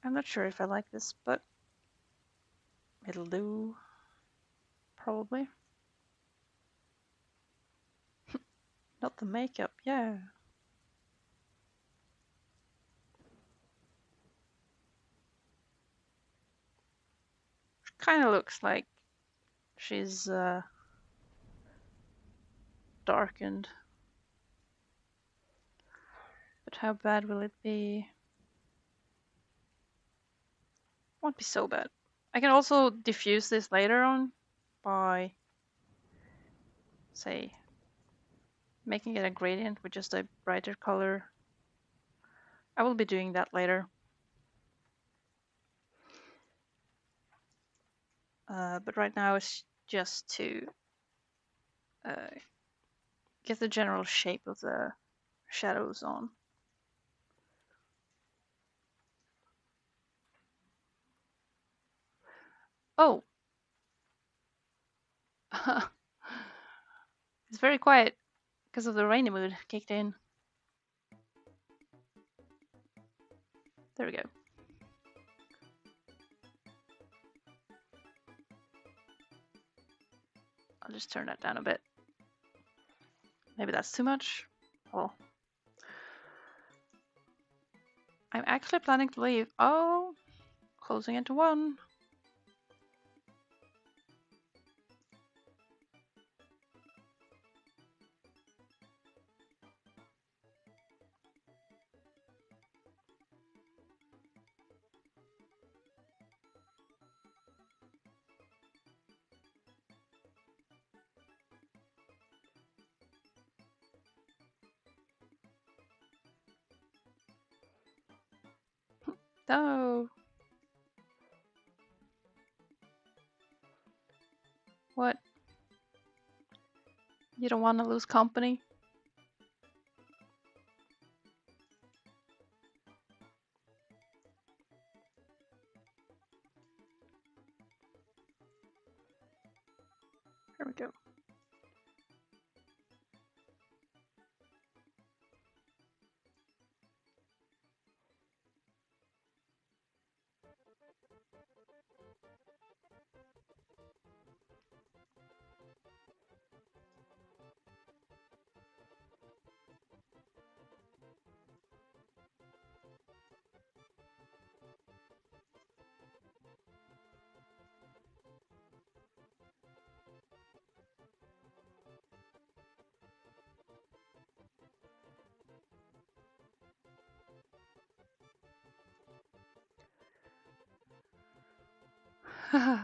I'm not sure if I like this, but it'll do, probably. Not the makeup, yeah. Kind of looks like she's darkened. But how bad will it be? Won't be so bad. I can also diffuse this later on by, say, making it a gradient with just a brighter color. I will be doing that later. But right now it's just to get the general shape of the shadows on. Oh! It's very quiet because of the rainy mood kicked in. There we go. I'll just turn that down a bit. Maybe that's too much. Oh. I'm actually planning to leave. Oh! Closing into one. No! What? You don't want to lose company? Here we go.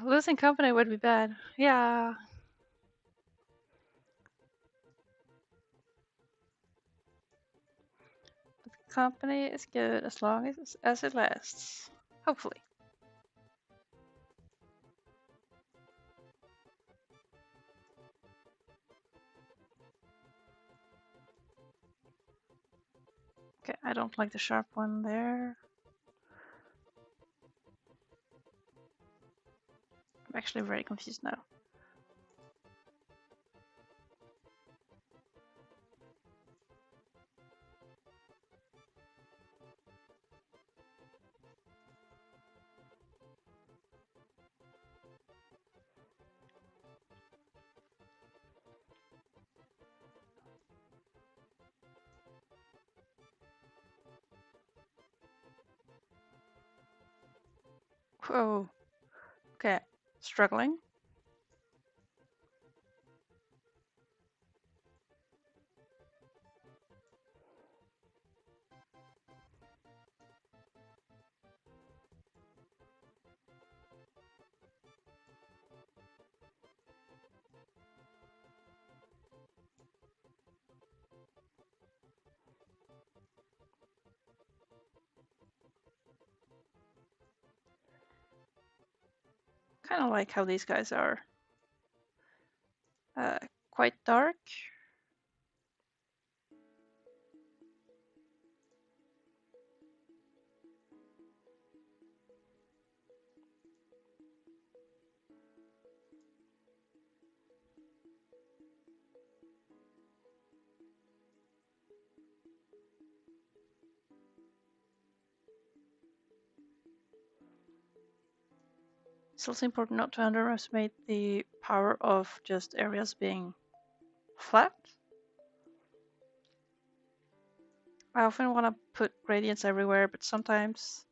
Losing company would be bad. Yeah. But company is good as long as it lasts. Hopefully. Okay, I don't like the sharp one there. I'm actually very confused now. Whoa. Okay, struggling. kind of like how these guys are quite dark. It's also important not to underestimate the power of just areas being flat. I often want to put gradients everywhere, but sometimes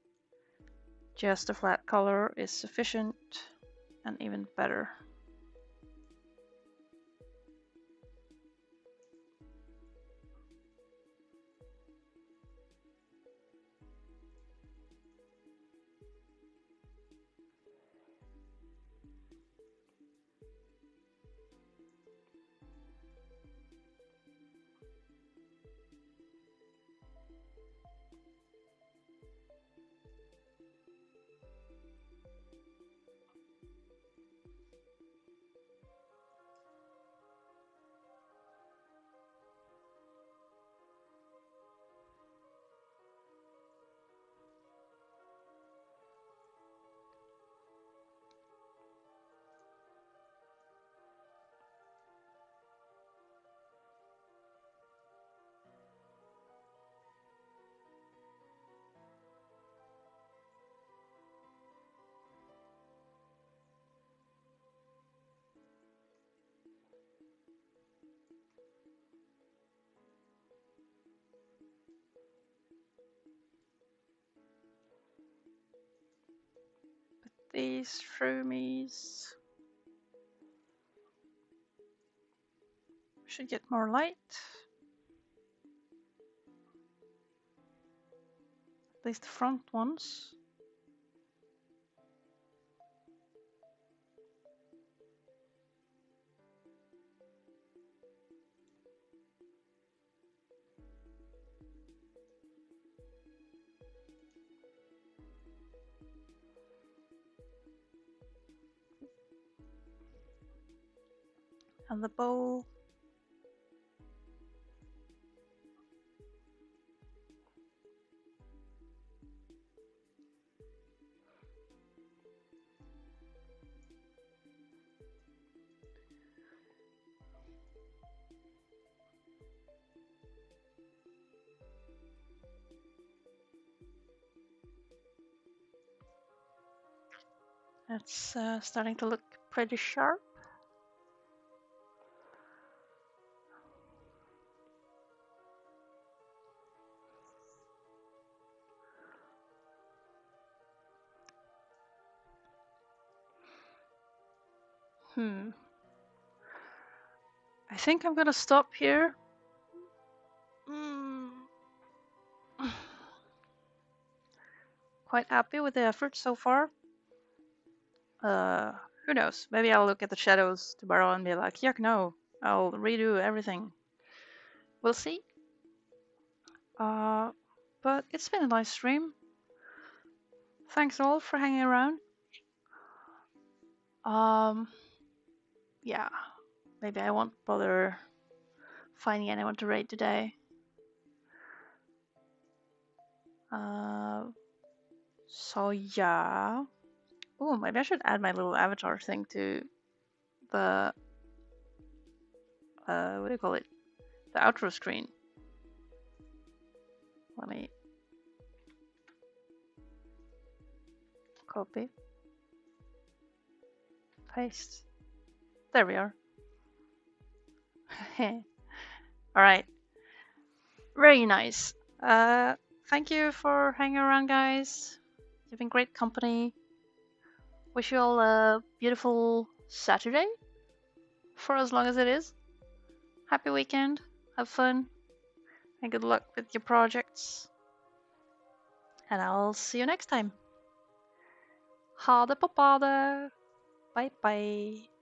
just a flat color is sufficient and even better. These shroomies should get more light. At least the front ones. And the bowl. It's starting to look pretty sharp. I think I'm gonna stop here. Quite happy with the effort so far. Who knows? Maybe I'll look at the shadows tomorrow and be like, yuck, no, I'll redo everything. We'll see. But it's been a nice stream. Thanks all for hanging around. Yeah, maybe I won't bother finding anyone to raid today. So yeah. Oh, maybe I should add my little avatar thing to the what do you call it? The outro screen. Let me copy, paste. There we are. All right. Very nice. Thank you for hanging around, guys. You've been great company. Wish you all a beautiful Saturday for as long as it is. Happy weekend. Have fun. And good luck with your projects. And I'll see you next time. Ha det på badet. Bye bye.